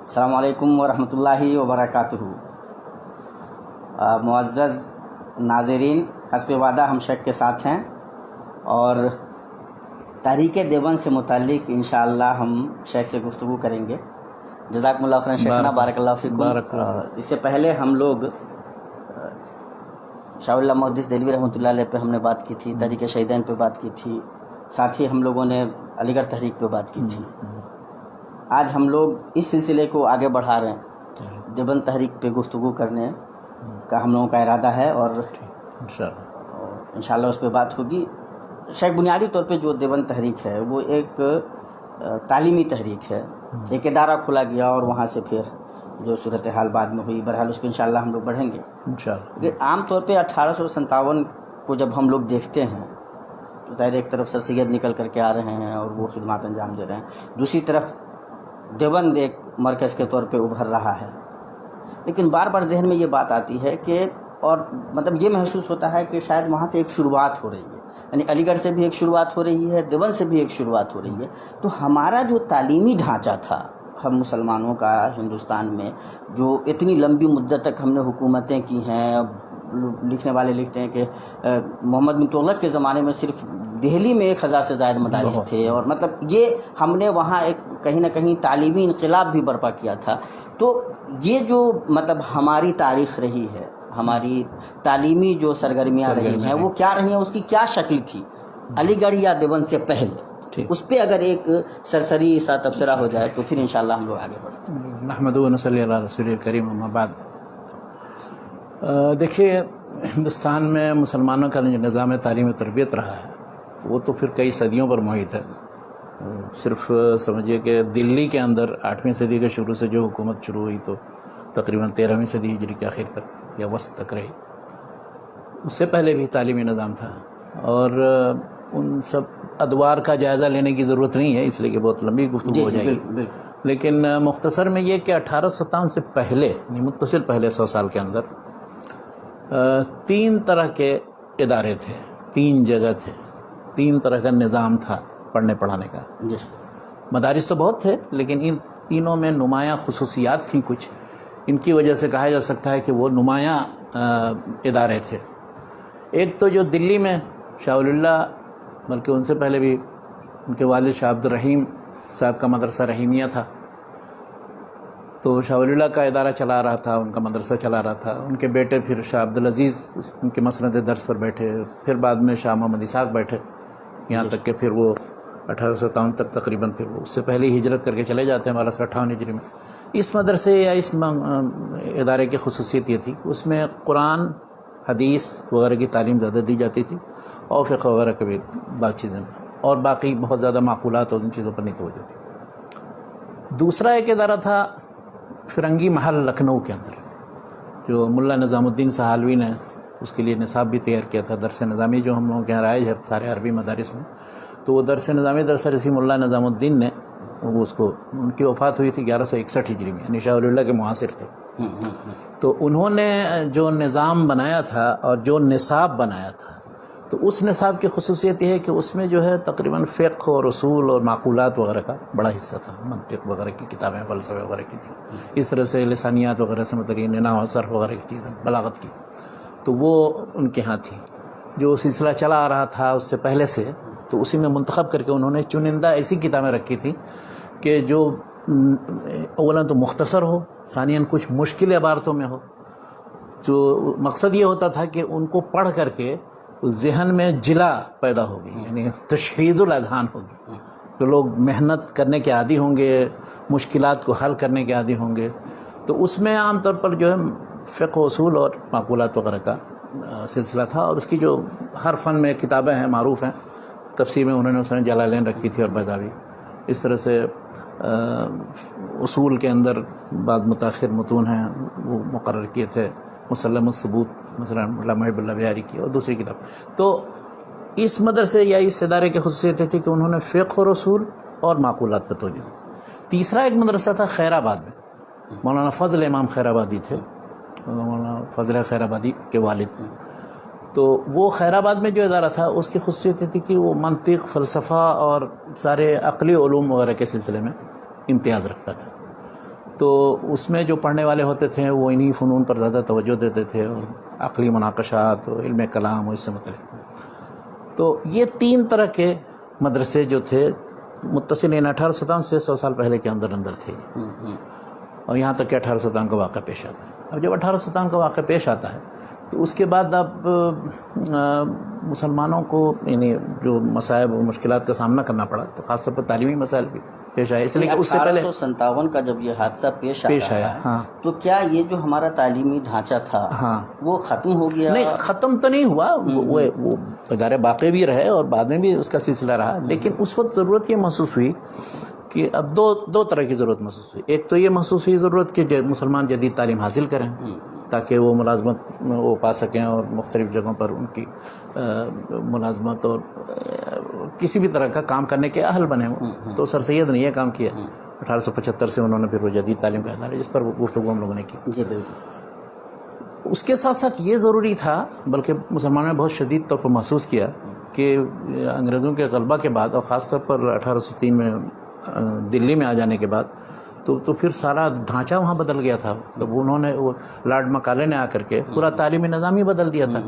السلام علیکم ورحمۃ اللہ وبرکاتہ۔ معزز ناظرین، حسب وعدہ ہم شیخ کے ساتھ ہیں اور تحریک دیوبند سے متعلق انشاءاللہ ہم شیخ سے گفتگو کریں گے۔ جزاکم اللہ خیرا شیخنا، بارک اللہ فیکم۔ اس سے پہلے ہم لوگ شاہ اللہ محدث دہلوی رحمۃ اللہ علیہ پہ ہم نے بات کی تھی، تحریک شہیدین پہ بات کی تھی، ساتھ ہی ہم لوگوں نے علی گڑھ تحریک پہ بات کی تھی۔ آج ہم لوگ اس سلسلے کو آگے بڑھا رہے ہیں، دیوبند تحریک پہ گفتگو کرنے کا ہم لوگوں کا ارادہ ہے اور انشاءاللہ اس پہ بات ہوگی۔ شیخ، بنیادی طور پہ جو دیوبند تحریک ہے وہ ایک تعلیمی تحریک ہے، ایک ادارہ کھولا گیا اور وہاں سے پھر جو صورتحال بعد میں ہوئی، بہرحال اس پہ انشاءاللہ ہم لوگ بڑھیں گے انشاءاللہ۔ عام طور پہ 1857 کو جب ہم لوگ دیکھتے ہیں تو ظاہر ایک طرف سر سید نکل کر کے آ رہے ہیں اور وہ خدمات انجام دے رہے ہیں، دوسری طرف دیوبند ایک مرکز کے طور پہ ابھر رہا ہے، لیکن بار بار ذہن میں یہ بات آتی ہے کہ اور مطلب یہ محسوس ہوتا ہے کہ شاید وہاں سے ایک شروعات ہو رہی ہے، یعنی علی گڑھ سے بھی ایک شروعات ہو رہی ہے، دیوبند سے بھی ایک شروعات ہو رہی ہے۔ تو ہمارا جو تعلیمی ڈھانچہ تھا ہم مسلمانوں کا ہندوستان میں، جو اتنی لمبی مدت تک ہم نے حکومتیں کی ہیں، لکھنے والے لکھتے ہیں کہ محمد بن تغلق کے زمانے میں صرف دہلی میں 1000 سے زائد مدارس تھے، اور مطلب یہ ہم نے وہاں ایک کہیں نہ کہیں تعلیمی انقلاب بھی برپا کیا تھا۔ تو یہ جو مطلب ہماری تاریخ رہی ہے، ہماری تعلیمی جو سرگرمیاں رہی ہیں وہ کیا رہی ہیں، اس کی کیا شکل تھی علی گڑھ یا دیوبند سے پہلے، اس پہ اگر ایک سرسری سا تبصرہ ہو جائے تو پھر انشاءاللہ ہم لوگ آگے بڑھتے ہیں۔ نحمدہ و نصلی علی رسول الکریم، اما بعد۔ دیکھیے، ہندوستان میں مسلمانوں کا جو نظام تعلیم و تربیت رہا ہے وہ تو پھر کئی صدیوں پر محیط ہے۔ صرف سمجھیے کہ دلی کے اندر 8ویں صدی کے شروع سے جو حکومت شروع ہوئی تو تقریباً 13ویں صدی ہجری کے آخر تک یا وسط تک رہی۔ اس سے پہلے بھی تعلیمی نظام تھا، اور ان سب ادوار کا جائزہ لینے کی ضرورت نہیں ہے، اس لیے کہ بہت لمبی گفتگو ہو جائے گی۔ لیکن مختصر میں یہ کہ 1857 سے پہلے، متصل پہلے 100 سال کے اندر 3 طرح کے ادارے تھے، 3 جگہ تھے، 3 طرح کا نظام تھا پڑھنے پڑھانے کا۔ مدارس تو بہت تھے، لیکن ان تینوں میں نمایاں خصوصیات تھیں کچھ، ان کی وجہ سے کہا جا سکتا ہے کہ وہ نمایاں ادارے تھے۔ ایک تو جو دلی میں شاہ ولی اللہ، بلکہ ان سے پہلے بھی ان کے والد شاہ عبد الرحیم صاحب کا مدرسہ رحیمیہ تھا، تو شاہ ولی اللہ کا ادارہ چلا رہا تھا، ان کا مدرسہ چلا رہا تھا۔ ان کے بیٹے پھر شاہ عبدالعزیز ان کے مسند درس پر بیٹھے، پھر بعد میں شاہ محمد اسحاق بیٹھے، یہاں تک کہ پھر وہ 1857 تک تقریباً، پھر وہ اس سے پہلے ہی ہجرت کر کے چلے جاتے ہیں 1258 ہجری میں۔ اس مدرسے یا اس ادارے کی خصوصیت یہ تھی کہ اس میں قرآن، حدیث وغیرہ کی تعلیم زیادہ دی جاتی تھی، اور فقہ وغیرہ کی بھی بعض چیزیں، اور باقی بہت زیادہ معقولات اور ان چیزوں پر نہیں توجہ تھی۔ دوسرا ایک ادارہ تھا فرنگی محل لکھنؤ کے اندر، جو ملا نظام الدین سہالوی نے اس کے لیے نصاب بھی تیار کیا تھا۔ درس نظامی جو ہم لوگوں کے یہاں رائج ہے سارے عربی مدارس میں، تو وہ درس نظامی درس رسی ملا نظام الدین نے وہ اس کو، ان کی وفات ہوئی تھی 1161 ہجری میں، یعنی شاہ ولی اللہ کے معاصر تھے۔ تو انہوں نے جو نظام بنایا تھا اور جو نصاب بنایا تھا، تو اس نصاب کی خصوصیت یہ ہے کہ اس میں جو ہے تقریباً فقہ اور اصول اور معقولات وغیرہ کا بڑا حصہ تھا، منطق وغیرہ کی کتابیں، فلسفے وغیرہ کی تھی، اس طرح سے لسانیات وغیرہ سے متعلق نحو و صرف وغیرہ کی چیزیں، بلاغت کی، تو وہ ان کے ہاں تھی۔ جو سلسلہ چلا آ رہا تھا اس سے پہلے سے، تو اسی میں منتخب کر کے انہوں نے چنندہ ایسی کتابیں رکھی تھیں کہ جو اولاً تو مختصر ہو، ثانیاً کچھ مشکل عبارتوں میں ہو۔ جو مقصد یہ ہوتا تھا کہ ان کو پڑھ کر کے ذہن میں جلا پیدا ہوگی، یعنی تشہید الاذہان ہوگی، تو لوگ محنت کرنے کے عادی ہوں گے، مشکلات کو حل کرنے کے عادی ہوں گے۔ تو اس میں عام طور پر جو ہے فقہ و اصول اور معقولات وغیرہ کا سلسلہ تھا، اور اس کی جو ہر فن میں کتابیں ہیں معروف ہیں، تفسیر میں انہوں نے مثلا جلالین رکھی تھی اور بیضاوی، اس طرح سے اصول کے اندر بعض متاخر متون ہیں وہ مقرر کیے تھے، مسلم الثبوت مثلا مولانا محب اللہ بہاری کی، اور دوسری کتاب۔ تو اس مدرسے یا اس ادارے کی خصوصیت تھی کہ انہوں نے فقہ اور اصول اور معقولات پر توجہ دی۔ تیسرا ایک مدرسہ تھا خیر آباد میں، مولانا فضل امام خیر آبادی تھے، مولانا فضل خیر آبادی کے والد، تو وہ خیر آباد میں جو ادارہ تھا اس کی خصوصیت یہ تھی کہ وہ منطق، فلسفہ اور سارے عقلی علوم وغیرہ کے سلسلے میں امتیاز رکھتا تھا۔ تو اس میں جو پڑھنے والے ہوتے تھے وہ انہی فنون پر زیادہ توجہ دیتے تھے، اور عقلی مناقشات اور علم کلام اور اس سے متعلق. تو یہ 3 طرح کے مدرسے جو تھے متصل 1857 سے 100 سال پہلے کے اندر تھے، اور یہاں تک کہ 1857 کا واقعہ پیش آتا ہے. اب جب 1857 کا واقعہ پیش آتا ہے تو اس کے بعد اب مسلمانوں کو یعنی جو مصائب و مشکلات کا سامنا کرنا پڑا، تو خاص طور پر تعلیمی مسائل بھی پیش آئے. اس لیے کہ اس سے پہلے 1857 کا جب یہ حادثہ پیش آیا ہاں، تو کیا یہ جو ہمارا تعلیمی ڈھانچہ تھا ہاں وہ ختم ہو گیا؟ نہیں، ختم تو نہیں ہوا، وہ ادارے باقی بھی رہے اور بعد میں بھی اس کا سلسلہ رہا. لیکن اس وقت ضرورت یہ محسوس ہوئی کہ اب دو طرح کی ضرورت محسوس ہوئی. ایک تو یہ محسوس ہوئی ضرورت کہ مسلمان جدید تعلیم حاصل کریں تاکہ وہ ملازمت وہ پا سکیں، اور مختلف جگہوں پر ان کی ملازمت اور کسی بھی طرح کا کام کرنے کے اہل بنے ہوں. تو سر سید نے یہ کام کیا 1875 سے، انہوں نے پھر وہ جدید تعلیم کا ادارہ جس پر وہ گفتگو ہم لوگوں نے کی. جی بالکل. اس کے ساتھ ساتھ یہ ضروری تھا، بلکہ مسلمانوں نے بہت شدید طور پر محسوس کیا کہ انگریزوں کے غلبہ کے بعد، اور خاص طور پر 1803 میں دلی میں آ جانے کے بعد، تو پھر سارا ڈھانچہ وہاں بدل گیا تھا. تو انہوں نے وہ لارڈ مکالے نے آ کر کے پورا تعلیمی نظام ہی بدل دیا تھا.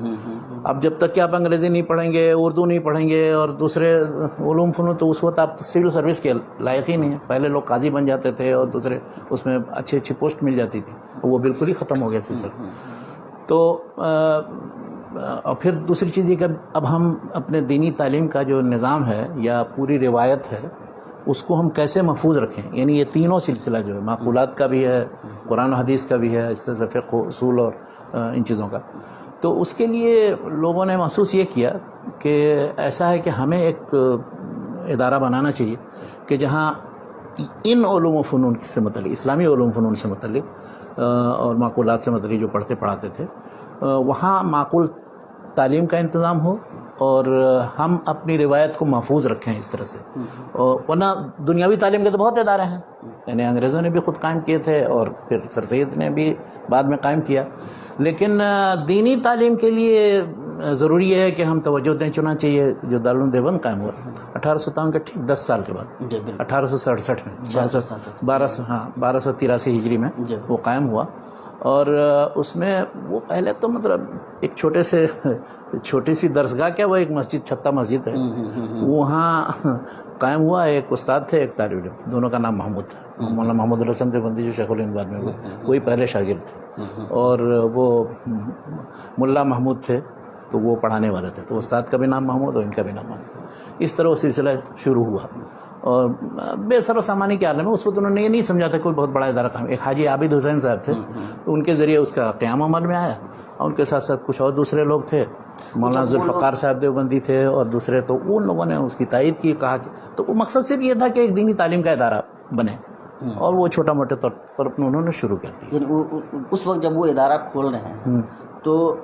اب جب تک کہ آپ انگریزی نہیں پڑھیں گے، اردو نہیں پڑھیں گے اور دوسرے علوم فنون، تو اس وقت آپ سول سروس کے لائق ہی نہیں ہیں. پہلے لوگ قاضی بن جاتے تھے اور دوسرے اس میں اچھی پوسٹ مل جاتی تھی، وہ بالکل ہی ختم ہو گیا سلسلہ. تو اور پھر دوسری چیز یہ کہ اب ہم اپنے دینی تعلیم کا جو نظام ہے یا پوری روایت ہے اس کو ہم کیسے محفوظ رکھیں. یعنی یہ تینوں سلسلہ جو ہے، معقولات کا بھی ہے، قرآن و حدیث کا بھی ہے، اس طرح فقہ و اصول اور ان چیزوں کا. تو اس کے لیے لوگوں نے محسوس یہ کیا کہ ایسا ہے کہ ہمیں ایک ادارہ بنانا چاہیے کہ جہاں ان علوم و فنون سے متعلق، اسلامی علوم فنون سے متعلق اور معقولات سے متعلق جو پڑھتے پڑھاتے تھے، وہاں معقول تعلیم کا انتظام ہو اور ہم اپنی روایت کو محفوظ رکھیں اس طرح سے. اور ورنہ دنیاوی تعلیم کے تو بہت ادارے ہیں، یعنی انگریزوں نے بھی خود قائم کیے تھے اور پھر سر سید نے بھی بعد میں قائم کیا. لیکن دینی تعلیم کے لیے ضروری ہے کہ ہم توجہ دیں. چنانچہ یہ جو دارالعلوم دیوبند قائم ہوا 1857 کے ٹھیک 10 سال کے بعد، 1867 میں 1283 ہجری میں وہ قائم ہوا. اور اس میں وہ پہلے تو مطلب ایک چھوٹی سی درسگاہ، کیا وہ ایک مسجد، چھتہ مسجد ہے، وہاں قائم ہوا. ایک استاد تھے، ایک طالب علم، دونوں کا نام محمود تھا. مولانا محمود الحسن دیوبندی جو شیخ الہند بعد میں ہوئے، وہی پہلے شاگرد تھے. اور وہ ملا محمود تھے، تو وہ پڑھانے والے تھے. تو استاد کا بھی نام محمود اور ان کا بھی نام محمود. اس طرح وہ سلسلہ شروع ہوا. اور بے سر و سامانی کے عالم میں اس وقت انہوں نے یہ نہیں سمجھا تھا کوئی بہت بڑا ادارہ کام. ایک حاجی عابد حسین صاحب تھے، تو ان کے ذریعے اس کا قیام عمل میں آیا. اور ان کے ساتھ ساتھ کچھ اور دوسرے لوگ تھے، مولانا ذوالفقار صاحب دیوبندی تھے اور دوسرے. تو ان لوگوں نے اس کی تائید کی، کہا کہ تو وہ مقصد صرف یہ تھا کہ ایک دینی تعلیم کا ادارہ بنے، اور وہ چھوٹا موٹے طور پر انہوں نے شروع کر دی. اس وقت جب وہ ادارہ کھول رہے ہیں تو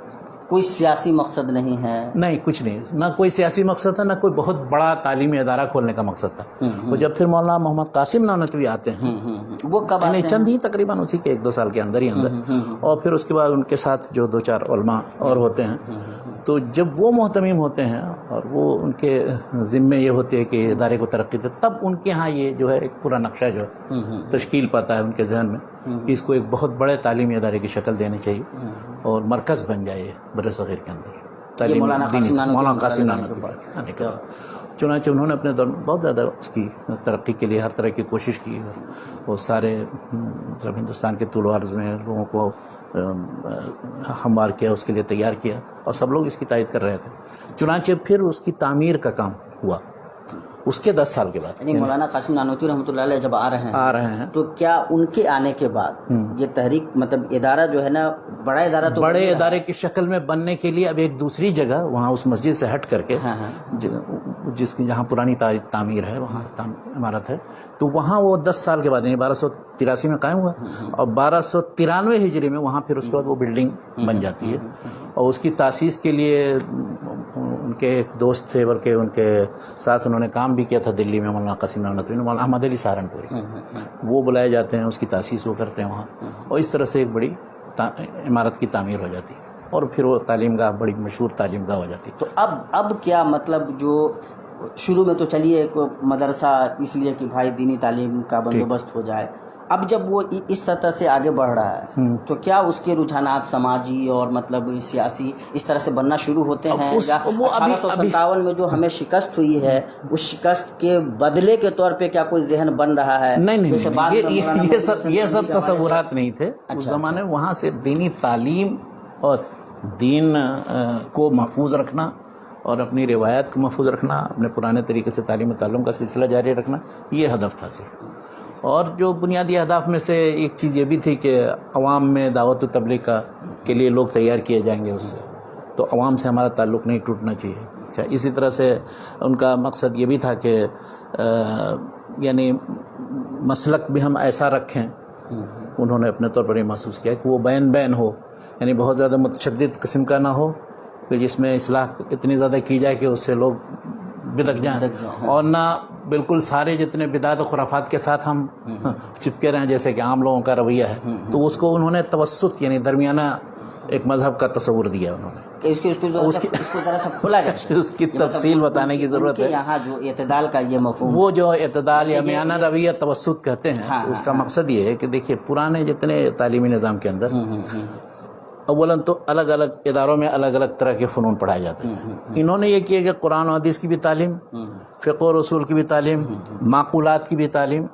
کوئی سیاسی مقصد نہیں ہے؟ نہیں، کچھ نہیں، نہ کوئی سیاسی مقصد تھا، نہ کوئی بہت بڑا تعلیمی ادارہ کھولنے کا مقصد تھا. وہ جب پھر مولانا محمد قاسم نانوتوی آتے ہیں، وہ کب آتے ہیں؟ چند ہی تقریباً اسی کے 1-2 سال کے اندر. اور پھر اس کے بعد ان کے ساتھ جو 2-4 علماء اور ہوتے ہیں. تو جب وہ محتمیم ہوتے ہیں اور وہ ان کے ذمے یہ ہوتے ہے کہ ادارے کو ترقی دے، تب ان کے ہاں یہ جو ہے ایک پورا نقشہ جو ہے تشکیل پاتا ہے ان کے ذہن میں کہ اس کو ایک بہت بڑے تعلیمی ادارے کی شکل دینی چاہیے اور مرکز بن جائے بر صغیر کے اندر. مولانا قاسم نانوتوی. چنانچہ انہوں نے اپنے دور میں بہت زیادہ اس کی ترقی کے لیے ہر طرح کی کوشش کی. وہ سارے مطلب ہندوستان کے طول و عرض میں لوگوں کو ہموار کیا، اس کے لیے تیار کیا، اور سب لوگ اس کی تائید کر رہے تھے. چنانچہ پھر اس کی تعمیر کا کام ہوا اس کے 10 سال کے بعد. یعنی مولانا قاسم نانوتوی رحمۃ اللہ علیہ جب آ رہے ہیں تو کیا ان کے آنے کے بعد یہ تحریک مطلب ادارہ جو ہے نا، بڑا ادارہ تو بڑے ادارے کی شکل میں بننے کے لیے اب ایک دوسری جگہ وہاں اس مسجد سے ہٹ کر کے، جس کی جہاں پرانی تعمیر ہے، وہاں عمارت ہے، تو وہاں وہ 10 سال کے بعد یعنی 1283 میں قائم ہوا. اور 1293 ہجری میں وہاں پھر اس کے بعد وہ بلڈنگ بن جاتی ہے. اور اس کی تاسیس کے لیے ان کے ایک دوست تھے، بلکہ ان کے ساتھ انہوں نے کام بھی کیا تھا دلی میں، مولانا قاسم نانوتوی، مولانا احمد علی سہارنپوری، وہ بلائے جاتے ہیں، اس کی تاسیس وہ کرتے ہیں وہاں. اور اس طرح سے ایک بڑی عمارت کی تعمیر ہو جاتی ہے، اور پھر وہ تعلیم گاہ بڑی مشہور تعلیم گاہ ہو جاتی ہے. تو اب کیا مطلب، جو شروع میں تو چلیے ایک مدرسہ اس لیے کہ بھائی دینی تعلیم کا بندوبست ہو جائے، اب جب وہ اس سطح سے آگے بڑھ رہا ہے تو کیا اس کے رجحانات سماجی اور مطلب سیاسی اس طرح سے بننا شروع ہوتے ہیں؟ یا 1857 میں جو ہمیں شکست ہوئی ہے اس شکست کے بدلے کے طور پہ کیا کوئی ذہن بن رہا ہے؟ نہیں، یہ سب تصورات نہیں تھے اس زمانے میں. وہاں سے دینی تعلیم اور دین کو محفوظ رکھنا اور اپنی روایات کو محفوظ رکھنا، اپنے پرانے طریقے سے تعلیم و تعلم کا سلسلہ جاری رکھنا، یہ ہدف تھا صرف. اور جو بنیادی اہداف میں سے ایک چیز یہ بھی تھی کہ عوام میں دعوت و تبلیغ کے لیے لوگ تیار کیے جائیں گے، اس سے تو عوام سے ہمارا تعلق نہیں ٹوٹنا چاہیے. اچھا، اسی طرح سے ان کا مقصد یہ بھی تھا کہ یعنی مسلک بھی ہم ایسا رکھیں. انہوں نے اپنے طور پر یہ محسوس کیا کہ وہ بین ہو، یعنی بہت زیادہ متشدد قسم کا نہ ہو کہ جس میں اصلاح اتنی زیادہ کی جائے کہ اس سے لوگ بدک جائیں، اور نہ بالکل سارے جتنے بدعت و خرافات کے ساتھ ہم چپکے رہیں جیسے کہ عام لوگوں کا رویہ ہے. تو اس کو انہوں نے توسط یعنی درمیانہ ایک مذہب کا تصور دیا انہوں نے. اس کی تفصیل بتانے کی ضرورت ہے. یہاں جو اعتدال کا یہ مفہوم، وہ جو اعتدال یا میانہ رویہ توسط کہتے ہیں، اس کا مقصد یہ ہے کہ دیکھیے پرانے جتنے تعلیمی نظام کے اندر اولاً تو الگ الگ اداروں میں الگ الگ طرح کے فنون پڑھائے جاتے تھے. انہوں نے یہ کیا کہ قرآن و حدیث کی بھی تعلیم، فقہ و رسول کی بھی تعلیم، معقولات کی بھی تعلیم،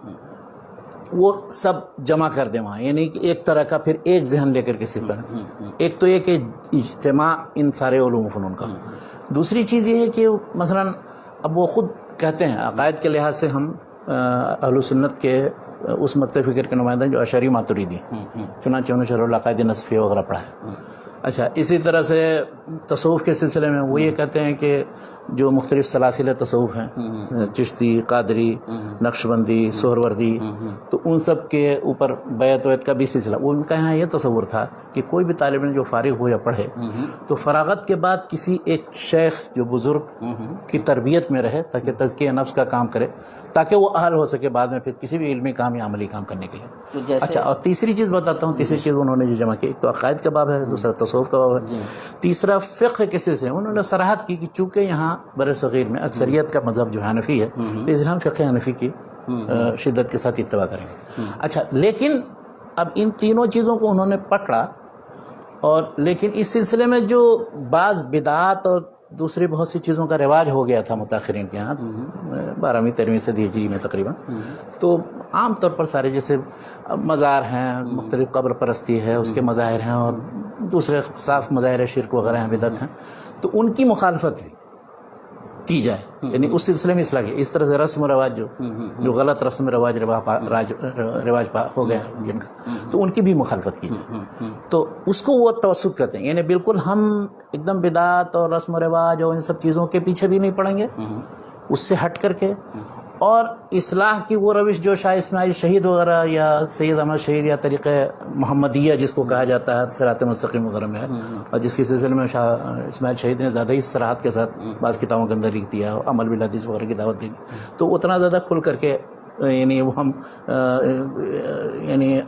وہ سب جمع کر دیں وہاں. یعنی کہ ایک طرح کا پھر ایک ذہن لے کر کے سیکھیں. ایک تو یہ کہ اجتماع ان سارے علوم و فنون کا. دوسری چیز یہ ہے کہ مثلاً اب وہ خود کہتے ہیں عقائد کے لحاظ سے ہم اہل سنت کے اس مکتب فکر کے نمائندہ جو اشعری ماتریدی، چنانچہ انہوں نے شرح العقائد نصفیہ وغیرہ پڑھا ہے. اچھا، اسی طرح سے تصوف کے سلسلے میں وہ یہ کہتے ہیں کہ جو مختلف سلاسل تصوف ہیں، چشتی، قادری، نقشبندی، سہروردی، تو ان سب کے اوپر بیعت ویت کا بھی سلسلہ. ان کا یہاں یہ تصور تھا کہ کوئی بھی طالب علم جو فارغ ہو یا پڑھے تو فراغت کے بعد کسی ایک شیخ جو بزرگ کی تربیت میں رہے تاکہ تزکیہ نفس کا کام کرے، تاکہ وہ اہل ہو سکے بعد میں پھر کسی بھی علمی کام یا عملی کام کرنے کے لیے. اچھا، اور تیسری چیز بتاتا ہوں. تیسری چیز انہوں نے جو جمع کی، ایک تو عقائد کا باب ہے، دوسرا تصوف کا باب ہے، تیسرا فقہ کے سلسلے میں انہوں نے صراحت کی کہ چونکہ یہاں بر صغیر میں اکثریت کا مذہب جو حنفی ہے، اس لیے ہم فقہ حنفی کی شدت کے ساتھ اتباع کریں گے. اچھا، لیکن اب ان تینوں چیزوں کو انہوں نے پکڑا، اور لیکن اس سلسلے میں جو بعض بدعات اور دوسری بہت سی چیزوں کا رواج ہو گیا تھا متاخرین کے ہاں 12ویں 13ویں صدی ہجری میں تقریباً. تو عام طور پر سارے جیسے مزار ہیں، مختلف قبر پرستی ہے، اس کے مظاہر ہیں، اور دوسرے صاف مظاہر شرک وغیرہ ہیں، بدعت ہیں، تو ان کی مخالفت بھی کی جائے. یعنی اس سلسلے میں اصلاح کی. اس طرح سے رسم و رواج جو غلط رسم رواج ہو گیا جن کا، تو ان کی بھی مخالفت کی جائے. تو اس کو وہ توسط کہتے ہیں. یعنی بالکل ہم ایک دم بدعت اور رسم و رواج اور ان سب چیزوں کے پیچھے بھی نہیں پڑیں گے، اس سے ہٹ کر کے، اور اصلاح کی وہ روش جو شاہ اسماعیل شہید وغیرہ یا سید احمد شہید یا طریقہ محمدیہ جس کو کہا جاتا ہے، صراط مستقیم وغیرہ میں ہے، اور جس کے سلسلے میں شاہ اسماعیل شہید نے زیادہ ہی صراحت کے ساتھ بعض کتابوں کے اندر لکھ دیا، عمل بالحدیث وغیرہ کی دعوت دی، تو اتنا زیادہ کھل کر کے یعنی وہ ہم یعنی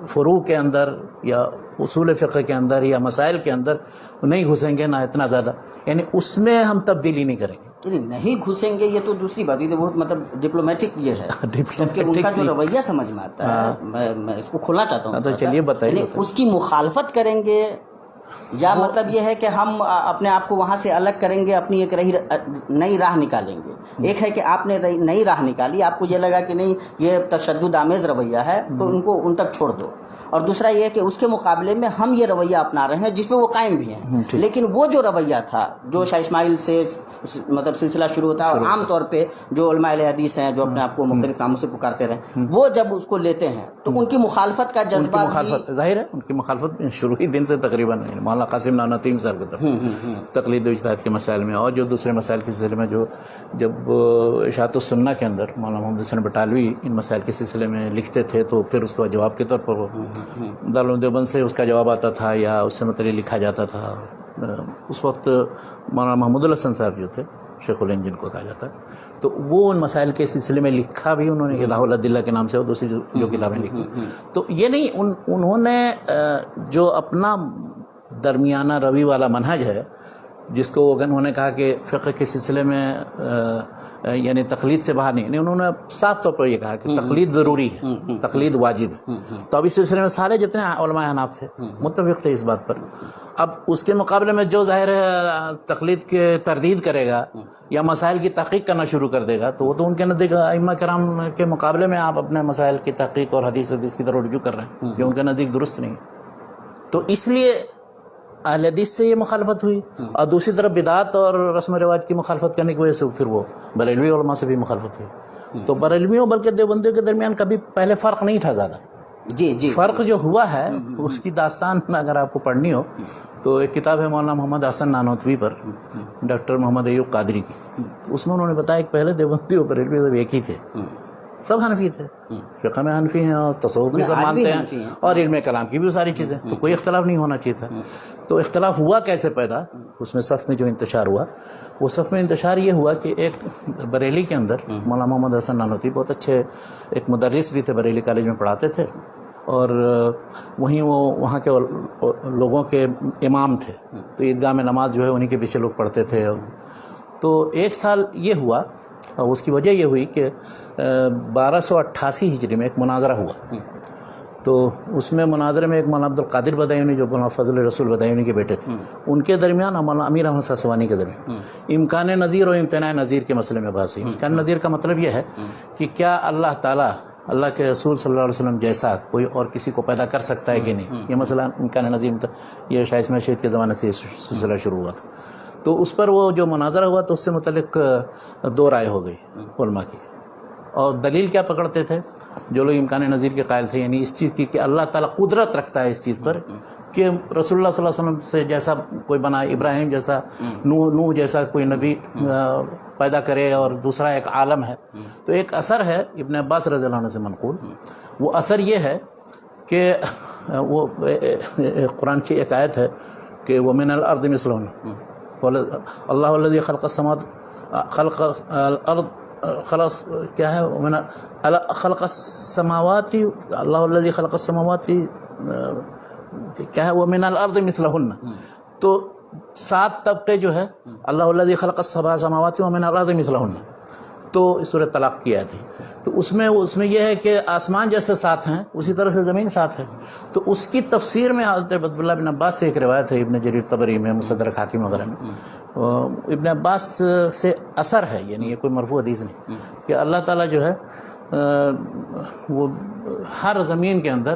فروع کے اندر یا اصول فقہ کے اندر یا مسائل کے اندر نہیں گھسیں گے، نہ اتنا زیادہ، یعنی اس میں ہم تبدیلی نہیں کریں گے. نہیں گھسیں گے، یہ تو دوسری بات، یہ تو بہت مطلب ڈپلومیٹک یہ ہے، جبکہ ان کا جو رویہ سمجھ میں آتا ہے، میں اس کو کھولنا چاہتا ہوں. تو چلیے بتائیے. اس کی مخالفت کریں گے، یا مطلب یہ ہے کہ ہم اپنے آپ کو وہاں سے الگ کریں گے، اپنی ایک نئی راہ نکالیں گے. ایک ہے کہ آپ نے نئی راہ نکالی، آپ کو یہ لگا کہ نہیں یہ تشدد آمیز رویہ ہے تو ان کو ان تک چھوڑ دو، اور دوسرا یہ کہ اس کے مقابلے میں ہم یہ رویہ اپنا رہے ہیں جس میں وہ قائم بھی ہیں. لیکن وہ جو رویہ تھا جو شاہ اسماعیل سے مطلب سلسلہ شروع ہوتا ہے، اور عام طور پہ جو علماء اہل حدیث ہیں جو اپنے آپ کو مختلف کاموں سے پکارتے رہے، وہ جب اس کو لیتے ہیں تو ان کی مخالفت کا جذبہ ظاہر ہے. ان کی مخالفت شروع ہی دن سے تقریباً مولانا قاسم نانوتیم صاحب کی طرف تقلید و اجتہاد کے مسائل میں، اور جو دوسرے مسائل کے سلسلے میں جو جب اشاعت السنہ کے اندر مولانا محمد حسین بٹالوی ان مسائل کے سلسلے میں لکھتے تھے، تو پھر اس کو جواب کے طور پر وہ دارالعلوم دیوبند سے اس کا جواب آتا تھا یا اس سے متعلق لکھا جاتا تھا. اس وقت مولانا محمود الحسن صاحب جو تھے، شیخ الہند جن کو کہا جاتا ہے، تو وہ ان مسائل کے سلسلے میں لکھا بھی انہوں نے اضاء الادلہ کے نام سے، اور دوسری جو کتابیں لکھی. تو یہ نہیں، انہوں نے جو اپنا درمیانہ روی والا منہج ہے، جس کو انہوں نے کہا کہ فقہ کے سلسلے میں یعنی تقلید سے باہر نہیں، انہوں نے صاف طور پر یہ کہا کہ تقلید ضروری ہے، تقلید واجب ہے. تو اب اس سلسلے میں سارے جتنے علماء احناف تھے متفق تھے اس بات پر. اب اس کے مقابلے میں جو ظاہر ہے تقلید کے تردید کرے گا یا مسائل کی تحقیق کرنا شروع کر دے گا، تو وہ تو ان کے نزدیک ائمہ کرام کے مقابلے میں آپ اپنے مسائل کی تحقیق اور حدیث کی طرف رجوع کر رہے ہیں جو ان کے نزدیک درست نہیں. تو اس لیے اہل حدیث سے یہ مخالفت ہوئی، اور دوسری طرف بدعات اور رسم و رواج کی مخالفت کرنے کی وجہ سے پھر وہ بریلوی علماء سے بھی مخالفت ہوئی. تو بریلویوں بلکہ دیوبندیوں کے درمیان کبھی پہلے فرق نہیں تھا زیادہ. جی فرق جو ہوا ہے اس کی داستان اگر آپ کو پڑھنی ہو تو ایک کتاب ہے مولانا محمد حسن نانوتوی پر، ڈاکٹر محمد ایوب قادری کی. اس میں انہوں نے بتایا کہ پہلے دیوبندی اور بریلوی سب ایک ہی تھے، سب حنفی تھے، فقہ میں حنفی ہیں اور تصوف بھی سب مانتے ہیں اور علم کلام کی بھی ساری چیزیں، تو کوئی اختلاف نہیں ہونا چاہیے تھا. تو اختلاف ہوا کیسے پیدا؟ اس میں صف میں جو انتشار ہوا، وہ صف میں انتشار یہ ہوا کہ ایک بریلی کے اندر مولانا محمد حسن نانوتوی بہت اچھے ایک مدرس بھی تھے، بریلی کالج میں پڑھاتے تھے، اور وہیں وہ وہاں کے لوگوں کے امام تھے. تو عیدگاہ میں نماز جو ہے انہی کے پیچھے لوگ پڑھتے تھے. تو ایک سال یہ ہوا، اور اس کی وجہ یہ ہوئی کہ 1288 ہجری میں ایک مناظرہ ہوا. تو اس میں مناظرے میں ایک مولانا عبد القادر بدایونی جو مولانا فضل رسول بدایونی کے بیٹے تھے، ان کے درمیان مولانا امیر احمد ساسوانی کے درمیان امکان نظیر اور امتناع نظیر کے مسئلے میں بحث ہوئی. امکان نظیر کا مطلب یہ ہے کہ کیا اللہ تعالیٰ اللہ کے رسول صلی اللہ علیہ وسلم جیسا کوئی اور کسی کو پیدا کر سکتا ہے کہ نہیں. یہ مسئلہ امکان نظیر یہ شاہ اسماعیل شہید کے زمانے سے یہ سلسلہ شروع ہوا تھا. تو اس پر وہ جو مناظرہ ہوا تو اس سے متعلق دو رائے ہو گئی علماء کی. اور دلیل کیا پکڑتے تھے جو لوگ امکان نظیر کے قائل تھے، یعنی اس چیز کی کہ اللہ تعالیٰ قدرت رکھتا ہے اس چیز پر کہ رسول اللہ صلی اللہ علیہ وسلم سے جیسا کوئی بنا، ابراہیم جیسا، نوح جیسا کوئی نبی پیدا کرے، اور دوسرا ایک عالم ہے. تو ایک اثر ہے ابن عباس رضی اللہ عنہ سے منقول، وہ اثر یہ ہے کہ وہ قرآن کی ایک آیت ہے کہ وَمِنَ الْأَرْضِ مِثْلُهُنَّ اللہ الذی خلق السماوات خلق الارض خلق کیا ہے خلق السماوات اللہ الذی خلق السماوات کیا ہے ومن الارض مثلہن. تو 7 طبقے جو ہے اللہ الذی خلق السبع سماوات ومن الارض مثلہن، تو سورۃ طلاق کی آیت ہے. تو اس میں یہ ہے کہ آسمان جیسے 7 ہیں اسی طرح سے زمین 7 ہے. تو اس کی تفسیر میں حضرت عبداللہ بن عباس سے ایک روایت ہے ابن جریر طبری میں، مصدرک حاکم وغیرہ میں، ابن عباس سے اثر ہے، یعنی یہ کوئی مرفوع حدیث نہیں، کہ اللہ تعالیٰ جو ہے وہ ہر زمین کے اندر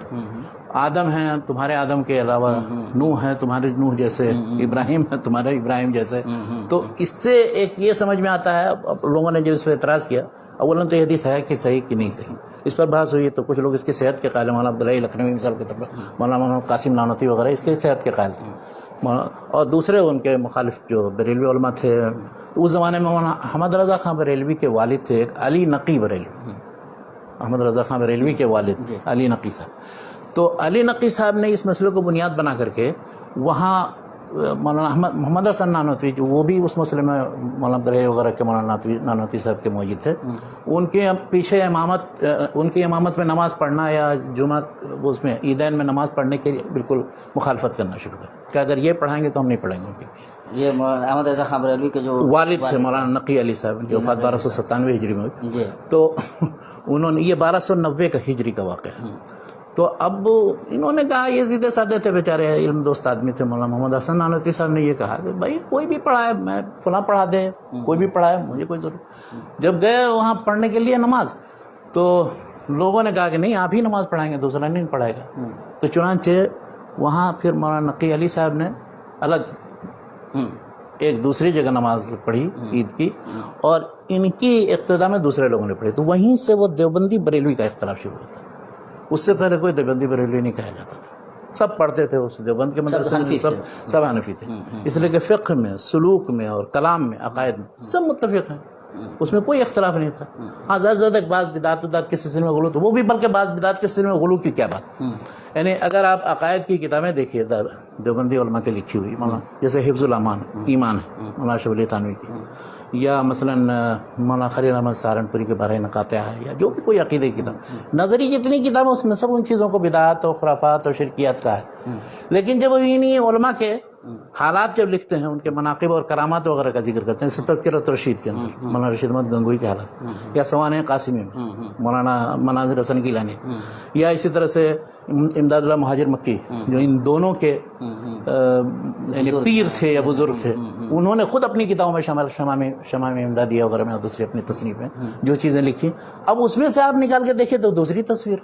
آدم ہیں تمہارے آدم کے علاوہ، نوح ہے تمہارے نوح جیسے، ابراہیم ہے تمہارے ابراہیم جیسے. تو اس سے ایک یہ سمجھ میں آتا ہے، لوگوں نے جو اس پہ اعتراض کیا، اولاً تو یہ حدیث ہے کہ صحیح کہ نہیں صحیح، اس پر بحث ہوئی. تو کچھ لوگ اس کی صحت کے قائل، مولانا عبداللہ لکھنوی مثال کے طور پر، مولانا محمد قاسم نانوتوی وغیرہ اس کے صحت کے قائل تھے، اور دوسرے ان کے مخالف جو بریلوی علماء تھے. اس زمانے میں مولانا احمد رضا خان بریلوی کے والد تھے ایک علی نقی بریلوی، احمد رضا خان بریلوی کے والد علی نقی صاحب. تو علی نقی صاحب نے اس مسئلے کو بنیاد بنا کر کے وہاں مولانا محمد حسن نانوتوی جو وہ بھی اس مسئلے میں مولانا عبداللہ وغیرہ کے مولانا نانوتوی صاحب کے معید تھے، ان کے پیچھے ان کی امامت میں نماز پڑھنا یا جمعہ اس میں عیدین میں نماز پڑھنے کے لیے بالکل مخالفت کرنا شروع کر کہ اگر یہ پڑھائیں گے تو ہم نہیں پڑھیں گے ان کے پیچھے. یہ احمد رضا خان بریلوی کے جو والد تھے مولانا نقی علی صاحب جو وفات 1297 ہجری میں ہوئی. تو انہوں نے یہ 1290 کا ہجری کا واقعہ ہے. تو اب انہوں نے کہا، یہ سیدھے سادے تھے بیچارے، علم دوست آدمی تھے. مولانا محمد حسن نانوتوی صاحب نے یہ کہا کہ بھائی کوئی بھی پڑھائے، میں فلاں پڑھا دے، کوئی بھی پڑھائے، مجھے کوئی ضرورت. جب گئے وہاں پڑھنے کے لیے نماز، تو لوگوں نے کہا کہ نہیں آپ ہی نماز پڑھائیں گے، دوسرا نہیں پڑھائے گا. تو چنانچہ وہاں پھر مولانا نقی علی صاحب نے الگ ایک دوسری جگہ نماز پڑھی عید کی، اور ان کی اقتداء میں دوسرے لوگوں نے پڑھی. تو وہیں سے وہ دیوبندی بریلوی کا اختلاف شروع ہوتا ہے. اس سے پہلے کوئی دیوبندی بریلوی نہیں کہا جاتا تھا، سب پڑھتے تھے اس دیوبند کے مدرسے میں، سب حنفی تھے. اس لیے کہ فقہ میں، سلوک میں اور کلام میں، عقائد میں سب متفق ہیں، اس میں کوئی اختلاف نہیں تھا. ہاں زیادہ زیادہ بعض بدعت کے سلسلے میں غلو، تو وہ بھی بلکہ بعض بدعت کے سلسلے میں غلو کی کیا بات. یعنی اگر آپ عقائد کی کتابیں دیکھیے دیوبندی علماء کی لکھی ہوئی، جیسے حفظ الامان ایمان ہے مولانا اشرف علی تھانوی کی، یا مثلا مولانا خلیل احمد سہارنپوری کے بارے نقاطع ہے، یا جو بھی کوئی عقیدے کی کتاب، نظری جتنی کتاب ہے اس میں سب ان چیزوں کو بدعات اور خرافات اور شرکیات کا ہے. لیکن جب انہی علماء کے حالات جب لکھتے ہیں ان کے مناقب اور کرامات وغیرہ کا ذکر کرتے ہیں، جیسے تذکرۃ رشید کے اندر مولانا رشید احمد گنگوئی کے حالات، یا سوانح قاسمی میں مولانا مناظر حسن گیلانی، یا اسی طرح سے امداد اللہ مہاجر مکی جو ان دونوں کے یعنی پیر تھے یا بزرگ تھے، انہوں نے خود اپنی کتابوں میں شمائم امدادیہ وغیرہ میں اور دوسری اپنی تصنیف میں جو چیزیں لکھی، اب اس میں سے آپ نکال کے دیکھیں تو دوسری تصویر،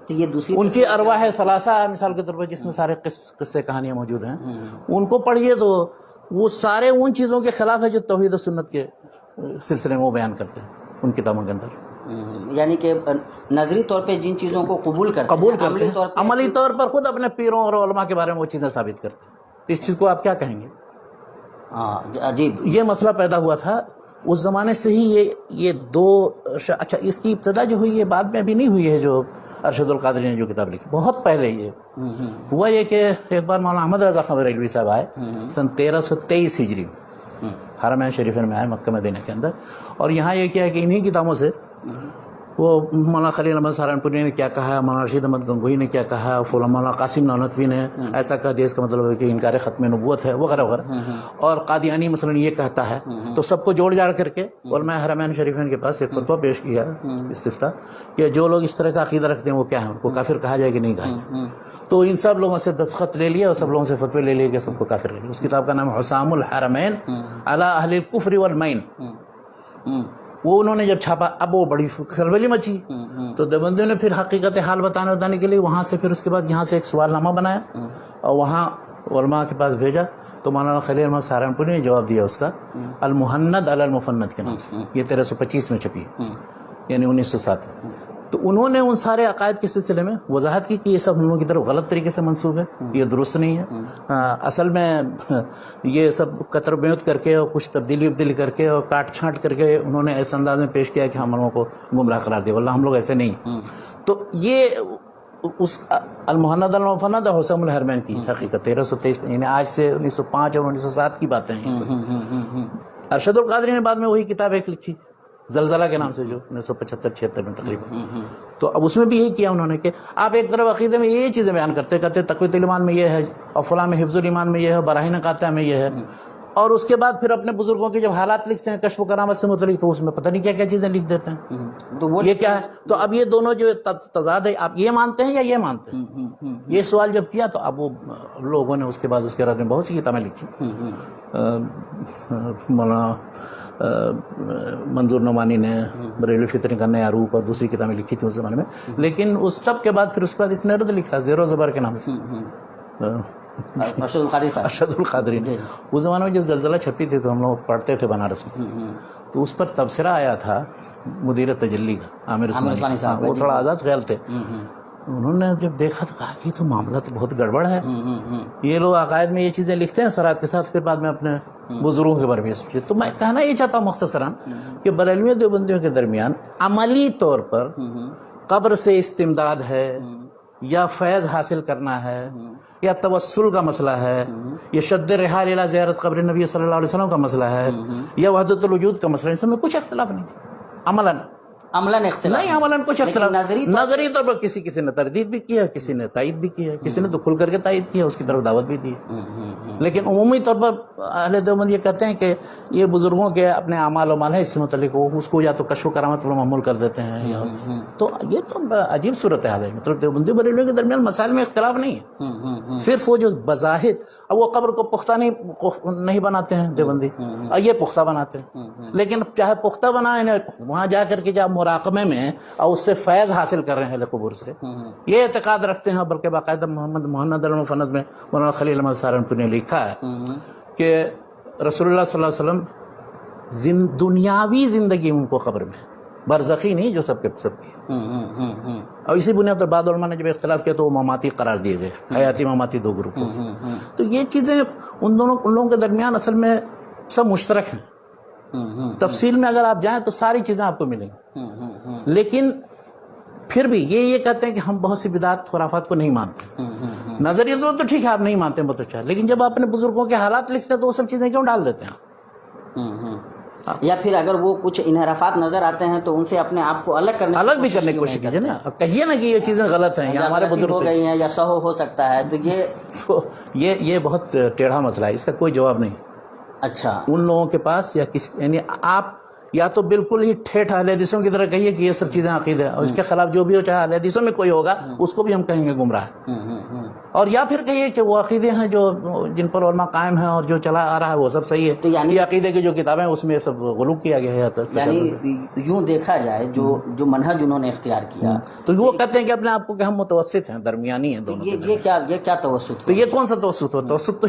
یہ دوسری ان کی ارواح ثلاثہ مثال کے طور پر جس میں سارے قصے کہانیاں موجود ہیں، ان کو پڑھیے تو وہ سارے ان چیزوں کے خلاف ہے جو توحید و سنت کے سلسلے میں وہ بیان کرتے ہیں ان کتابوں کے اندر. یعنی کہ نظری طور پہ جن چیزوں کو قبول کرتے ہیں، عملی طور پر خود اپنے پیروں اور علماء کے بارے میں وہ چیزیں ثابت کرتے ہیں. تو اس چیز کو آپ کیا کہیں گے؟ عجیب. یہ مسئلہ پیدا ہوا تھا اس زمانے سے ہی. یہ دو اچھا اس کی ابتدا جو ہوئی ہے بعد میں ابھی نہیں ہوئی ہے، جو ارشد القادری نے جو کتاب لکھی بہت پہلے یہ ہوا. یہ کہ ایک بار مولانا احمد رضا خان بریلوی صاحب آئے سن 1323 ہجری میں، حرمین شریفین میں آئے مکہ مدینہ کے اندر، اور یہاں یہ کیا ہے کہ انہی کتابوں سے وہ مولانا خلیل احمد سہارنپوری نے کیا کہا، مولانا رشید احمد گنگوئی نے کیا کہا، مولانا قاسم نانوتوی نے ایسا کہا دیا، اس کا مطلب ہے کہ انکار ختم نبوت ہے وغیرہ وغیرہ، اور قادیانی مثلا یہ کہتا ہے. تو سب کو جوڑ جاڑ کر کے علماء حرمین شریفین کے پاس ایک فتویٰ پیش کیا استفتاء کہ جو لوگ اس طرح کا عقیدہ رکھتے ہیں وہ کیا ہیں، ان کو کافر کہا جائے کہ نہیں کہا جائے. تو ان سب لوگوں سے دستخط لے لیا اور سب لوگوں سے فتوے لے لیے کہ سب کو کافر لے لیا. اس کتاب کا نام حسام الحرمین علی اہل الکفر والمین. وہ انہوں نے جب چھاپا اب وہ بڑی کھلبلی مچی، تو دیوبندیوں نے پھر حقیقت حال بتانے کے لیے وہاں سے پھر اس کے بعد یہاں سے ایک سوال نامہ بنایا اور وہاں علماء کے پاس بھیجا. تو مولانا خلیل احمد سہارنپوری نے جواب دیا اس کا المحند علی المفند کے نام سے. یہ 1325 میں چھپی ہے، یعنی 1907. تو انہوں نے ان سارے عقائد کے سلسلے میں وضاحت کی کہ یہ سب ہم لوگوں کی طرف غلط طریقے سے منسوب ہے، یہ درست نہیں ہے. اصل میں یہ سب قطر بیعت کر کے اور کچھ تبدیلی کر کے اور کاٹ چھانٹ کر کے انہوں نے ایسے انداز میں پیش کیا کہ ہم لوگوں کو گمراہ قرار دیا، واللہ ہم لوگ ایسے نہیں. تو یہ اس المحند المفند حسام الحرمین کی حقیقت 1323 یعنی آج سے 1905 اور 1907 کی باتیں ہیں. ارشد القادری نے بعد میں وہی کتاب ایک لکھی زلزلہ کے نام سے، جو 1975-76 میں تقریباً. تو اب اس میں بھی یہی کیا انہوں نے کہ آپ ایک طرف عقیدے میں یہ چیزیں بیان کرتے تقویت الایمان میں یہ ہے، اور فلاں میں حفظ الایمان میں یہ ہے، براہین قاطعہ میں یہ ہے، اور اس کے بعد پھر اپنے بزرگوں کے جب حالات لکھتے ہیں کشف و کرامت سے متعلق تو اس میں پتہ نہیں کیا کیا چیزیں لکھ دیتے ہیں. تو وہ یہ کیا ہے؟ تو اب یہ دونوں جو تضاد ہے، آپ یہ مانتے ہیں یا یہ مانتے ہیں؟ یہ سوال جب کیا تو اب وہ لوگوں نے اس کے بعد اس کے رد میں بہت سی کتابیں لکھی. مولانا منظور نعمانی نے بریلوی فطرے کا نیا روپ اور دوسری کتابیں لکھی تھیں اس زمانے میں. لیکن اس سب کے بعد پھر اس کے بعد اس نے رد لکھا زیر و زبر کے نام سے، ارشد القادری نے. اس زمانے میں جب زلزلہ چھپی تھی تو ہم لوگ پڑھتے تھے بنارس میں، تو اس پر تبصرہ آیا تھا مدیر تجلی کا عامر عثمانی صاحب. وہ تھوڑا آزاد خیال تھے. انہوں نے جب دیکھا تو کہا کہ یہ تو معاملہ تو بہت گڑبڑ ہے، یہ لوگ عقائد میں یہ چیزیں لکھتے ہیں سرات کے ساتھ، پھر بعد میں اپنے بزرگوں کے بارے میں سوچتے. تو میں کہنا یہ چاہتا ہوں مختصراً کہ بریلویوں دیوبندیوں کے درمیان عملی طور پر قبر سے استمداد ہے یا فیض حاصل کرنا ہے یا توسل کا مسئلہ ہے یا شد رحال الی زیارت قبر نبی صلی اللہ علیہ وسلم کا مسئلہ ہے یا وحدت الوجود کا مسئلہ ہے، اس میں کچھ اختلاف نہیں. عملاً اختلاف نہیں، عملاً کچھ اختلاف. نظری طور پر کسی نے تردید بھی کی ہے، کسی نے تائید بھی کی ہے، کسی نے تو کھل کر کے تائید کی ہے، اس کی طرف دعوت بھی دی ہے. لیکن عمومی طور پر اہل دیوبند یہ کہتے ہیں کہ یہ بزرگوں کے اپنے اعمال و مال ہے، اس سے متعلق وہ اس کو یا تو کشف و کرامت پر معمول کر دیتے ہیں یا تو یہ تو عجیب صورتحال ہے. مطلب دیوبندی بریلویوں کے درمیان مسائل میں اختلاف نہیں ہے، صرف وہ جو بظاہر اب وہ قبر کو پختہ نہیں بناتے ہیں دیوبندی، اور یہ پختہ بناتے ہیں. لیکن چاہے پختہ بنائیں وہاں جا کر کے جب مراقبے میں اور اس سے فیض حاصل کر رہے ہیں اہل قبور سے، یہ اعتقاد رکھتے ہیں. بلکہ باقاعدہ محند المفند میں مولانا خلیل احمد سہارنپوری نے لکھا ہے کہ رسول اللہ صلی اللہ علیہ وسلم دنیاوی زندگی ان کو قبر میں، برزخی نہیں جو سب کے سب کی. اور اسی بنیاد پر بعض علماء نے جب اختلاف کیا تو وہ مماتی قرار دیے گئے، حیاتی مماتی دو گروپ. تو یہ چیزیں ان لوگوں کے درمیان اصل میں سب مشترک ہیں. تفصیل میں اگر آپ جائیں تو ساری چیزیں آپ کو ملیں گی. لیکن پھر بھی یہ کہتے ہیں کہ ہم بہت سی بدعات خرافات کو نہیں مانتے. نظریہ تو ٹھیک ہے آپ نہیں مانتے بہت اچھا، لیکن جب آپ اپنے بزرگوں کے حالات لکھتے ہیں تو وہ سب چیزیں کیوں ڈال دیتے ہیں؟ یا پھر اگر وہ کچھ انحرافات نظر آتے ہیں تو ان سے اپنے آپ کو الگ بھی کرنے کی کوشش کیجیے نا. اب کہیے نا کہ یہ چیزیں غلط ہیں یا ہمارے بزرگ ہو گئی ہیں یا سہو ہو سکتا ہے, تو یہ بہت ٹیڑھا مسئلہ ہے, اس کا کوئی جواب نہیں. اچھا, ان لوگوں کے پاس یا کسی, یعنی آپ یا تو بالکل ہی ٹھیٹھ اہل حدیثوں کی طرح کہیے کہ یہ سب چیزیں عقیدہ ہے, اور اس کے خلاف جو بھی ہو, چاہے اہل حدیثوں میں کوئی ہوگا اس کو بھی ہم کہیں گے گمراہ ہے, اور یا پھر کہیے کہ وہ عقیدے ہیں جو جن پر علماء قائم ہیں اور جو چلا آ رہا ہے وہ سب صحیح ہے. تو یعنی یہ عقیدے کی جو کتابیں ہیں اس میں یہ سب غلو کیا گیا ہے. یعنی یوں دیکھا جائے جو منہج انہوں نے اختیار کیا, تو وہ کہتے ہیں کہ اپنے آپ کو کہ ہم متوسط ہیں, درمیانی ہیں دونوں. یہ کیا توسط, تو یہ کون سا توسط ہو؟ توسط تو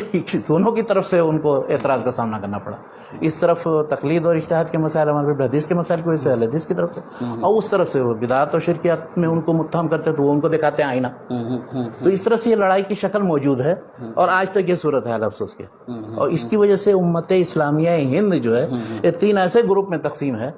دونوں کی طرف سے ان کو اعتراض کا سامنا کرنا پڑا. اس طرف تقلید اور اجتہاد کے مسائل, ہمارے حدیث کے مسائل کو اہل حدیث کی طرف سے, اور اس طرف سے وہ بدعات اور شرکیات میں ان کو متہم کرتے تو وہ ان کو دکھاتے ہیں آئینہ. تو اس طرح سے یہ لڑائی کی شکل موجود ہے, اور آج تک یہ صورت ہے افسوس کے. اور اس کی وجہ سے امت اسلامیہ ہند جو ہے یہ 3 ایسے گروپ میں تقسیم ہے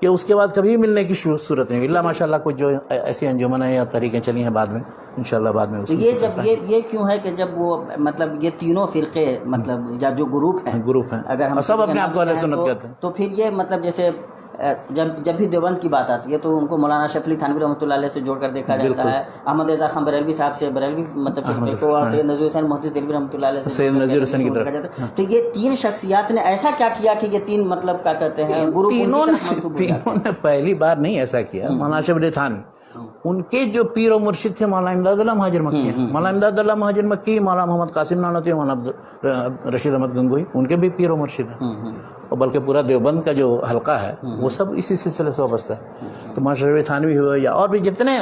کہ اس کے بعد کبھی ملنے کی صورت نہیں. اللہ ماشاء اللہ کچھ جو ایسی انجمنیں یا طریقیں چلی ہیں بعد میں, انشاءاللہ بعد میں. تو یہ کیوں ہے کہ جب وہ مطلب یہ تینوں فرقے مطلب جو گروپ ہیں اگر ہم سب اپنے آپ کو اہل سنت کہتے ہیں, تو پھر یہ مطلب جیسے جب بھی دیوبند کی بات آتی ہے تو ان کو مولانا شفیع علی تھانوی رحمۃ اللہ علیہ سے جوڑ کر دیکھا جاتا ہے, احمد رضا خان بریلوی صاحب سے بریلوی مطلب فرقے کو, اور سید نذیر حسین محدث دہلوی رحمۃ اللہ علیہ سے سید نذیر حسین کی طرف. تو یہ 3 شخصیات نے ایسا کیا کیا کہ یہ 3 مطلب کیا کہتے ہیں گروپ تینوں نے پہلی بار نہیں ایسا کیا. مولانا شفیع علی تھانوی ان کے جو پیر و مرشد تھے مولانا امداد اللہ مہاجر مکی ہیں, مولانا امداد اللہ مہاجر مکی, مولانا محمد قاسم نانوتوی, مولانا رشید احمد گنگوئی, ان کے بھی پیر و مرشد ہیں. اور بلکہ پورا دیوبند کا جو حلقہ ہے وہ سب اسی سلسلے سے وابستہ ہے. تو مولانا شفیع تھانوی ہوئے یا اور بھی جتنے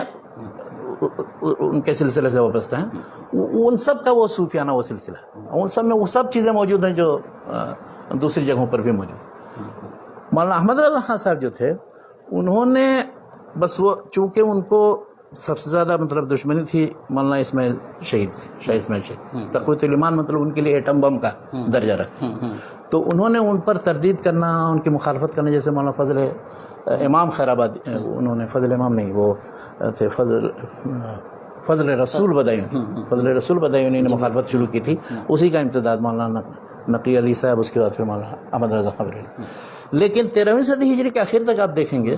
ان کے سلسلے سے وابستہ ہیں, ان سب کا وہ صوفیانہ وہ سلسلہ ہے, ان سب میں وہ سب چیزیں موجود ہیں جو دوسری جگہوں پر بھی موجود. مولانا احمد رضا خان صاحب جو تھے انہوں نے بس وہ چونکہ ان کو سب سے زیادہ مطلب دشمنی تھی مولانا اسماعیل شہید سے, شاہ اسماعیل شہید, تقویۃ الایمان مطلب ان کے لیے ایٹم بم کا درجہ رکھتے, تو انہوں نے ان پر تردید کرنا, ان کی مخالفت کرنا. جیسے مولانا فضل امام خیر آبادی, انہوں نے فضل امام نہیں, وہ تھے فضل رسول بدایونی نے مخالفت شروع کی تھی, اسی کا امتداد مولانا نقی علی صاحب, اس کے بعد پھر مولانا احمد رضا خان بریلوی. لیکن 13ویں صدی ہجری کے آخر تک آپ دیکھیں گے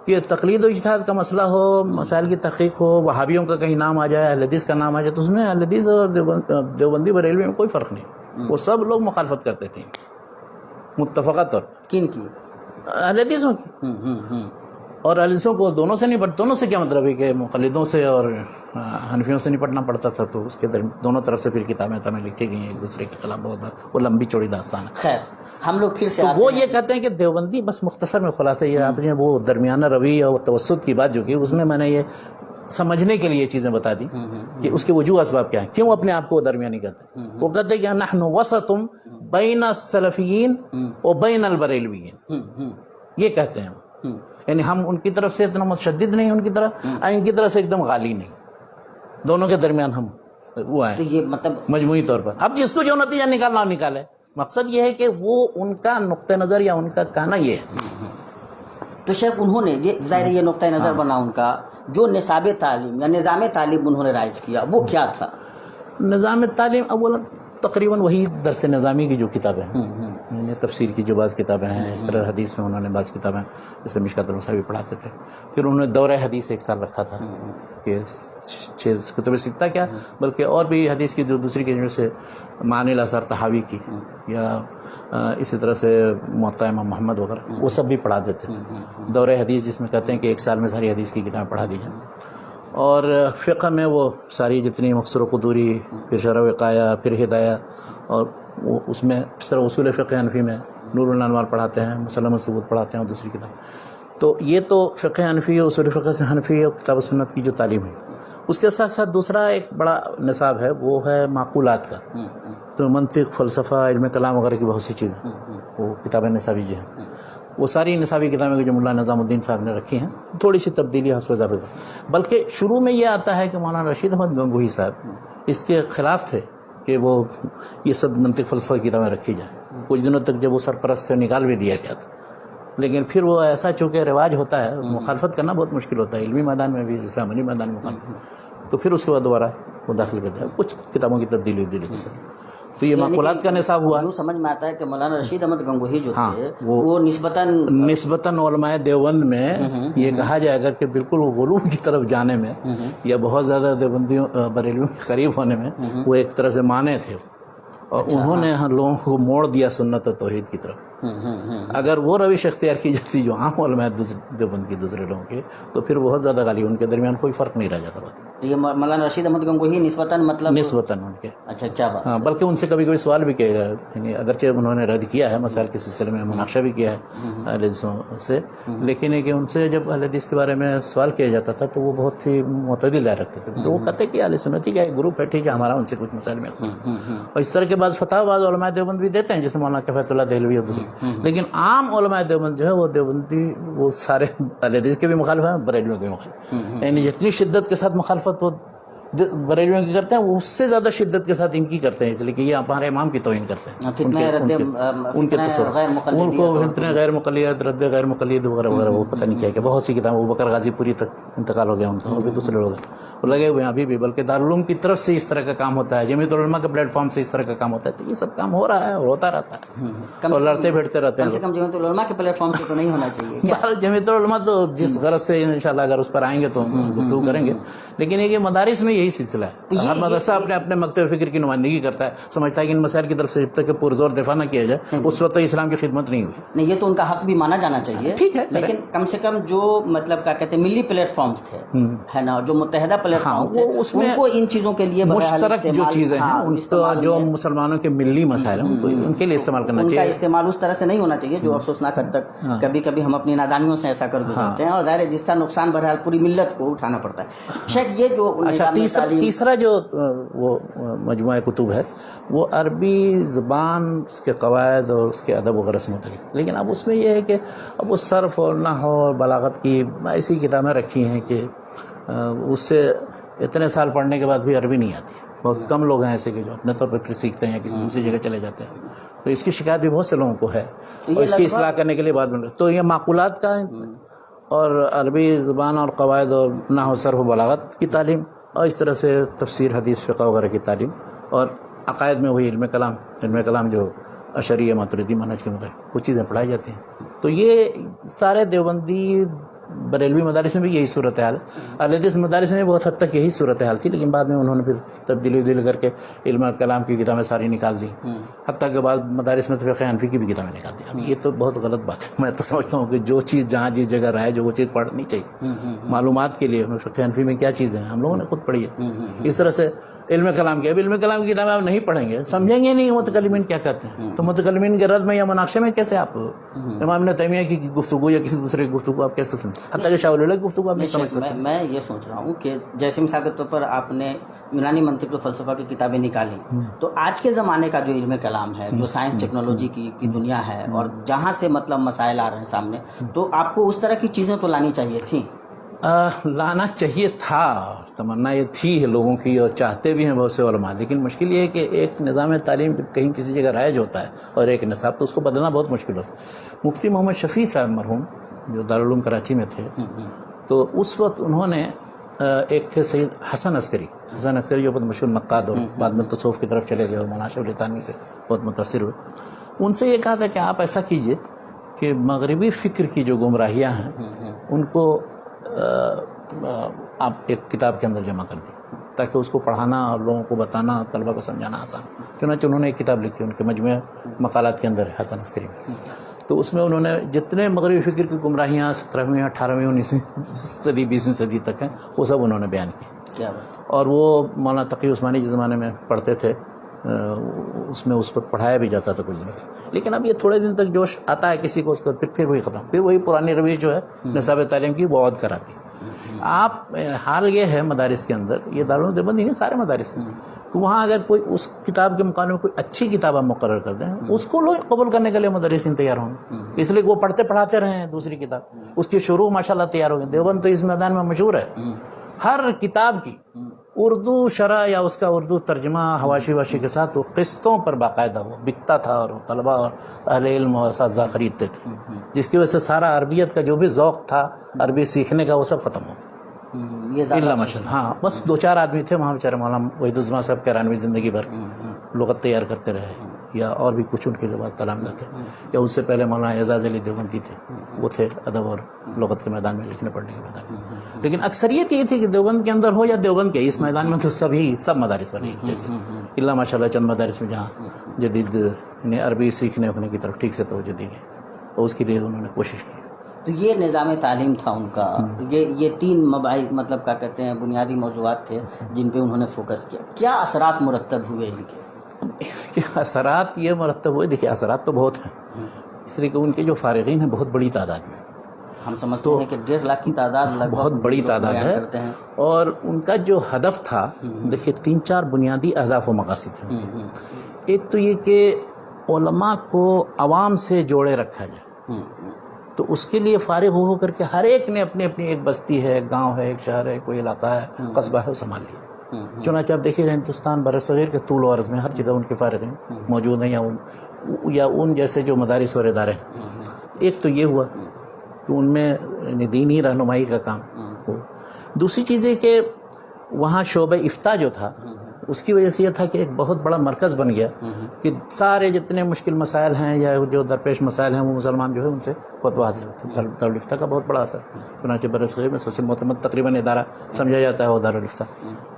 کہ تقلید و اجتہاد کا مسئلہ ہو, مسائل کی تحقیق ہو, وہابیوں کا کہیں نام آ جائے, اہل حدیث کا نام آ جائے, تو اس میں اہل حدیث اور دیوبندی بریلوی میں کوئی فرق نہیں. وہ سب لوگ مخالفت کرتے تھے متفقہ طور. کن کی؟ اہل حدیثوں کی. اور اہل حدیثوں کو دونوں سے نہیں, دونوں سے کیا مطلب ہے کہ مقلدوں سے اور حنفیوں سے نپٹنا پڑتا تھا, تو اس کے دونوں طرف سے پھر کتابیں لکھی گئی ہیں ایک دوسرے کے خلاف, بہت وہ لمبی چوڑی داستان ہے. خیر ہم لوگ پھر سے تو وہ یہ کہتے ہیں کہ دیوبندی, بس مختصر میں خلاصہ یہ آپ نے وہ درمیانہ روی اور توسط کی بات جو کی, اس میں نے یہ سمجھنے کے لیے یہ چیزیں بتا دی کہ اس کے وجوہ اسباب کیا ہیں, کیوں اپنے آپ کو درمیانی کہتے ہیں. وہ کہتے ہیں کہ نحن وسط بین السلفیین و بین البریلویین, یہ کہتے ہیں. یعنی ہم ان کی طرف سے اتنا متشدد نہیں, ان کی طرف, ان کی طرف سے ایک دم غالی نہیں, دونوں کے درمیان ہم وہ ہیں. تو یہ مطلب مجموعی طور پر اب جس کو جو نتیجہ نکالنا نکالے, مقصد یہ ہے کہ وہ ان کا نقطہ نظر یا ان کا کہنا یہ ہے. تو شیخ انہوں نے یہ ظاہر یہ نقطہ نظر بنا ان کا, جو نصاب تعلیم یا نظام تعلیم انہوں نے رائج کیا وہ کیا تھا؟ نظام تعلیم اولا تقریباً وہی درس نظامی کی جو کتابیں ہیں, تفسیر کی جو بعض کتابیں ہیں, اس طرح حدیث میں انہوں نے بعض کتابیں جیسے مشکات المصابیح پڑھاتے تھے. پھر انہوں نے دورہ حدیث 1 سال رکھا تھا کہ 6 کتب ستہ کیا بلکہ اور بھی حدیث کی جو دوسری کی جیسے معانی الاثار طحاوی کی یا اسی طرح سے موطا امام محمد وغیرہ, وہ سب بھی پڑھا دیتے تھے. دورہ حدیث جس میں کہتے ہیں کہ 1 سال میں ساری حدیث کی کتابیں پڑھا دی جائیں. اور فقہ میں وہ ساری جتنی مختصر و قدوری, پھر شرح وقایہ, پھر ہدایہ, اور وہ اس میں اس طرح اصول فقہ حنفی میں نور الانوار پڑھاتے ہیں, مسلم الثبوت پڑھاتے ہیں, اور دوسری کتاب. تو یہ تو فقہ حنفی اور اصول فقہ سے حنفی اور کتاب و سنت کی جو تعلیم ہے. اس کے ساتھ ساتھ دوسرا ایک بڑا نصاب ہے, وہ ہے معقولات کا. تو منطق, فلسفہ, علم کلام وغیرہ کی بہت سی چیزیں, وہ کتابیں نصابی جو ہیں, وہ ساری نصابی کتابیں جو مولانا نظام الدین صاحب نے رکھی ہیں, تھوڑی سی تبدیلی حسب اضافہ. بلکہ شروع میں یہ آتا ہے کہ مولانا رشید احمد گنگوہی صاحب اس کے خلاف تھے کہ وہ یہ سب منطق فلسفہ کی کتابیں رکھی جائیں. کچھ دنوں تک جب وہ سرپرست تھے نکال بھی دیا گیا تھا, لیکن پھر وہ ایسا چونکہ رواج ہوتا ہے, مخالفت کرنا بہت مشکل ہوتا ہے علمی میدان میں بھی جیسے عملی میدان میں مخالفت, تو پھر اس کے بعد دوبارہ وہ داخل کرتے ہیں کچھ کتابوں کی تبدیلی کے ساتھ. تو یہ معقولات کا نصاب ہوا. یوں سمجھ میں آتا ہے کہ مولانا رشید احمد گنگوہی جو تھے وہ نسبتاً علماء دیوبند میں یہ کہا جائے گا کہ بالکل وہ غلو کی طرف جانے میں یا بہت زیادہ دیوبندیوں بریلویوں کے قریب ہونے میں وہ ایک طرح سے مانے تھے، اور انہوں نے لوگوں کو موڑ دیا سنت و توحید کی طرف. اگر وہ روش اختیار کی جاتی جو عام علماء دیوبند کے دوسرے لوگوں کے، تو پھر بہت زیادہ غالب ان کے درمیان کوئی فرق نہیں رہ جاتا. یہ مولانا رشید احمد گنگوہی نسبتاً ان کے. اچھا، کیا بات. ہاں، بلکہ ان سے کبھی کبھی سوال بھی کیا گیا، یعنی اگرچہ انہوں نے رد کیا ہے، مسائل کے سلسلے میں مناقشہ بھی کیا ہے اہل حدیثوں سے، لیکن یہ کہ ان سے جب اہل حدیث کے بارے میں سوال کیا جاتا تھا تو وہ بہت ہی معتدل رائے رکھتے تھے. وہ کہتے کہ اہل سنتی کا ایک گروپ ہے، ٹھیک ہے، ہمارا ان سے کچھ مسائل میں. اور اس طرح کے بعض فتح بعض علماء دیوبند بھی دیتے ہیں، جیسے مولانا کفایت اللہ دہلوی اور دوسرے. لیکن عام علماء دیوبند جو ہے وہ دیوبندی، وہ سارے اہل حدیث کے بھی مخالف ہیں، بریلویوں کے مخالف. یعنی جتنی شدت کے ساتھ مخالفت وہ بریلویوں کی کرتے ہیں، وہ اس سے زیادہ شدت کے ساتھ ان کی کرتے ہیں، اس لیے کہ یہ ہمارے امام کی توہین کرتے ہیں. ان کے تصور، ان کو فتنہ غیر مقلد، رد غیر مقلد وغیرہ وغیرہ، وہ پتہ نہیں کیا کہ بہت سی کتابیں. ابو بکر غازی پوری تک انتقال ہو گیا ان کا، اور بھی دوسرے لوگ وہ لگے ہوئے ہیں ابھی بھی. بلکہ دارالعلوم کی طرف سے اس طرح کا کام ہوتا ہے، جمعیت العلماء کے پلیٹ فارم سے اس طرح کا کام ہوتا ہے. تو یہ سب کام ہو رہا ہے اور ہوتا رہتا ہے، اور لڑتے بھیڑتے رہتے ہیں. کم سے کم جمعیت العلماء کے پلیٹ فارم سے تو نہیں ہونا چاہیے. جمعیت العلماء تو جس غرض سے انشاءاللہ اگر اس پر آئیں گے تو گفتگو کریں گے. لیکن یہ کہ مدارس میں یہی سلسلہ ہے، ہر مدرسہ اپنے مکتب فکر کی نمائندگی کرتا ہے، سمجھتا ہے کہ ان مسائل کی طرف سے جب تک کہ پرزور دفاع نہ کیا جائے اس وقت اسلام کی خدمت نہیں ہوئی. نہیں، یہ تو ان کا حق بھی مانا جانا چاہیے، ٹھیک ہے، لیکن کم سے کم جو مطلب کیا کہتے ہیں ملی پلیٹ فارمز تھے، ہے نا، جو متحدہ پلیٹ فارم تھے، ان کو ان چیزوں کے لیے مشترک جو چیزیں ہیں، ان کو جو مسلمانوں کے ملی مسائل ہیں ان کے لیے استعمال کرنا چاہیے. ان کا استعمال اس طرح سے نہیں ہونا چاہیے جو افسوسناک حد تک کبھی کبھی ہم اپنی نادانیوں سے ایسا کر گزرتے ہیں، اور ظاہر ہے جس کا نقصان بہرحال پوری ملت کو اٹھانا پڑتا ہے. شاید یہ جو تیسرا جو وہ مجموعہ کتب ہے وہ عربی زبان، اس کے قواعد اور اس کے ادب و رسم متعلق. لیکن اب اس میں یہ ہے کہ اب وہ صرف اور نحو اور بلاغت کی ایسی کتابیں رکھی ہیں کہ اس سے اتنے سال پڑھنے کے بعد بھی عربی نہیں آتی. بہت کم لوگ ہیں ایسے کہ جو اپنے طور پر پھر سیکھتے ہیں یا کسی دوسری جگہ چلے جاتے ہیں. تو اس کی شکایت بھی بہت سے لوگوں کو ہے، اور اس کی اصلاح کرنے کے لیے بات بن رہی. تو یہ معقولات کا اور عربی زبان اور قواعد اور نحو صرف و بلاغت کی تعلیم، اور اس طرح سے تفسیر، حدیث، فقہ وغیرہ کی تعلیم، اور عقائد میں وہی علم کلام جو اشعری ماتریدی منہج کے مطابق وہ چیزیں پڑھائی جاتی ہیں. تو یہ سارے دیوبندی بریلوی مدارس میں بھی یہی صورتحال ہے. اہل حدیث مدارس میں بہت حد تک یہی صورتحال تھی، لیکن بعد میں انہوں نے پھر تبدیلی کر کے علم کلام کی کتابیں ساری نکال دی، حتیٰ کہ بعد مدارس میں تو فقہ حنفی کی بھی کتابیں نکال دی. اب یہ تو بہت غلط بات ہے. میں تو سمجھتا ہوں کہ جو چیز جہاں جس جگہ رہے جو وہ چیز پڑھنی چاہیے. معلومات کے لیے فقہ حنفی میں کیا چیزیں ہیں ہم لوگوں نے خود پڑھی ہے. اس طرح سے علم کلام کی، اب علم کلام کی کتابیں آپ نہیں پڑھیں گے، سمجھیں گے نہیں متکلمین کیا کہتے ہیں. تو متکلمین کے رد میں یا مناقشے میں کیسے آپ امام ابن تیمیہ کی گفتگو یا کسی دوسرے کی گفتگو آپ کیسے سمجھیں؟ حتیٰ کہ شاہ ولی اللہ کی گفتگو آپ نہیں سمجھ سکتے. میں یہ سوچ رہا ہوں کہ جیسے مثال کے طور پر آپ نے یونانی منطق و فلسفہ کی کتابیں نکالی، تو آج کے زمانے کا جو علم کلام ہے، جو سائنس ٹیکنالوجی کی دنیا ہے، اور جہاں سے مطلب مسائل آ رہے ہیں سامنے، تو آپ کو اس طرح کی چیزیں تو لانی چاہیے تھیں. لانا چاہیے تھا، تمنا یہ تھی لوگوں کی، اور چاہتے بھی ہیں بہت سے علماء. لیکن مشکل یہ ہے کہ ایک نظام تعلیم کہیں کسی جگہ رائج ہوتا ہے اور ایک نصاب، تو اس کو بدلنا بہت مشکل ہوتا ہے. مفتی محمد شفیع صاحب مرحوم جو دارالعلوم کراچی میں تھے، تو اس وقت انہوں نے ایک تھے سید حسن عسکری جو بہت مشہور نقاد اور بعد میں تصوف کی طرف چلے گئے اور مولانا اشرف علی تھانوی سے بہت متاثر ہوئے. ان سے یہ کہا تھا کہ آپ ایسا کیجئے کہ مغربی فکر کی جو گمراہیاں ہیں ان کو آپ ایک کتاب کے اندر جمع کر دیں، تاکہ اس کو پڑھانا اور لوگوں کو بتانا، طلبہ کو سمجھانا آسان. چنانچہ انہوں نے ایک کتاب لکھی، ان کے مجموعہ مقالات کے اندر حسن عسکری میں. تو اس میں انہوں نے جتنے مغربی فکر کی گمراہیاں 17ویں 18ویں 19ویں صدی 20ویں صدی تک ہیں وہ سب انہوں نے بیان کی. اور وہ مولانا تقی عثمانی جس زمانے میں پڑھتے تھے اس میں اس وقت پڑھایا بھی جاتا تھا کچھ دن. لیکن اب یہ تھوڑے دن تک جوش آتا ہے کسی کو، اس کا پھر وہی ختم، پھر وہی پرانی رویش جو ہے نصاب تعلیم کی وہ عود کراتی. آپ حال یہ ہے مدارس کے اندر، یہ دارالعلوم دیوبند نہیں سارے مدارس ہیں، کہ وہاں اگر کوئی اس کتاب کے مقابلے میں کوئی اچھی کتاب آپ مقرر کر دیں، اس کو لوگ قبول کرنے کے لیے مدرسین تیار ہوں گے، اس لیے کہ وہ پڑھتے پڑھاتے رہے ہیں دوسری کتاب، اس کی شروع ماشاءاللہ تیار ہو گئے. دیوبند تو اس میدان میں مشہور ہے، ہر کتاب کی اردو شرح یا اس کا اردو ترجمہ حواشی واشی کے ساتھ وہ قسطوں پر باقاعدہ وہ بکتا تھا، اور طلبہ اور اہل علم و اساتذہ خریدتے تھے، جس کی وجہ سے سارا عربیت کا جو بھی ذوق تھا عربی سیکھنے کا وہ سب ختم ہو گیا. ہاں، بس 2-4 آدمی تھے وہاں بیچارے، مولانا وحید الزمان صاحب کیرانوی زندگی بھر لغت تیار کرتے رہے یا اور بھی کچھ ان کے بعد تلامذہ تھے، یا اس سے پہلے مولانا اعزاز علی دیوبندی تھے، وہ تھے ادب اور لغت کے میدان میں، لکھنے پڑھنے کے میدان میں. لیکن اکثریت یہ تھی کہ دیوبند کے اندر ہو یا دیوبند کے اس میدان میں تو سب مدارس والے جیسے اللہ ماشاء اللہ چند مدارس میں جہاں جدید انہیں عربی سیکھنے اپنے کی طرف ٹھیک سے توجہ دی گئی اور اس کے لیے انہوں نے کوشش کی. تو یہ نظام تعلیم تھا ان کا، یہ 3 مباحث مطلب کیا کہتے ہیں بنیادی موضوعات تھے جن پہ انہوں نے فوکس کیا. کیا اثرات مرتب ہوئے ان کے؟ اثرات یہ مرتب ہوئے، دیکھیے اثرات تو بہت ہیں، اس لیے کہ ان کے جو فارغین ہیں بہت بڑی تعداد میں، ہم سمجھتے ہیں کہ 1.5 لاکھ کی تعداد لگ بہت بڑی تعداد ہے. اور ان کا جو ہدف تھا، دیکھیے 3-4 بنیادی اہداف و مقاصد تھے. ایک تو یہ کہ علماء کو عوام سے جوڑے رکھا جائے، تو اس کے لیے فارغ ہو کر کے ہر ایک نے اپنی اپنی ایک بستی ہے، ایک گاؤں ہے، ایک شہر ہے، کوئی علاقہ ہے، قصبہ ہے، وہ سنبھال لیا. چنانچہ آپ دیکھیے ہندوستان برصغیر کے طول و عرض میں ہر جگہ ان کے فارغین موجود ہیں، یا ان جیسے جو مدارس اور ادارے ہیں. ایک تو یہ ہوا کہ ان میں دینی رہنمائی کا کام ہو. دوسری چیز ہے کہ وہاں شعبہ افتاء جو تھا اس کی وجہ سے یہ تھا کہ ایک بہت بڑا مرکز بن گیا کہ سارے جتنے مشکل مسائل ہیں یا جو درپیش مسائل ہیں وہ مسلمان جو ہے ان سے فتویٰ حاصل ہوتے ہیں. دارالفتاء کا بہت بڑا اثر، چنانچہ برصغیر میں سب سے معتمد تقریباً ادارہ سمجھا جاتا ہے وہ دارالفتاء.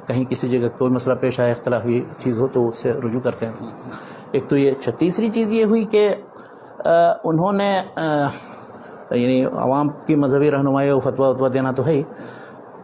کہیں کسی جگہ کوئی مسئلہ پیش آیا، اختلافی چیز ہو تو اس سے رجوع کرتے ہیں. ایک تو یہ. تیسری چیز یہ ہوئی کہ انہوں نے یعنی عوام کی مذہبی رہنمائی اور فتویٰ دینا تو ہے ہی،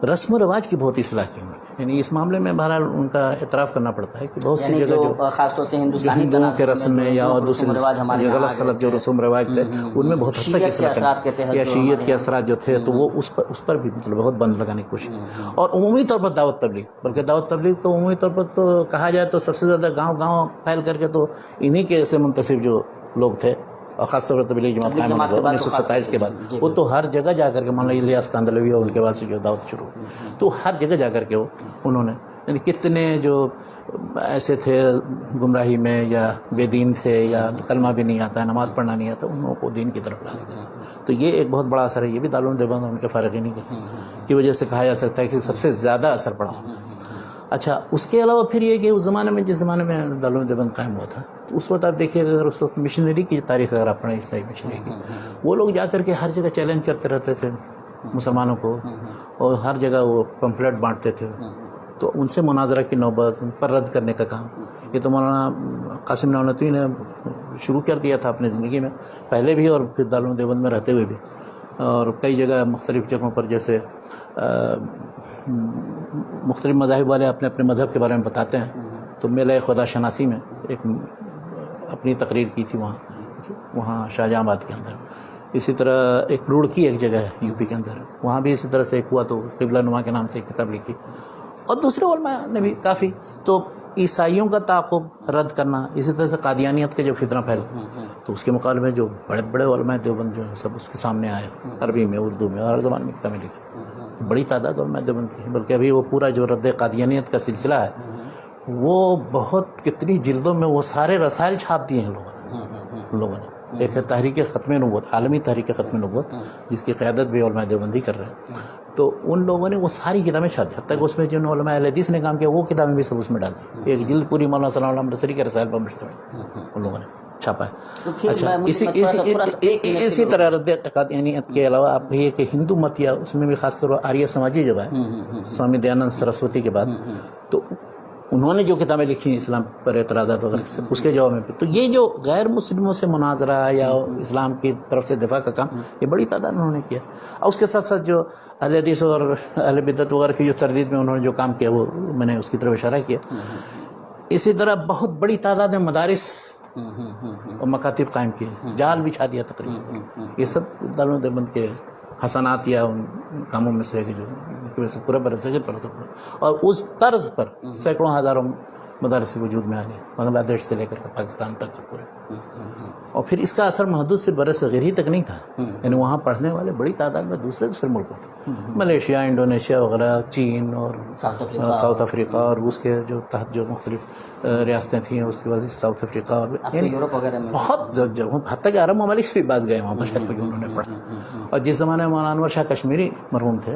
رسم و رواج کی بہت اصلاح کی. یعنی اس معاملے میں بہرحال ان کا اعتراف کرنا پڑتا ہے کہ بہت سی جگہ جو خاص طور سے ہندوستانی کے رسم میں یا دوسرے غلط سلط جو رسوم رواج تھے ان میں بہت حد تک اصلاح یا شیعت کے اثرات جو تھے تو وہ اس پر بھی مطلب بہت بند لگانے کی کوشش. اور عمومی طور پر دعوت تبلیغ، بلکہ دعوت تبلیغ تو عمومی طور پر تو کہا جائے تو سب سے زیادہ گاؤں گاؤں پھیل کر کے تو انہی کے ایسے منتسب جو لوگ تھے، اور خاص طور پر تبلیغ جماعت قائم ہوئی 1927 کے بعد، وہ تو ہر جگہ جا کر کے مان لو الیاس کاندھلوی اور ان کے بعد سے جو دعوت شروع ہوئی تو ہر جگہ جا کر کے انہوں نے یعنی کتنے جو ایسے تھے گمراہی میں یا بے دین تھے یا کلمہ بھی نہیں آتا ہے، نماز پڑھنا نہیں آتا، ان لوگوں کو دین کی طرف لانے کا. تو یہ ایک بہت بڑا اثر ہے. یہ بھی دارالعلوم دیوبند ان کے فارغین کی وجہ سے کہا جا سکتا ہے کہ سب سے زیادہ اثر پڑا. اچھا، اس کے علاوہ پھر یہ کہ اس زمانے میں جس زمانے میں دارالعلوم دیوبند قائم ہوا تھا تو اس وقت آپ دیکھیے اگر اس وقت مشنری کی تاریخ اگر آپ پڑھیں عیسائی مشنری کی، وہ لوگ جا کر کے ہر جگہ چیلنج کرتے رہتے تھے مسلمانوں کو اور ہر جگہ وہ پمفلٹ بانٹتے تھے. تو ان سے مناظرہ کی نوبت، ان پر رد کرنے کا کام یہ تو مولانا قاسم نانوتوی نے شروع کر دیا تھا اپنی زندگی میں پہلے بھی اور پھر دارالعلوم دیوبند میں رہتے ہوئے بھی. اور کئی جگہ مختلف جگہوں پر جیسے مختلف مذاہب والے اپنے اپنے مذہب کے بارے میں بتاتے ہیں تو میلہ خدا شناسی میں ایک اپنی تقریر کی تھی وہاں شاہجہاں آباد کے اندر. اسی طرح ایک روڑکی ایک جگہ ہے یو پی کے اندر، وہاں بھی اسی طرح سے ایک ہوا تو قبلہ نما کے نام سے ایک کتاب لکھی. اور دوسرے علماء نے بھی کافی. تو عیسائیوں کا تعاقب رد کرنا، اسی طرح سے قادیانیت کے جو فتنہ پھیلا تو اس کے مقابلے میں جو بڑے بڑے علماء دیوبند جو ہیں سب اس کے سامنے آئے، عربی میں، اردو میں، ہر زبان میں کتابیں لکھی. بڑی تعداد علماء دیوبند کی، بلکہ ابھی وہ پورا جو رد قادیانیت کا سلسلہ ہے وہ بہت کتنی جلدوں میں وہ سارے رسائل چھاپ دیے ہیں لوگوں نے. ایک ہے تحریک ختم نبوت، عالمی تحریک ختم نبوت، جس کی قیادت بھی علماء دیوبندی کر رہے ہیں. تو ان لوگوں نے وہ ساری کتابیں چھاپ دی، حتیٰ کہ اس میں جن علماء اہل حدیث نے کام کیا وہ کتابیں بھی سب اس میں ڈال دی. ایک جلد پوری مولانا صلی اللہ علیہ وسلم کے رسائل پر مشتمل ان لوگوں نے چھاپا ہے. اچھا، اسی طرح رد قادیانیت کے علاوہ آپ کہیے کہ ہندو مت یا اس میں بھی خاص طور پر آریہ سماجی جب ہے سوامی دیانند سرسوتی کے بعد، تو انہوں نے جو کتابیں لکھی ہیں اسلام پر اعتراضات وغیرہ اس کے جواب میں، تو یہ جو غیر مسلموں سے مناظرہ یا اسلام کی طرف سے دفاع کا کام یہ بڑی تعداد میں انہوں نے کیا. اور اس کے ساتھ ساتھ جو اہل حدیث اور اہل بدعت وغیرہ کی جو تردید میں انہوں نے جو کام کیا وہ میں نے اس کی طرف اشارہ کیا. اسی طرح بہت بڑی تعداد میں مدارس اور مکاتب قائم کیے، جال بچھا دیا تقریباً. یہ سب دارالعلوم دیوبند کے حسنات یا ان کاموں میں سے جو کی وجہ سے پورا برصغیر پر اور اس طرز پر سینکڑوں ہزاروں مدارس وجود میں آ گئے، بنگلہ دیش سے لے کر پاکستان تک پورے. اور پھر اس کا اثر محدود صرف بر صغیر ہی تک نہیں تھا، یعنی وہاں پڑھنے والے بڑی تعداد میں دوسرے ملکوں، ملیشیا، انڈونیشیا وغیرہ، چین اور ساؤتھ افریقہ اور روس کے جو تحت جو مختلف ریاستیں تھیں اس کی وجہ سے ساؤتھ افریقہ اور یورپ وغیرہ میں بہت جگہوں، حتیٰ کہ عرب ممالک سے بھی بعض گئے وہاں پر شاید انہوں نے پڑھا. اور جس زمانے میں مولانا انور شاہ کشمیری مرحوم تھے،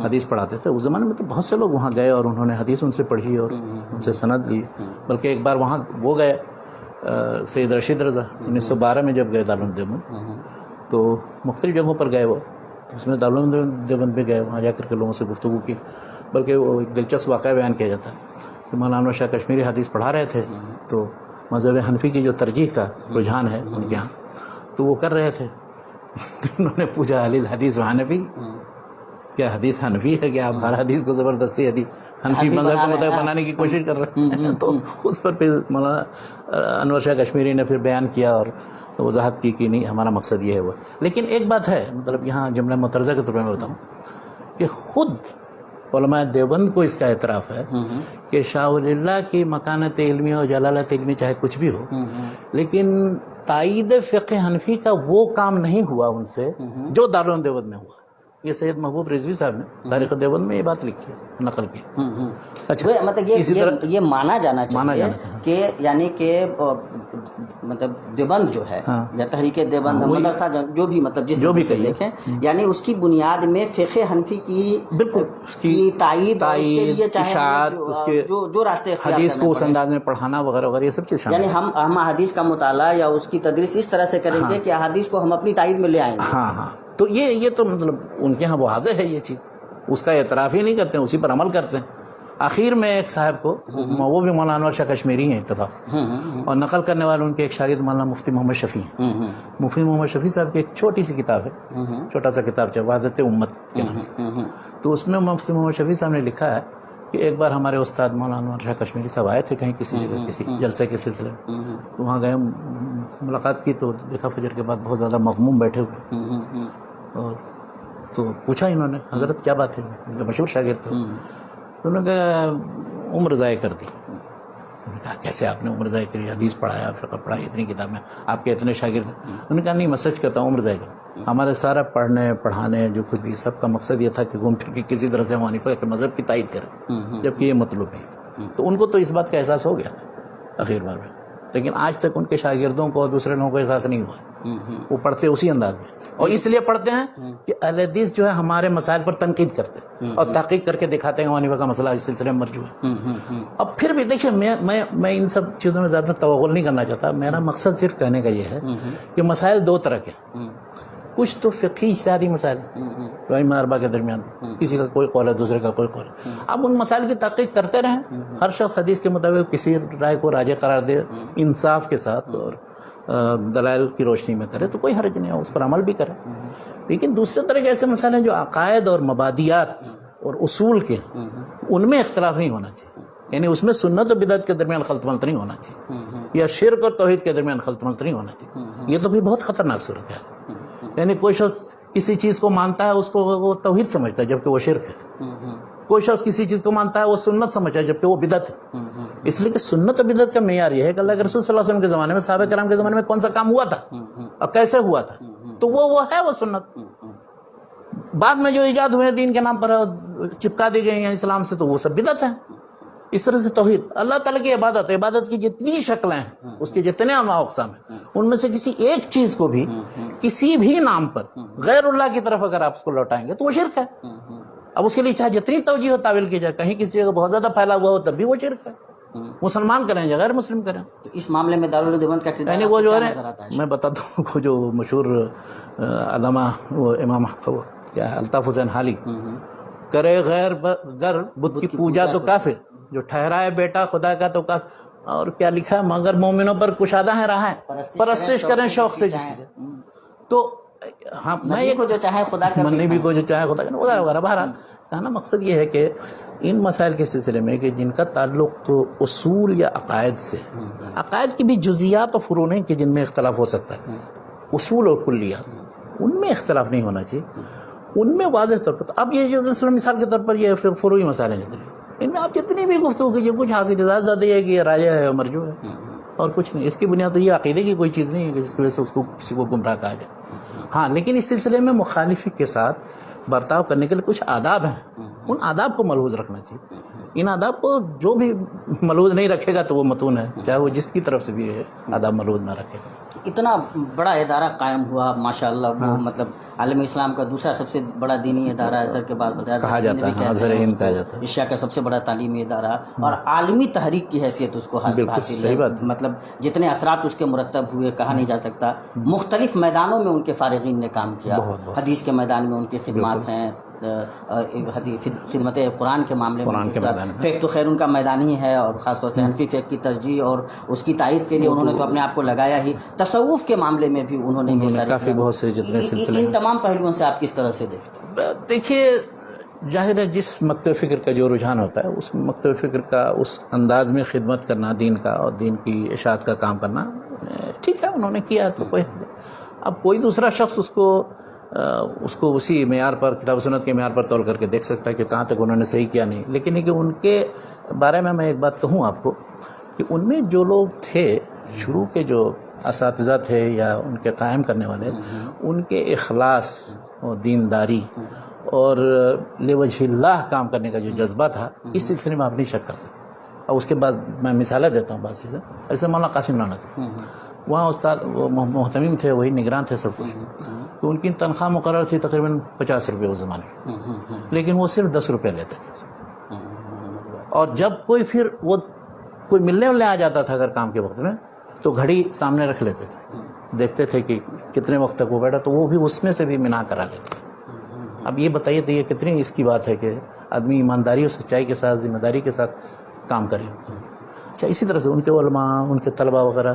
حدیث پڑھاتے تھے، اس زمانے میں تو بہت سے لوگ وہاں گئے اور انہوں نے حدیث ان سے پڑھی اور ان سے سند لی. بلکہ ایک بار وہاں وہ گئے سید رشید رضا 1912 میں جب گئے دارالعلوم دیوبند، تو مختلف جگہوں پر گئے وہ، اس میں دارالعلوم دیوبند بھی گئے، وہاں جا کر کے لوگوں سے گفتگو کی. بلکہ وہ ایک دلچسپ واقعہ بیان کیا جاتا ہے کہ مولانا انور شاہ کشمیری حدیث پڑھا رہے تھے، تو مذہب حنفی کی جو ترجیح کا رجحان ہے ان کے ہاں، تو وہ کر رہے تھے. انہوں نے پوچھا علی الحدیث و حنفی، کیا حدیث حنفی ہے؟ کہ آپ ہر حدیث کو زبردستی حنفی مذہب کا مطابق بنانے کی کوشش کر رہے ہیں؟ تو اس پر پھر مولانا انور شاہ کشمیری نے پھر بیان کیا اور وضاحت کی کہ نہیں، ہمارا مقصد یہ ہے وہ. لیکن ایک بات ہے، مطلب یہاں جملہ مترجہ کے طور پر میں بتاؤں کہ خود علماء دیوبند کو اس کا اعتراف ہے کہ شاہ ولی اللہ کی مکانت علمی اور جلالت علمی چاہے کچھ بھی ہو، لیکن تائید فقہ حنفی کا وہ کام نہیں ہوا ان سے جو دارالعلوم دیوبند میں ہوا. یہ سید محبوب رضوی صاحب نے تاریخ دیوبند میں یہ بات لکھی ہے، نقل کی. اچھا، مطلب یہ مانا جانا چاہیے کہ یعنی کہ مطلب دیوبند جو ہے یا تحریک دیوبند مدرسہ جو بھی مطلب جس بھی سے دیکھیں، یعنی اس کی بنیاد میں فقہ حنفی کی بالکل کی تائید، اس کے لیے چاہے جو راستے حدیث کو اس انداز میں پڑھانا وغیرہ وغیرہ یہ سب چیز، یعنی ہم حدیث کا مطالعہ یا اس کی تدریس اس طرح سے کریں گے کہ حدیث کو ہم اپنی تائید میں لے آئیں گے. ہاں، تو یہ تو مطلب ان کے ہاں واضح ہے یہ چیز، اس کا اعتراف ہی نہیں کرتے ہیں، اسی پر عمل کرتے ہیں. آخر میں ایک صاحب کو، وہ بھی مولانا انور شاہ کشمیری ہیں اتفاق سے، اور نقل کرنے والے ان کے ایک شاگرد مولانا مفتی محمد شفیع ہیں. مفتی محمد شفیع صاحب کی ایک چھوٹی سی کتاب ہے، چھوٹا سا کتاب ہے وحدت امت کے نام سے. تو اس میں مفتی محمد شفیع صاحب نے لکھا ہے کہ ایک بار ہمارے استاد مولانا انور شاہ کشمیری صاحب آئے تھے کہیں کسی جگہ کسی جلسے کے سلسلے میں، تو وہاں گئے، ملاقات کی تو دیکھا فجر کے بعد بہت زیادہ مغموم بیٹھے ہوئے، اور تو پوچھا انہوں نے، حضرت کیا بات ہے؟ ان کا مشہور شاگرد تھا. تو انہوں نے کہا عمر ضائع کر دی. انہوں نے کہا کیسے آپ نے عمر ضائع کری؟ حدیث پڑھایا، فقہ پڑھایا، اتنی کتابیں، آپ کے اتنے شاگرد ہیں. انہوں نے کہا نہیں، میں سچ کہتا ہوں، عمر ضائع کر. ہمارے سارا پڑھنے پڑھانے جو کچھ بھی سب کا مقصد یہ تھا کہ گھوم پھر کے کسی طرح سے حنیفہ کے مذہب کی تائید کریں، جبکہ یہ مطلوب نہیں. تو ان کو تو اس بات کا احساس ہو گیا تھا آخر بار میں، لیکن آج تک ان کے شاگردوں کو اور دوسرے لوگوں کو احساس نہیں ہوا. وہ پڑھتے اسی انداز میں، اور اس لیے پڑھتے ہیں کہ اہل حدیث جو ہے ہمارے مسائل پر تنقید کرتے ہیں اور تحقیق کر کے دکھاتے ہیں حنیفہ کا مسئلہ اس سلسلے میں مرجوع ہے. اب پھر بھی دیکھیں، میں ان سب چیزوں میں زیادہ توغل نہیں کرنا چاہتا. میرا مقصد صرف کہنے کا یہ ہے کہ مسائل دو طرح کے، کچھ تو فقہی اجتہادی مسائل ائمہ اربعہ کے درمیان، کسی کا کوئی قول ہے، دوسرے کا کوئی قول ہے. اب ان مسائل کی تحقیق کرتے رہیں، ہر شخص حدیث کے مطابق کسی رائے کو راجح قرار دے انصاف کے ساتھ اور دلائل کی روشنی میں کرے، تو کوئی حرج نہیں ہے، اس پر عمل بھی کرے. لیکن دوسرے طرح کے ایسے مسائل ہیں جو عقائد اور مبادیات اور اصول کے، ان میں اختلاف نہیں ہونا چاہیے. یعنی اس میں سنت و بدعت کے درمیان خلط ملط نہیں ہونا چاہیے، یا شرک اور توحید کے درمیان خلط ملط نہیں ہونا چاہیے. یہ تو بھی بہت خطرناک صورت ہے. یعنی کوئی شخص کسی چیز کو مانتا ہے، اس کو وہ توحید سمجھتا ہے جبکہ وہ شرک ہے. کوئی شخص کسی چیز کو مانتا ہے، وہ سنت سمجھتا ہے جبکہ وہ بدعت ہے. اس لیے کہ سنت و بدعت کا معیار یہ ہے کہ اللہ کے رسول صلی اللہ علیہ وسلم کے زمانے میں، صحابہ کرام کے زمانے میں کون سا کام ہوا تھا اور کیسے ہوا تھا، تو وہ ہے وہ سنت. بعد میں جو ایجاد ہوئے دین کے نام پر چپکا دی گئی ہیں اسلام سے، تو وہ سب بدعت ہیں. اس طرح سے توحید، اللہ تعالیٰ کی عبادت کی جتنی شکلیں ہیں، اس کے جتنے انواع اقسام ہیں، ان میں سے کسی ایک چیز کو بھی کسی بھی نام پر غیر اللہ کی طرف اگر آپ اس کو لوٹائیں گے تو وہ شرک ہے. اب اس کے لیے چاہے جتنی توجیہ و تعویل کی جائے، کہیں کسی جگہ بہت زیادہ پھیلا ہوا ہو تب بھی وہ شرک ہے. مسلمان کریں یا غیر مسلم کریں. تو اس معاملے میں دارالعلوم دیوبند کا کردار، یعنی وہ جو ہے، میں بتاتا ہوں، وہ جو مشہور علامہ وہ امام کیا الطاف حسین حالی، کرے غیر گر بت کی پوجا تو کافر، جو ٹھہرائے بیٹا خدا کا تو کافر. اور کیا لکھا ہے، مگر مومنوں پر کشادہ ہے راہیں، پرستش کریں شوق سے. تو ہاں، میں کو جو چاہے خدا کر، منی بھی کو جو چاہے خدا کر وغیرہ. بہرحال کہنا مقصد یہ ہے کہ ان مسائل کے سلسلے میں کہ جن کا تعلق اصول یا عقائد سے، عقائد کی بھی جزیات و فروع نہیں کہ جن میں اختلاف ہو سکتا ہے، اصول اور کلیات، ان میں اختلاف نہیں ہونا چاہیے. ان میں واضح طور پر، اب یہ جو مثال کے طور پر یہ فروعی مسائل ہیں، ان میں آپ جتنی بھی گفتگو کیجیے، کچھ حاصل زیادہ ہے کہ یہ راجح ہے اور مرجوع ہے. اور کچھ نہیں. اس کی بنیاد تو یہ عقیدے کی کوئی چیز نہیں ہے کہ جس کی وجہ سے اس کو کسی کو گمراہ کہا جائے. ہاں لیکن اس سلسلے میں مخالفی کے ساتھ برتاؤ کرنے کے لیے کچھ آداب ہیں, ان آداب کو ملحوظ رکھنا چاہیے. ان آداب کو جو بھی ملحوظ نہیں رکھے گا تو وہ متون ہے, چاہے وہ جس کی طرف سے بھی ہے آداب ملحوظ نہ رکھے گا. اتنا بڑا ادارہ قائم ہوا ماشاءاللہ, وہ مطلب عالم اسلام کا دوسرا سب سے بڑا دینی ادارہ ازہر کے بعد بتایا کہا جاتا ہے, ازہر ہند کہا جاتا ہے, ایشیا کا سب سے بڑا تعلیمی ادارہ, اور عالمی تحریک کی حیثیت اس کو حاصل صحیح بات, مطلب جتنے اثرات اس کے مرتب ہوئے کہا نہیں جا سکتا. مختلف میدانوں میں ان کے فارغین نے کام کیا, حدیث کے میدان میں ان کی خدمات ہیں, خدمت قرآن کے معاملے میں فیک تو خیر ان کا میدان ہی ہے, اور خاص طور سے حنفی فیک کی ترجیح اور اس کی تائید کے لیے انہوں نے تو اپنے آپ کو لگایا ہی. تصوف کے معاملے میں بھی انہوں نے کافی بہت سے جتنے سلسلے, ان تمام پہلوؤں سے آپ کس طرح سے دیکھتے ہیں؟ دیکھیے ظاہر ہے جس مکتب فکر کا جو رجحان ہوتا ہے اس مکتب فکر کا اس انداز میں خدمت کرنا دین کا اور دین کی اشاعت کا کام کرنا ٹھیک ہے, انہوں نے کیا تو کوئی. اب کوئی دوسرا شخص اس کو اسی معیار پر, کتاب و سنت کے معیار پر تول کر کے دیکھ سکتا ہے کہ کہاں تک انہوں نے صحیح کیا نہیں. لیکن یہ کہ ان کے بارے میں ایک بات کہوں آپ کو کہ ان میں جو لوگ تھے شروع کے جو اساتذہ تھے یا ان کے قائم کرنے والے, ان کے اخلاص اور دینداری اور لوجہ اللہ کام کرنے کا جو جذبہ تھا, اس سلسلے میں آپ نہیں شک کر سکتے. اور اس کے بعد میں مثالیں دیتا ہوں بعض چیزیں. ایسے مولانا قاسم نانا تھے, وہاں استاد وہ محتمم تھے, وہی نگران تھے سب کچھ, تو ان کی تنخواہ مقرر تھی تقریباً 50 روپے اس زمانے میں, لیکن وہ صرف 10 روپے لیتے تھے. اور جب کوئی ملنے آ جاتا تھا اگر کام کے وقت میں, تو گھڑی سامنے رکھ لیتے تھے, دیکھتے تھے کہ کتنے وقت تک وہ بیٹھا, تو وہ بھی اس میں سے بھی منا کرا لیتے. اب یہ بتائیے تو یہ کتنی اس کی بات ہے کہ آدمی ایمانداری اور سچائی کے ساتھ ذمہ داری کے ساتھ کام کرے. اچھا اسی طرح سے ان کے علماء, ان کے طلباء وغیرہ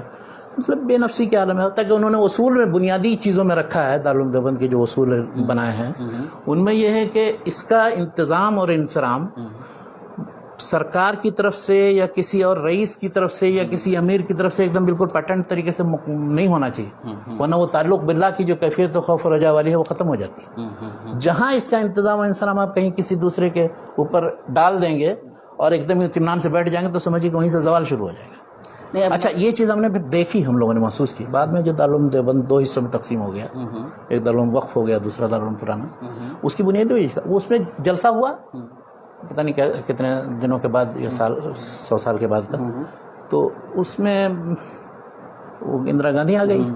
مطلب بے نفسی کے عالم ہے, تاکہ انہوں نے اصول میں بنیادی چیزوں میں رکھا ہے. دارالعلوم دیوبند کے جو اصول بنائے ہیں ان میں یہ ہے کہ اس کا انتظام اور انصرام سرکار کی طرف سے یا کسی اور رئیس کی طرف سے یا کسی امیر کی طرف سے ایک دم بالکل پیٹنٹ طریقے سے نہیں ہونا چاہیے, ورنہ وہ تعلق باللہ کی جو کیفیت و خوف و رجا والی ہے وہ ختم ہو جاتی ہے. جہاں اس کا انتظام و انصرام آپ کہیں کسی دوسرے کے اوپر ڈال دیں گے اور ایک دم اطمینان سے بیٹھ جائیں گے تو سمجھیے کہ وہیں سے زوال شروع ہو جائے گا. اچھا یہ چیز ہم نے پھر دیکھی, ہم لوگوں نے محسوس کی. بعد میں جو دارالعلوم دیوبند 2 حصوں میں تقسیم ہو گیا, ایک دارالعلوم وقف ہو گیا, دوسرا دارالعلوم پرانا, اس کی بنیادی وجہ وہ اس میں جلسہ ہوا پتہ نہیں کتنے دنوں کے بعد, یا 100 سال کے بعد کا, تو اس میں وہ اندرا گاندھی آ گئی.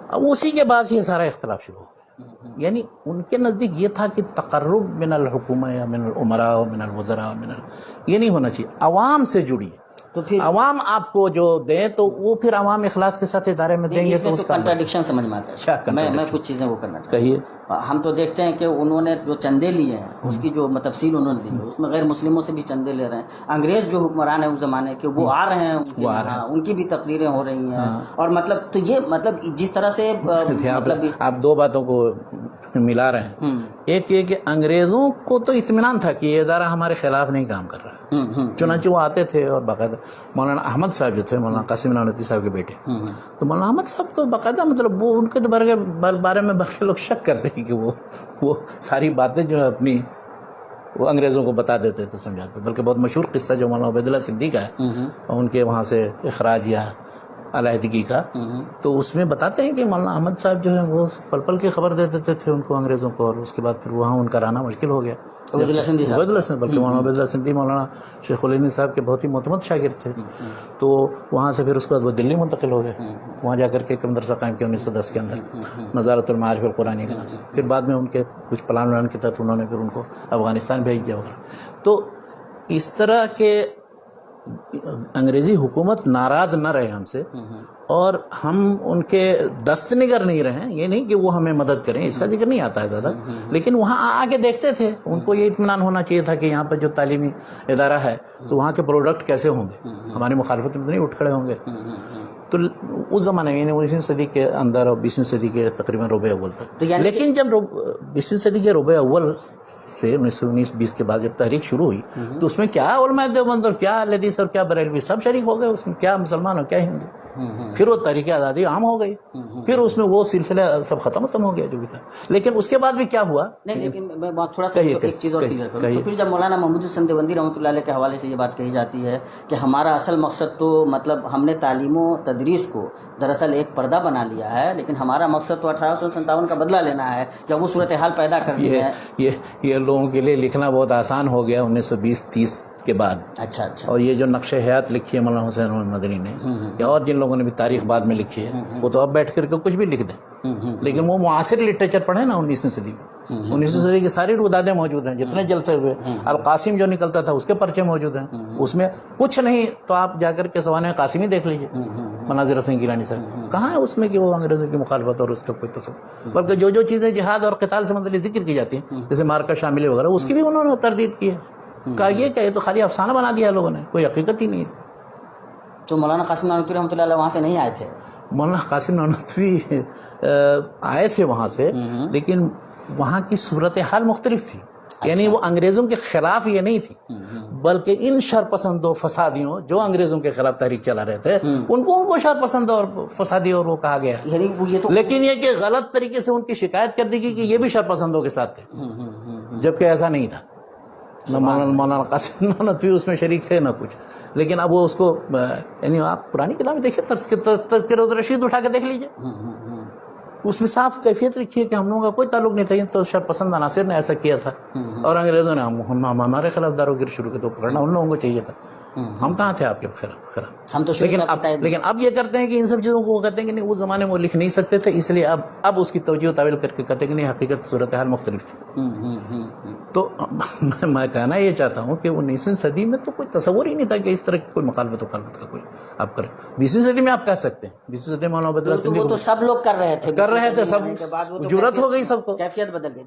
اب اسی کے بعد یہ سارا اختلاف شروع ہو گیا. یعنی ان کے نزدیک یہ تھا کہ تقرب من الحکومہ یا من الامراء و من الوزراء یہ نہیں ہونا چاہیے, عوام سے جڑی. تو پھر عوام آپ کو جو دیں تو وہ پھر عوام اخلاص کے ساتھ ادارے میں دیں گے, تو اس کا کنٹراڈکشن سمجھ میں آتا ہے. میں کچھ چیزیں وہ کرنا چاہتا ہوں. کہیے. ہم تو دیکھتے ہیں کہ انہوں نے جو چندے لیے ہیں اس کی جو تفصیل انہوں نے دی ہے, اس میں غیر مسلموں سے بھی چندے لے رہے ہیں. انگریز جو حکمران ہیں اس زمانے کے وہ آ رہے ہیں, ان کی بھی تقریریں ہو رہی ہیں. اور مطلب تو یہ مطلب جس طرح سے مطلب آپ 2 باتوں کو ملا رہے ہیں. ایک یہ کہ انگریزوں کو تو اطمینان تھا کہ یہ ادارہ ہمارے خلاف نہیں کام کر رہا, چنانچہ وہ آتے تھے اور باقاعدہ مولانا احمد صاحب جو تھے, مولانا قاسم نانوتوی صاحب کے بیٹے, تو مولانا احمد صاحب تو باقاعدہ مطلب وہ ان کے بارے میں بلکہ لوگ شک کرتے ہیں کہ وہ ساری باتیں جو ہے اپنی وہ انگریزوں کو بتا دیتے تھے, سمجھاتے. بلکہ بہت مشہور قصہ جو مولانا عبید اللہ صدیق کا ہے, ان کے وہاں سے اخراج یا علیحدگی کا, تو اس میں بتاتے ہیں کہ مولانا احمد صاحب جو ہے وہ پل پل کی خبر دے دیتے تھے ان کو انگریزوں کو, اور اس کے بعد پھر وہاں ان کا رہنا مشکل ہو گیا. عبید اللہ سندھی, بلکہ مولانا عبید اللہ سندھی مولانا شیخ الہند صاحب کے بہت ہی معتمد شاگرد تھے. تو وہاں سے پھر اس کے بعد وہ دلی منتقل ہو گئے, وہاں جا کر کے ایک مدرسہ قائم کیا 1910 کے اندر, نظارت المعارف القرآنیہ کے نام سے. پھر بعد میں ان کے کچھ پلان کے تحت انہوں نے پھر ان کو افغانستان بھیج دیا. تو اس طرح کے انگریزی حکومت ناراض نہ رہے ہم سے, اور ہم ان کے دست نگر نہیں رہے. یہ نہیں کہ وہ ہمیں مدد کریں, اس کا ذکر نہیں آتا ہے زیادہ, لیکن وہاں آ کے دیکھتے تھے. ان کو یہ اطمینان ہونا چاہیے تھا کہ یہاں پر جو تعلیمی ادارہ ہے تو وہاں کے پروڈکٹ کیسے ہوں گے, ہماری مخالفت میں نہیں اٹھ کھڑے ہوں گے. تو اس زمانے میں یعنی 19ویں صدی کے اندر اور 20ویں صدی کے تقریباً ربع اول تک. لیکن جب 20ویں صدی کے ربع اول سے 1919-20 کے بعد جب تحریک شروع ہوئی تو اس میں کیا علماء دیوبند اور کیا اہل حدیث اور کیا بریلوی سب شریک ہو گئے اس میں, کیا مسلمان اور کیا ہندو. پھر وہ تحریک آزادی عام ہو گئی. پھر اس میں وہ سلسلہ سب ختم ہو گیا جو بھی تھا. لیکن اس کے بعد بھی کیا ہوا؟ نہیں لیکن میں تھوڑا سا ایک چیز اور کلیئر کروں. تو پھر جب مولانا محمود حسین دیوبندی رحمۃ اللہ علیہ کے حوالے سے یہ بات کہی جاتی ہے کہ ہمارا اصل مقصد تو مطلب ہم نے تعلیم و تدریس کو دراصل ایک پردہ بنا لیا ہے، لیکن ہمارا مقصد تو 1857 کا بدلہ لینا ہے، جب وہ صورتحال پیدا کرنی ہے. یہ لوگوں کے لیے لکھنا بہت آسان ہو گیا 1920-30 کے بعد. اچھا. اور یہ جو نقش حیات لکھی ہے مولانا حسین احمد مدنی نے یا اور جن لوگوں نے بھی تاریخ بعد میں لکھی ہے، وہ تو اب بیٹھ کر کے کچھ بھی لکھ دیں، لیکن وہ معاصر لٹریچر پڑھیں نا 19ویں صدی میں. 19ویں صدی کی ساری رودادیں موجود ہیں، جتنے جلسے ہوئے القاسم جو نکلتا تھا اس کے پرچے موجود ہیں. اس میں کچھ نہیں تو آپ جا کر کے سوانح قاسمی دیکھ لیجیے، مناظر حسین گیلانی صاحب. کہاں ہے اس میں کہ وہ انگریزوں کی مخالفت اور اس کا کوئی تصور، بلکہ جو چیزیں جہاد اور قتال سے متعلق ذکر کی جاتی ہیں جیسے مارکا شاملی وغیرہ، اس کی بھی انہوں نے تردید کی ہے. کہا یہ کہ یہ تو خالی افسانہ بنا دیا لوگوں نے، کوئی حقیقت ہی نہیں ہے. تو مولانا قاسم نانوتوی رحمۃ اللہ علیہ وہاں سے نہیں آئے تھے؟ مولانا قاسم نانوتوی آئے تھے وہاں سے، لیکن وہاں کی صورتحال مختلف تھی. یعنی وہ انگریزوں کے خلاف یہ نہیں تھی، بلکہ ان شرپسندوں فسادیوں جو انگریزوں کے خلاف تحریک چلا رہے تھے ان کو شرپسند اور فسادی اور وہ کہا گیا. لیکن یہ کہ غلط طریقے سے ان کی شکایت کر دی گئی کہ یہ بھی شرپسندوں کے ساتھ تھے، جبکہ ایسا نہیں تھا. نہ مولانا قاسم نانوتوی اس میں شریک تھے نہ کچھ. لیکن اب وہ اس کو یعنی آپ پرانی کتابیں دیکھیں، تذکرۃ الرشید اٹھا کے دیکھ لیجیے، اس میں صاف کیفیت لکھی ہے کہ ہم لوگوں کا کوئی تعلق نہیں تھا، یہ تو شرپسند عناصر نے ایسا کیا تھا اور انگریزوں نے ہمارے خلاف داروگیری شروع کی، تو پکڑنا ان لوگوں کو چاہیے تھا. ہم کہاں تھے آپ کے خلاف؟ ہم تو لیکن اب یہ کرتے ہیں کہ ان سب چیزوں کو وہ کہتے ہیں کہ نہیں، اس زمانے میں وہ لکھ نہیں سکتے تھے، اس لیے اب اس کی توجہ و تعویل کر کے کہتے ہیں کہ نہیں، حقیقت صورتحال مختلف تھی. تو میں کہنا یہ چاہتا ہوں کہ 19ویں صدی میں تو کوئی تصور ہی نہیں تھا کہ اس طرح کی کوئی مخالفت کا کوئی آپ کریں. 20ویں صدی میں آپ کہہ سکتے ہیں، 20ویں صدی میں مولانا عبید اللہ سندھی تو سب لوگ کر رہے تھے، سب جرأت ہو گئی، سب کو کیفیت بدل گئی.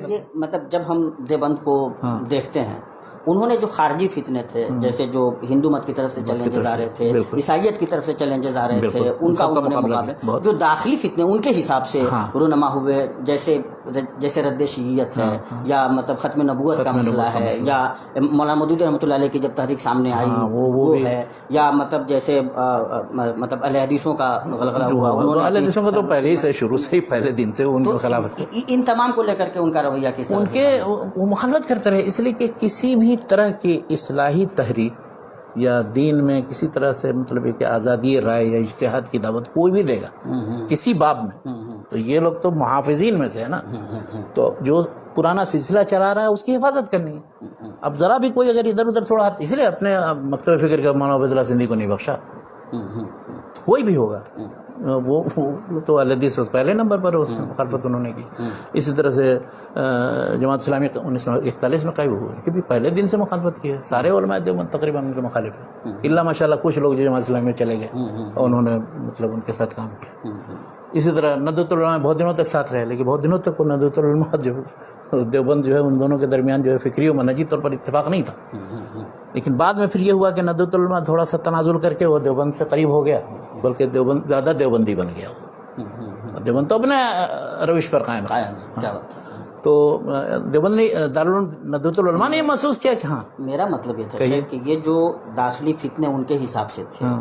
یہ مطلب جب ہم دیوبند کو دیکھتے ہیں، انہوں نے جو خارجی فتنے تھے، جیسے جو ہندو مت کی طرف سے چیلنجز آ رہے تھے، عیسائیت کی طرف سے چیلنجز آ رہے تھے، ان کا انہوں نے مقابلہ، جو داخلی فتنے ان کے حساب سے رونما ہوئے، جیسے رد شیعیت ہے یا مطلب ختم نبوت کا مسئلہ ہے، یا مولانا مودودی رحمۃ اللہ علیہ کی جب تحریک سامنے آئی وہ ہے، یا مطلب جیسے مطلب اہل حدیثوں کا غلغلہ ہوا. اہل حدیثوں کا تو پہلے ہی سے شروع سے ہی پہلے دن سے ان کے خلاف، ان تمام کو لے کر کے ان کا رویہ کس طرح ان کے وہ مخالفت کرتے رہے، اس لیے کہ کسی بھی طرح کی اصلاحی تحریک یا دین میں کسی طرح سے مطلب کہ آزادی رائے یا اجتہاد کی دعوت کوئی بھی دے گا کسی باب میں، تو یہ لوگ تو محافظین میں سے ہے نا. تو جو پرانا سلسلہ چلا رہا ہے اس کی حفاظت کرنی ہے. اب ذرا بھی کوئی اگر ادھر ادھر تھوڑا، اس لیے اپنے مکتب فکر کا مولانا عبید اللہ سندھی کو نہیں بخشا. کوئی بھی ہوگا وہ تو الحدیث پہلے نمبر پر اس میں مخالفت انہوں نے کی. اسی طرح سے جماعت اسلامی 1941 میں قائم ہوئی کہ بھی پہلے دن سے مخالفت کی ہے. سارے علماء دیوبند تقریباً ان کے مخالف ہیں، الا ماشاء اللہ کچھ لوگ جو جماعت اسلامی میں چلے گئے اور انہوں نے مطلب ان کے ساتھ کام کیا. اسی طرح ندوۃ العلماء بہت دنوں تک ساتھ رہے، لیکن بہت دنوں تک وہ ندوۃ العلماء جو دیوبند جو ہے ان دونوں کے درمیان جو ہے فکری و منہجی طور پر اتفاق نہیں تھا. لیکن بعد میں پھر یہ ہوا کہ ندوۃ العلماء تھوڑا سا تنازل کر کے وہ دیوبند سے قریب ہو گیا، بلکہ دیوبند زیادہ دیوبندی بن گیا. دیوبند تو اپنے روش پر قائم ہے. تو دیوبند نے ندوۃ العلماء نے یہ محسوس کیا کہ ہاں، میرا مطلب یہ تھا کہ یہ جو داخلی فتنے ان کے حساب سے تھے،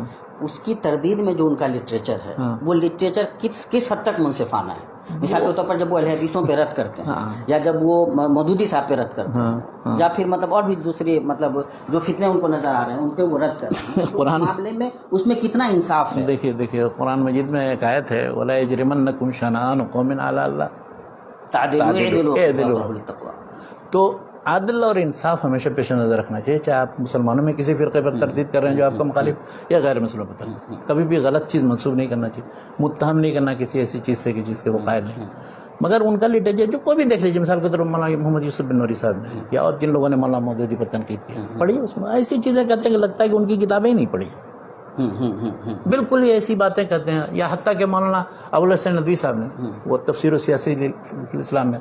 اس کی تردید میں جو ان کا لٹریچر ہے، وہ لٹریچر کس حد تک منصفانہ ہے. مثال کے طور پر جب وہ اہل حدیثوں پہ رد کرتے ہیں، یا جب وہ مودودی صاحب پہ رد کرتے ہیں، یا پھر مطلب اور بھی دوسری مطلب جو فتنے ان کو نظر آ رہے ہیں ان پہ وہ رد کرتے ہیں، قرآن معاملے میں اس میں کتنا انصاف ہے؟ دیکھیے قرآن مجید میں ایک آیت ہے، وَلَا يَجْرِمَنَّكُمْ شَنَآنُ قَوْمٍ عَلَىٰ اللَّهِ تعدلوا. تو عدل اور انصاف ہمیشہ پیش نظر رکھنا چاہیے، چاہے آپ مسلمانوں میں کسی فرقے پر تردید کر رہے ہیں جو آپ کا مخالف، یا غیر مسلموں پر تردید. کبھی بھی غلط چیز منسوب نہیں کرنا چاہیے، متہم نہیں کرنا کسی ایسی چیز سے کہ جس کے وہ قائل نہیں. مگر ان کا لٹریچر جو کوئی بھی دیکھ لیجیے، مثال کے طور پر مولانا محمد یوسف بن نوری صاحب نے یا اور جن لوگوں نے مولانا مودودی پر تنقید کی، پڑھی اس میں ایسی چیزیں کہتے ہیں کہ لگتا ہے کہ ان کی کتابیں ہی نہیں پڑھی. بالکل ہی ایسی باتیں کرتے ہیں. یا حتیٰ کہ مولانا ابوالحسن ندوی صاحب نے وہ تفسیر و سیاسی اسلام میں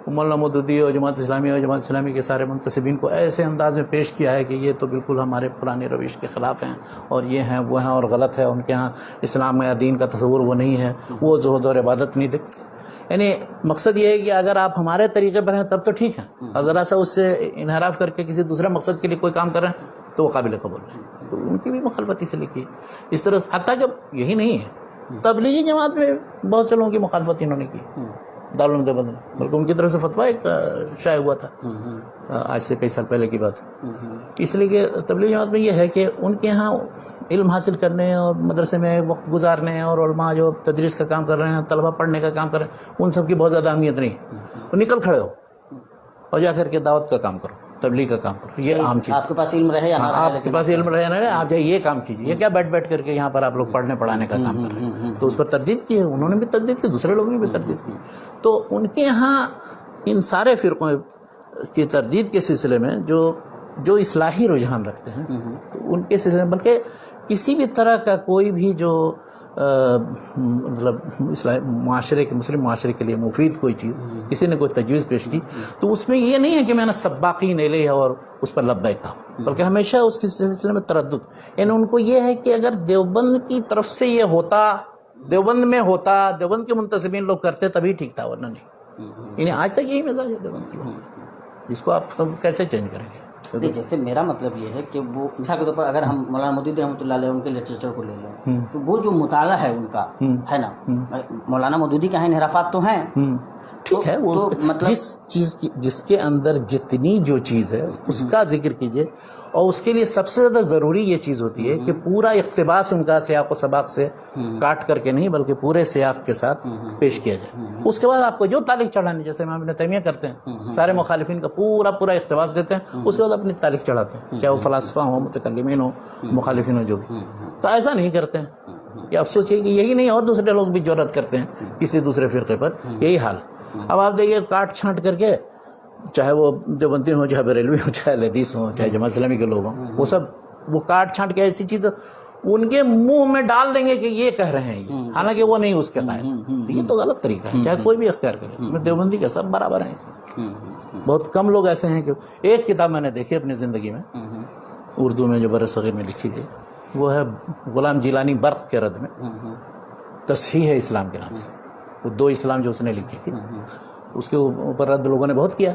مولانا مودودی اور جماعت اسلامی کے سارے منتسبین کو ایسے انداز میں پیش کیا ہے کہ یہ تو بالکل ہمارے پرانے روش کے خلاف ہیں اور یہ ہیں وہ ہیں اور غلط ہے، ان کے ہاں اسلام یا دین کا تصور وہ نہیں ہے، وہ زہد اور عبادت نہیں دیکھتے. یعنی مقصد یہ ہے کہ اگر آپ ہمارے طریقے پر ہیں تب تو ٹھیک ہے، اور ذرا سا اس سے انحراف کر کے کسی دوسرے مقصد کے لیے کوئی کام کر رہے ہیں تو وہ قابل قبول ہے. تو ان کی بھی مخالفت سے لکھی. اس طرح حتیٰ کہ یہی نہیں ہے، تبلیغی جماعت میں بہت سے لوگوں کی مخالفت انہوں نے کی دارالعلوم دیوبند میں، بلکہ ان کی طرف سے فتویٰ ایک شائع ہوا تھا آج سے کئی سال پہلے کی بات. اس لیے کہ تبلیغی جماعت میں یہ ہے کہ ان کے ہاں علم حاصل کرنے اور مدرسے میں وقت گزارنے اور علماء جو تدریس کا کام کر رہے ہیں، طلبہ پڑھنے کا کام کر رہے ہیں، ان سب کی بہت زیادہ اہمیت نہیں. تو نکل کھڑے ہو اور جا کر کے دعوت کا کام کرو، تبلیغ کا کام کرو. یہ عام چیز. آپ کے پاس علم رہے یا نہ رہے، آپ کے پاس علم رہے نہ رہے، آپ جائے یہ کام کیجیے. یہ کیا بیٹھ کر کے یہاں پر آپ لوگ پڑھنے پڑھانے کا کام کر رہے ہیں. تو اس پر تردید کی ہے، انہوں نے بھی تردید کی، دوسرے لوگوں نے بھی تردید کی. تو ان کے ہاں ان سارے فرقوں کی تردید کے سلسلے میں جو اصلاحی رجحان رکھتے ہیں ان کے سلسلے میں، بلکہ کسی بھی طرح کا کوئی بھی جو مطلب معاشرے کے مسلم معاشرے کے لیے مفید کوئی چیز کسی نے کوئی تجویز پیش کی تو اس میں یہ نہیں ہے کہ میں نے سباقی لے لے اور اس پر لبیک کہا، بلکہ ہمیشہ اس کے سلسلے میں تردد. یعنی ان کو یہ ہے کہ اگر دیوبند کی طرف سے یہ ہوتا، دیوبند میں ہوتا، دیوبند کے منتسبین لوگ کرتے تبھی ٹھیک تھا، ورنہ نہیں. یعنی آج تک یہی مزاج ہے دیوبند کی، جس کو آپ کیسے چینج کریں گے؟ جیسے میرا مطلب یہ ہے کہ وہ مثال کے طور پر اگر ہم مولانا مودودی رحمۃ اللہ علیہ ان کے لٹریچر کو لے لیں تو وہ جو مطالعہ ہے ان کا ہے نا، مولانا مودودی کے انحرافات تو ہیں، ٹھیک ہے، وہ مطلب جس چیز کی جس کے اندر جتنی جو چیز ہے اس کا ذکر کیجئے، اور اس کے لیے سب سے زیادہ ضروری یہ چیز ہوتی ہے کہ پورا اقتباس ان کا سیاق و سباق سے کاٹ کر کے نہیں بلکہ پورے سیاق کے ساتھ پیش کیا جائے. اس کے بعد آپ کو جو تعلیق چڑھانی، جیسے امام ابن تیمیہ کرتے ہیں، سارے مخالفین کا پورا اقتباس دیتے ہیں، اس کے بعد اپنی تعلیق چڑھاتے ہیں، چاہے وہ فلاسفہ ہوں، متکلمین ہوں، مخالفین ہوں، جو بھی. تو ایسا نہیں کرتے ہیں. یہ افسوس ہے کہ یہی نہیں اور دوسرے لوگ بھی جرأت کرتے ہیں کسی دوسرے فرقے پر، یہی حال. اب آپ دیکھیے کاٹ چھانٹ کر کے، چاہے وہ دیوبندی ہوں، چاہے بریلوی ہوں، چاہے حدیث ہوں، چاہے جماعت اسلامی کے لوگ ہوں، وہ سب وہ کاٹ چھانٹ کے ایسی چیز ان کے منہ میں ڈال دیں گے کہ یہ کہہ رہے ہیں، حالانکہ وہ نہیں اس کے قائل. یہ تو غلط طریقہ ہے، چاہے کوئی بھی اختیار کرے. اس میں دیوبندی کا سب برابر ہیں. اس میں بہت کم لوگ ایسے ہیں کہ ایک کتاب میں نے دیکھی اپنی زندگی میں اردو میں جو برصغیر میں لکھی گئی، وہ ہے غلام جیلانی برق کے رد میں تصحیح اسلام کے نام سے. وہ 2 اسلام جو اس نے لکھی تھی اس کے اوپر رد لوگوں نے بہت کیا.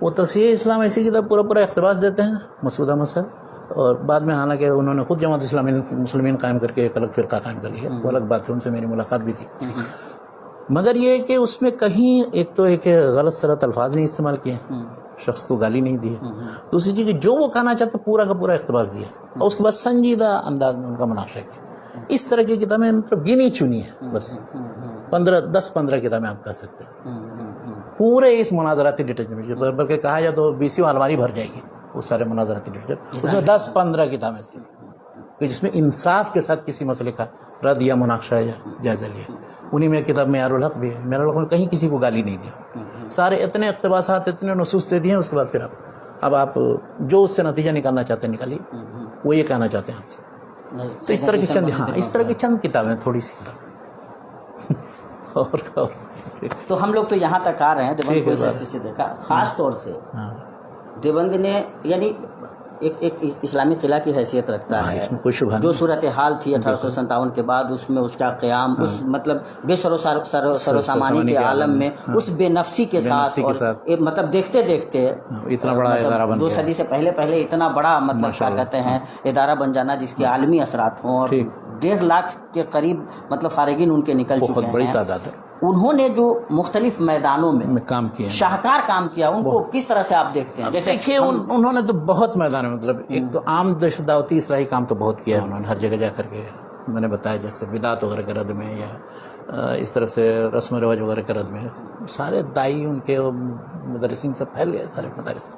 وہ تصحیح اسلام ایسی کتاب پورا اقتباس دیتے ہیں مسعود احمد صاحب، اور بعد میں حالانکہ انہوں نے خود جماعت اسلامی مسلمین قائم کر کے ایک الگ فرقہ قائم کر لیا، وہ الگ بات ہے، ان سے میری ملاقات بھی تھی. مگر یہ کہ اس میں کہیں ایک تو ایک غلط سلط الفاظ نہیں استعمال کیے، شخص کو گالی نہیں دی ہے. دوسری چیز کہ جو وہ کہنا چاہتا پورا کا پورا اقتباس دیا، اور اس کے بعد سنجیدہ انداز میں ان کا مناقشہ کیا. اس طرح کی کتابیں مطلب گنی چنی ہے، بس 10-15 کتابیں آپ کہہ سکتے ہیں پورے اس مناظراتی لٹریچر میں، بلکہ کہا جائے تو 20 الماری بھر جائے گی وہ سارے مناظراتی لٹریچر. اس میں 10-15 کتابیں سے جس میں انصاف کے ساتھ کسی مسئلے کا رد یا مناقشہ یا جائزہ لیا. انہی میں کتاب معیار الحق بھی ہے. معیار الحق نے کہیں کسی کو گالی نہیں دی، سارے اتنے اقتباسات، اتنے نصوص دے دیے ہیں. اس کے بعد پھر اب آپ جو اس سے نتیجہ نکالنا چاہتے ہیں نکالیے، وہ یہ کہنا چاہتے ہیں آپ سے. تو اس طرح کی چند کتابیں، تھوڑی سی کتابیں. تو ہم لوگ تو یہاں تک آ رہے ہیں دیوبند کو سے دیکھا، خاص طور سے دیوبند نے یعنی ایک اسلامی قلعہ کی حیثیت رکھتا ہے. جو صورتحال تھی 1857 کے بعد، اس میں اس کا قیام اس مطلب بے سر و سامانی کے عالم میں اس بے نفسی کے ساتھ، اور مطلب دیکھتے دیکھتے اتنا بڑا ادارہ بن 2 صدی سے پہلے اتنا بڑا مطلب کیا کہتے ہیں ادارہ بن جانا جس کے عالمی اثرات ہوں، اور 1.5 لاکھ کے قریب مطلب فارغین ان کے نکل چکے ہیں. بہت بڑی تعداد ہے. انہوں نے جو مختلف میدانوں میں کام کیا، شاہکار کام کیا، ان کو کس طرح سے آپ دیکھتے ہیں؟ جیسے دیکھیے انہوں نے تو بہت میدان میں، مطلب ایک تو عام دعوتی اصلاحی کام تو بہت کیا ہے انہوں نے، ہر جگہ جا کر کے. میں نے بتایا جیسے بدعت وغیرہ کے رد میں، یا اس طرح سے رسم و رواج وغیرہ کے رد میں، سارے دائی ان کے مدرسین سے پھیل گئے سارے مدارس.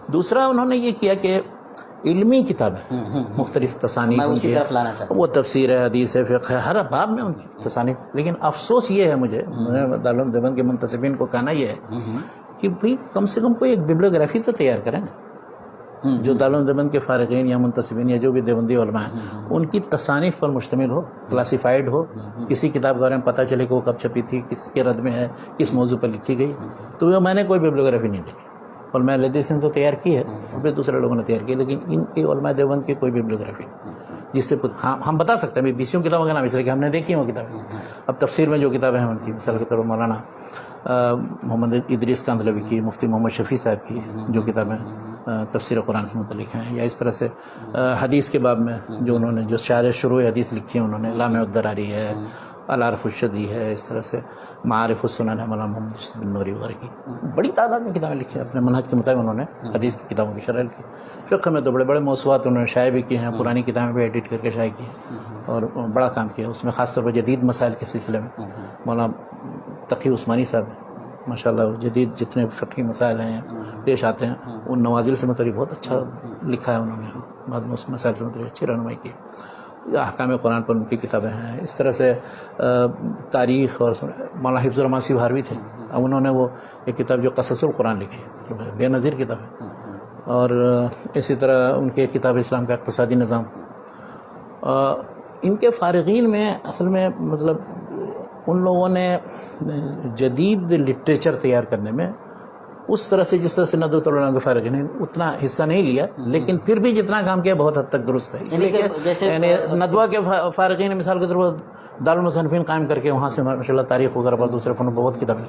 دوسرا انہوں نے یہ کیا کہ علمی کتابیں مختلف تصانیف، وہ تفسیر ہے، حدیث ہے، فقہ ہے، ہر باب میں ان کی تصانیف. لیکن افسوس یہ ہے مجھے دارالعلوم دیوبند کے منتسبین کو کہنا یہ ہے کہ بھئی کم سے کم کوئی ایک بیبلیوگرافی تو تیار کریں نا، جو دارالعلوم دیوبند کے فارغین یا منتسبین یا جو بھی دیوبندی علماء ہیں ان کی تصانیف پر مشتمل ہو، کلاسیفائڈ ہو، کسی کتاب کے بارے میں پتہ چلے کہ وہ کب چھپی تھی، کس کے رد میں ہے، کس موضوع پر لکھی گئی. تو میں نے کوئی بیبلیوگرافی نہیں دیکھی. علماء حدیث نے تو تیار کی ہے، اور پھر دوسرے لوگوں نے تیار کی، لیکن ان کی علماء دیوبند کی کوئی بیبلیوگرافی جس سے ہم بتا سکتے ہیں 20 کتابوں کا نام، اس لیے کہ ہم نے دیکھی ہیں وہ کتابیں. اب تفسیر میں جو کتابیں ہیں ان کی، مثال کے طور پر مولانا محمد ادریس کاندھلوی کی، مفتی محمد شفیع صاحب کی جو کتابیں تفسیر قرآن سے متعلق ہیں، یا اس طرح سے حدیث کے باب میں جو انہوں نے جو شارح شروع حدیث لکھی ہیں انہوں نے، لامع الدراری ہے، العارف الشدی ہے، اس طرح سے معارف السنن ہے مولانا محمد یوسف بن نوری وغیرہ کی بڑی تعداد میں کتابیں لکھی ہیں اپنے منہج کے مطابق. انہوں نے حدیث کی کتابوں کی شرح لکھی. فقہ میں تو بڑے بڑے موضوعات انہوں نے شائع بھی کیے ہیں، پرانی کتابیں بھی ایڈٹ کر کے شائع کی ہیں اور بڑا کام کیا. اس میں خاص طور پر جدید مسائل کے سلسلے میں مولانا تقی عثمانی صاحب ماشاء اللہ جدید جتنے فقہی مسائل ہیں پیش آتے ہیں ان نوازل سے متعلق بہت اچھا لکھا ہے انہوں نے. بعد میں اس مسائل سے متعلق اچھی رہنمائی کی. احکام قرآن پر ان کی کتابیں ہیں. اس طرح سے تاریخ اور مولانا حفظ الرحمان سیوہاروی تھے. اب انہوں نے وہ ایک کتاب جو قصص القرآن لکھی جو بے نظیر کتاب ہے. اور اسی طرح ان کی ایک کتاب اسلام کا اقتصادی نظام. ان کے فارغین میں اصل میں مطلب ان لوگوں نے جدید لٹریچر تیار کرنے میں اس طرح سے جس طرح سے ندوۃ العلماء کے فارغین نے اتنا حصہ نہیں لیا، لیکن پھر بھی جتنا کام کیا بہت حد تک درست ہے. اس لیے کہ یعنی ندوہ کے فارغین مثال کے طور پر دارالمصنفین قائم کر کے وہاں سے ماشاء اللہ تاریخ وغیرہ پر دوسرے فنوں پر بہت کتابیں.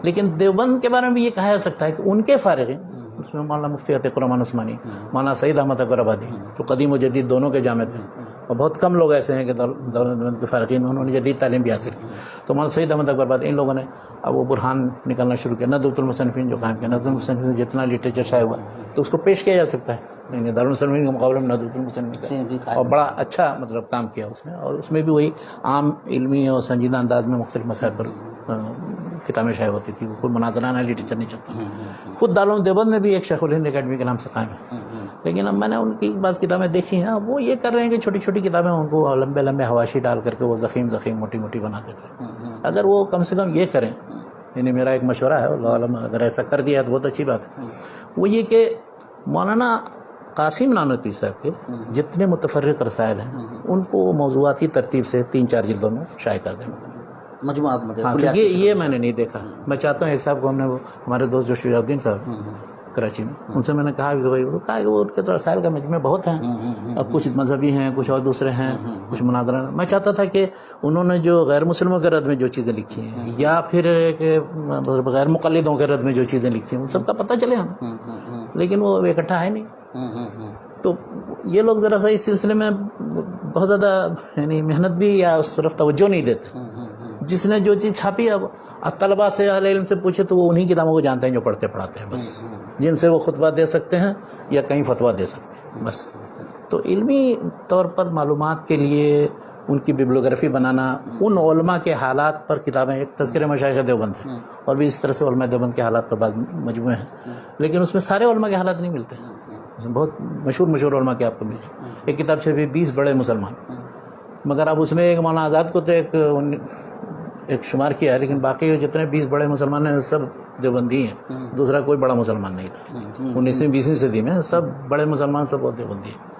لیکن دیوبند کے بارے میں بھی یہ کہا جا سکتا ہے کہ ان کے فارغین اس میں مولانا مفتی عتیق الرحمن عثمانی، مولانا سعید احمد اکبر آبادی جو قدیم و جدید دونوں کے جامع تھے، اور بہت کم لوگ ایسے ہیں کہ دیوبند کے فارغین انہوں نے جدید تعلیم بھی حاصل کی. تو مولانا سعید احمد اکبر آبادی ان لوگوں نے اب وہ برہان نکلنا شروع کیا. ندوۃ المصنفین جو قائم کیا، ندوۃ المصنفین سے جتنا لٹریچر شائع ہوا تو اس کو پیش کیا جا سکتا ہے. نہیں دارالمصنفین کے مقابلے میں ندوۃ المصنفین اور بڑا اچھا مطلب کام کیا اس میں. اور اس میں بھی وہی عام علمی اور سنجیدہ انداز میں مختلف مسائل پر کتابیں شائع ہوتی تھی. وہ کوئی مناظرانہ لٹریچر نہیں چلتا. خود دارالعلوم دیوبند میں بھی ایک شیخ الہند اکیڈمی کے نام سے قائم ہے. لیکن اب میں نے ان کی بعض کتابیں دیکھی ہیں. وہ یہ کر رہے ہیں کہ چھوٹی چھوٹی کتابیں ان کو لمبے لمبے حواشی ڈال کر کے وہ زخیم موٹی موٹی بنا دیتے ہیں. اگر وہ کم سے کم یہ کریں، یعنی میرا ایک مشورہ ہے اللہ عالم اگر ایسا کر دیا تو بہت اچھی بات ہے، وہ یہ کہ مولانا قاسم نانوتوی صاحب کے جتنے متفرق رسائل ہیں ان کو موضوعاتی ترتیب سے 3-4 جلدوں میں شائع کر دیں مجموعہ. ہاں یہ میں نے نہیں دیکھا. میں چاہتا ہوں ایک صاحب کو ہم نے وہ ہمارے دوست جو شجاع الدین صاحب کراچی میں، ان سے میں نے کہا کہ وہ ان کے تو رسائل کا مجموعہ بہت ہیں اور کچھ مذہبی ہیں، کچھ اور دوسرے ہیں، کچھ مناظرہ. میں چاہتا تھا کہ انہوں نے جو غیر مسلموں کے رد میں جو چیزیں لکھی ہیں یا پھر غیر مقلدوں کے رد میں جو چیزیں لکھی ہیں ان سب کا پتہ چلے ہم، لیکن وہ اکٹھا ہے نہیں. تو یہ لوگ ذرا سا اس سلسلے میں بہت زیادہ یعنی محنت بھی یا اس طرف توجہ نہیں دیتے. جس نے جو چیز چھاپی اب طلباء سے اہل علم سے پوچھے تو وہ انہی کتابوں کو جانتے ہیں جو پڑھتے پڑھاتے ہیں بس، جن سے وہ خطبہ دے سکتے ہیں یا کہیں فتویٰ دے سکتے ہیں بس. تو علمی طور پر معلومات کے لیے ان کی بیبلیوگرافی بنانا، ان علماء کے حالات پر کتابیں، ایک تذکرہ مشائخ دیوبند ہے اور بھی اس طرح سے علماء دیوبند کے حالات پر بعض مجموعے ہیں، لیکن اس میں سارے علماء کے حالات نہیں ملتے. اس میں بہت مشہور علماء کے آپ کو ملے. ایک کتاب چھپی 20 بڑے مسلمان، مگر اب اس میں ایک مولانا آزاد کو تو ایک شمار کیا ہے، لیکن باقی جتنے 20 بڑے مسلمان ہیں سب دیوبندی ہیں. دوسرا کوئی بڑا مسلمان نہیں تھا 19ویں 20ویں صدی میں. سب بڑے مسلمان سب بہت دیوبندی ہیں.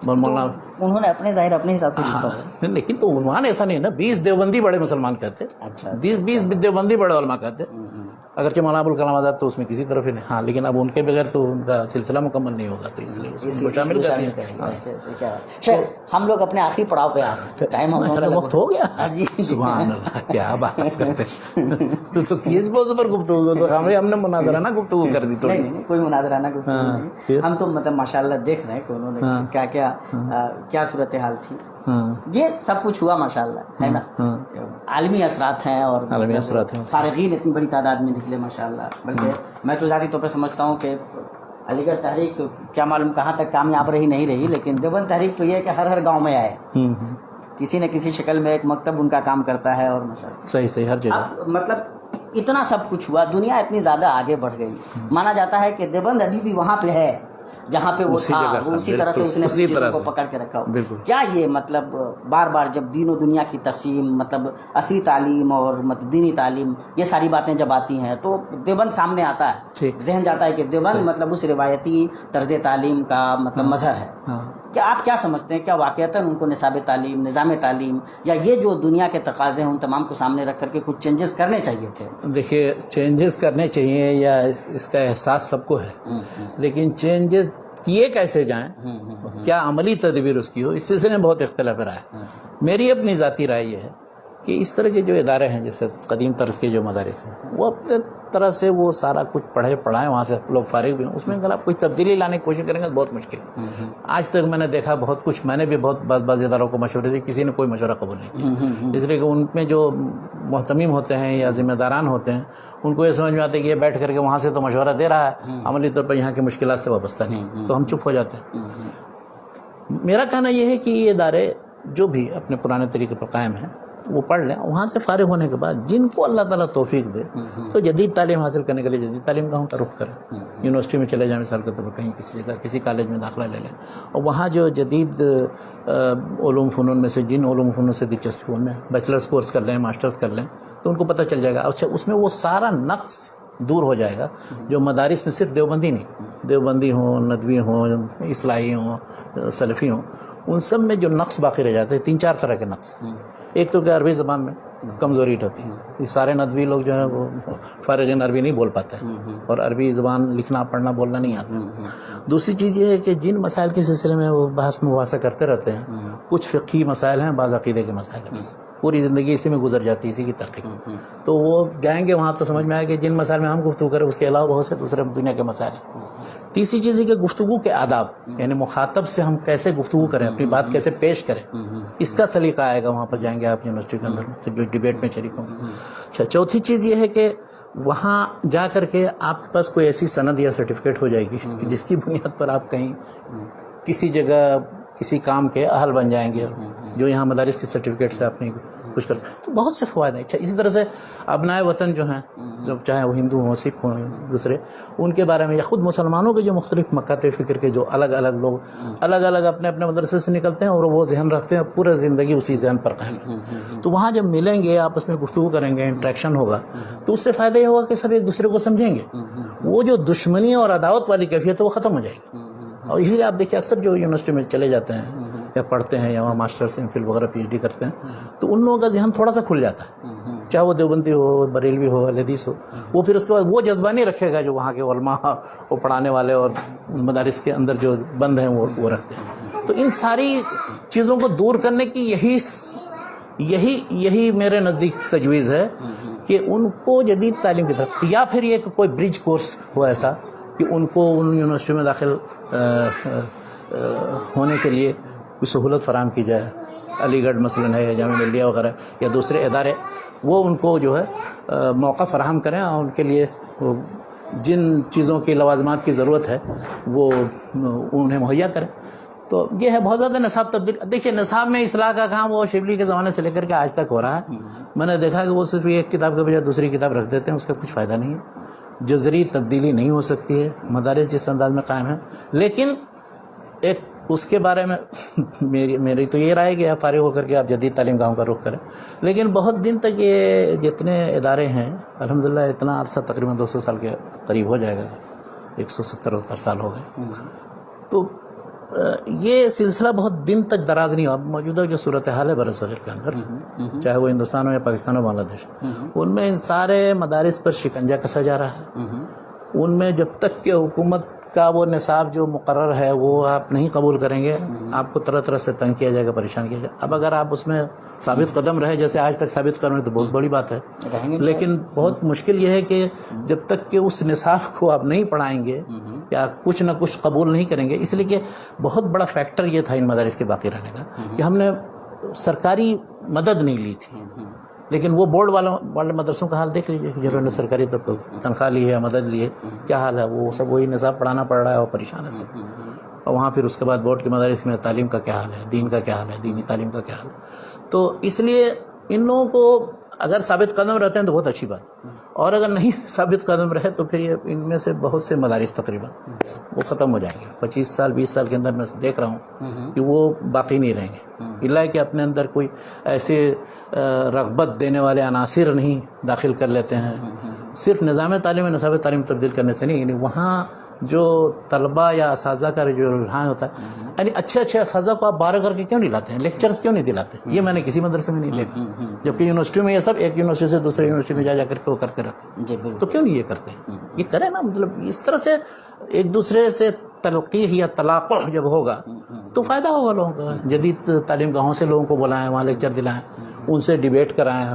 مولانا انہوں نے اپنے ظاہر اپنے حساب سے لکھا ہے، لیکن تو عنوان ایسا نہیں ہے نا. 20 دیوبندی بڑے مسلمان کہتے، 20 دیوبندی بڑے علماء کہتے. اگرچہ مولانا ابوالکلام آزاد تو اس میں کسی طرف ہی نہیں. ہاں لیکن اب ان کے بغیر تو ان کا سلسلہ مکمل نہیں ہوگا، تو اس لیے اس کو شامل کرتے ہیں. ہم لوگ اپنے آخری پڑاؤ پہ ٹائم وقت ہو گیا. جی سبحان اللہ، کیا بات کرتے ہیں. تو کس موضوع پر گفتگو؟ تو ہم نے مناظرانہ گفتگو کر دی. تو نہیں کوئی مناظرانہ گفتگو نہیں. ہم تو مطلب ماشاءاللہ دیکھ رہے ہیں کہ انہوں نے کیا صورتحال تھی. یہ سب کچھ ہوا ماشاءاللہ ہے نا. عالمی اثرات ہیں اور فارغین اتنی بڑی تعداد میں نکلے ماشاءاللہ. بلکہ میں تو ذاتی طور پہ سمجھتا ہوں کہ علی گڑھ تحریک کیا معلوم کہاں تک کامیاب رہی نہیں رہی، لیکن دیوبند تحریک تو یہ ہے کہ ہر گاؤں میں آئے، کسی نہ کسی شکل میں ایک مکتب ان کا کام کرتا ہے. اور ماشاءاللہ صحیح ہر جگہ مطلب اتنا سب کچھ ہوا، دنیا اتنی زیادہ آگے بڑھ گئی. مانا جاتا ہے کہ دیوبند ابھی بھی وہاں پہ ہے جہاں پہ وہ تھا، وہ اسی طرح سے اس نے اپنی چیزوں کو پکڑ کے رکھا ہو. کیا یہ مطلب بار بار جب دین و دنیا کی تقسیم، مطلب عصری تعلیم اور مطلب دینی تعلیم، یہ ساری باتیں جب آتی ہیں تو دیوبند سامنے آتا ہے، ذہن جاتا ہے کہ دیوبند مطلب اس روایتی طرز تعلیم کا مطلب مظہر ہے. کہ آپ کیا سمجھتے ہیں، کیا واقعتاً ان کو نصاب تعلیم، نظام تعلیم یا یہ جو دنیا کے تقاضے ہیں ان تمام کو سامنے رکھ کر کے کچھ چینجز کرنے چاہیے تھے؟ دیکھیے چینجز کرنے چاہیے یا اس کا احساس سب کو ہے، لیکن چینجز کیے کیسے جائیں، کیا عملی تدبیر اس کی ہو، اس سلسلے میں بہت اختلاف رائے ہے. میری اپنی ذاتی رائے یہ ہے کہ اس طرح کے جو ادارے ہیں جیسے قدیم طرز کے جو مدارس ہیں وہ اپنے طرح سے وہ سارا کچھ پڑھائیں وہاں سے لوگ فارغ بھی ہوں، اس میں اگر آپ کوئی تبدیلی لانے کی کوشش کریں گے تو بہت مشکل. آج تک میں نے دیکھا بہت کچھ، میں نے بھی بہت بعض اداروں کو مشورے دیے، کسی نے کوئی مشورہ قبول نہیں کیا، اس لیے کہ ان میں جو محتمیم ہوتے ہیں یا ذمہ داران ہوتے ہیں ان کو یہ سمجھ میں آتا ہے کہ یہ بیٹھ کر کے وہاں سے تو مشورہ دے رہا ہے، عملی طور پر یہاں کی مشکلات سے وابستہ نہیں، تو ہم چپ ہو جاتے ہیں. میرا کہنا یہ ہے کہ یہ ادارے جو بھی اپنے پرانے طریقے پر قائم ہیں وہ پڑھ لیں، وہاں سے فارغ ہونے کے بعد جن کو اللہ تعالیٰ توفیق دے تو جدید تعلیم حاصل کرنے کے لیے جدید تعلیم گاہوں کا رخ کریں، یونیورسٹی میں چلے جائیں مثال کے طور پر، کہیں کسی جگہ کسی کالج میں داخلہ لے لیں، اور وہاں جو جدید علوم فنون میں سے جن علوم فنون سے دلچسپی ان میں بیچلرس کورس کر لیں، ماسٹرز کر لیں، تو ان کو پتہ چل جائے گا. اچھا اس میں وہ سارا نقص دور ہو جائے گا جو مدارس میں صرف دیوبندی نہیں، دیوبندی ہوں، ندوی ہوں، اصلاحی ہوں، سلفی ہوں، ان سب میں جو نقص باقی رہ جاتے ہیں 3-4 طرح کے نقص. ایک تو کہ عربی زبان میں کمزوری ہوتی ہے، یہ سارے ندوی لوگ جو ہیں وہ فارغین عربی نہیں بول پاتے ہیں اور عربی زبان لکھنا پڑھنا بولنا نہیں آتا. دوسری چیز یہ ہے کہ جن مسائل کے سلسلے میں وہ بحث مباحثہ کرتے رہتے ہیں، کچھ فقہی مسائل ہیں، بعض عقیدے کے مسائل ہیں، پوری زندگی اسی میں گزر جاتی ہے، اسی کی تحقیق، تو وہ جائیں گے وہاں تو سمجھ میں آئے کہ جن مسائل میں ہم گفتگو کریں اس کے علاوہ بہت سے دوسرے دنیا کے مسائل ہیں. تیسری چیز ہے کہ گفتگو کے آداب، یعنی مخاطب سے ہم کیسے گفتگو کریں، اپنی بات کیسے پیش کریں، اس کا سلیقہ آئے گا. وہاں پر جائیں گے آپ یونیورسٹی کے اندر جو ڈیبیٹ میں شریک ہوں گے. اچھا چوتھی چیز یہ ہے کہ وہاں جا کر کے آپ کے پاس کوئی ایسی سند یا سرٹیفکیٹ ہو جائے گی کہ جس کی بنیاد پر آپ کہیں کسی جگہ کسی کام کے اہل بن جائیں گے، جو یہاں مدارس کی سرٹیفکیٹ سے آپ نہیں کچھ کر سکتے. تو بہت سے فوائد ہیں. اچھا اسی طرح سے ابنائے وطن جو ہیں، جو چاہے وہ ہندو ہوں، سکھ ہوں، دوسرے، ان کے بارے میں یا خود مسلمانوں کے جو مختلف مکاتب فکر کے جو الگ الگ لوگ الگ الگ اپنے اپنے مدرسے سے نکلتے ہیں اور وہ ذہن رکھتے ہیں، پورے زندگی اسی ذہن پر قائم ہے. تو وہاں جب ملیں گے، آپس میں گفتگو کریں گے، انٹریکشن ہوگا، تو اس سے فائدہ یہ ہوگا کہ سب ایک دوسرے کو سمجھیں گے، وہ جو دشمنی اور عداوت والی کیفیت ہے وہ ختم ہو جائے گی. اور اسی لیے آپ دیکھیں اکثر جو یونیورسٹی میں چلے جاتے ہیں یا پڑھتے ہیں یا وہاں ماسٹرز ایم فل وغیرہ پی ایچ ڈی کرتے ہیں، تو ان لوگوں کا ذہن تھوڑا سا کھل جاتا ہے، چاہے وہ دیوبندی ہو، بریلوی ہو، حدیث ہو. وہ پھر اس کے بعد وہ جذبہ نہیں رکھے گا جو وہاں کے علماء وہ پڑھانے والے اور مدارس کے اندر جو بند ہیں وہ رکھتے ہیں. تو ان ساری چیزوں کو دور کرنے کی یہی میرے نزدیک تجویز ہے کہ ان کو جدید تعلیم کی طرف، یا پھر یہ کہ کوئی برج کورس ہو ایسا کہ ان کو ان یونیورسٹی میں داخل ہونے کے لیے کوئی سہولت فراہم کی جائے. علی گڑھ مثلاً ہے یا جامعہ ملیہ وغیرہ یا دوسرے ادارے، وہ ان کو جو ہے موقع فراہم کریں اور ان کے لیے جن چیزوں کی لوازمات کی ضرورت ہے وہ انہیں مہیا کریں. تو یہ ہے بہت زیادہ نصاب تبدیل. دیکھیے نصاب میں اصلاح کا کام وہ شبلی کے زمانے سے لے کر کے آج تک ہو رہا ہے. میں نے دیکھا کہ وہ صرف ایک کتاب کے بجائے دوسری کتاب رکھ دیتے ہیں، اس کا کچھ فائدہ نہیں ہے. جذری تبدیلی نہیں ہو سکتی ہے مدارس جس انداز میں قائم ہیں. لیکن ایک اس کے بارے میں میری تو یہ رائے کہ آپ فارغ ہو کر کے آپ جدید تعلیم گاہوں کا رخ کریں. لیکن بہت دن تک یہ جتنے ادارے ہیں الحمدللہ اتنا عرصہ تقریباً 200 سال کے قریب ہو جائے گا، 170 سال ہو گئے. تو یہ سلسلہ بہت دن تک دراز نہیں ہوا. موجودہ جو صورتحال ہے برصغیر کے اندر، چاہے وہ ہندوستان ہو یا پاکستان ہو، بنگلہ دیش، ان میں ان سارے مدارس پر شکنجہ کسا جا رہا ہے. ان میں جب تک کہ حکومت کا وہ نصاب جو مقرر ہے وہ آپ نہیں قبول کریں گے، آپ کو طرح طرح سے تنگ کیا جائے گا، پریشان کیا جائے گا. اب اگر آپ اس میں ثابت قدم رہے جیسے آج تک ثابت قدم رہے تو بہت بڑی بات ہے. لیکن بہت مشکل یہ ہے کہ جب تک کہ اس نصاب کو آپ نہیں پڑھائیں گے یا کچھ نہ کچھ قبول نہیں کریں گے. اس لیے کہ بہت بڑا فیکٹر یہ تھا ان مدارس کے باقی رہنے کا کہ ہم نے سرکاری مدد نہیں لی تھی. لیکن وہ بورڈ والے مدرسوں کا حال دیکھ لیجیے، جنہوں نے سرکاری طور پر تنخواہ لی ہے، مدد لی ہے، کیا حال ہے. وہ سب وہی نصاب پڑھانا پڑ رہا ہے اور پریشان ہے سب. اور وہاں پھر اس کے بعد بورڈ کے مدارس میں تعلیم کا کیا حال ہے، دین کا کیا حال ہے، دینی تعلیم کا کیا حال ہے. تو اس لیے ان لوگوں کو اگر ثابت قدم رہتے ہیں تو بہت اچھی بات، اور اگر نہیں ثابت قدم رہے تو پھر یہ ان میں سے بہت سے مدارس تقریباً وہ ختم ہو جائیں گے. 25 سال 20 سال کے اندر میں دیکھ رہا ہوں کہ وہ باقی نہیں رہیں گے، الا کہ اپنے اندر کوئی ایسے رغبت دینے والے عناصر نہیں داخل کر لیتے ہیں. صرف نظام تعلیم میں نصاب تعلیم تبدیل کرنے سے نہیں، یعنی وہاں جو طلباء یا اساتذہ کا جو رجحان ہوتا ہے، یعنی اچھے اساتذہ کو آپ بارہ کر کے کیوں نہیں لاتے ہیں، لیکچرز کیوں نہیں دلاتے؟ یہ میں نے کسی مدرسے میں نہیں دیکھا. جبکہ یونیورسٹی میں یہ سب ایک یونیورسٹی سے دوسری یونیورسٹی میں جا کر کے وہ کرتے رہتے ہیں. تو کیوں نہیں یہ کرتے؟ یہ کریں نا. مطلب اس طرح سے ایک دوسرے سے تلقیح یا تلاقح جب ہوگا تو فائدہ ہوگا لوگوں کا. جدید تعلیم گاہوں سے لوگوں کو بلائیں، وہاں لیکچر دلائیں، ان سے ڈیبیٹ کرائیں,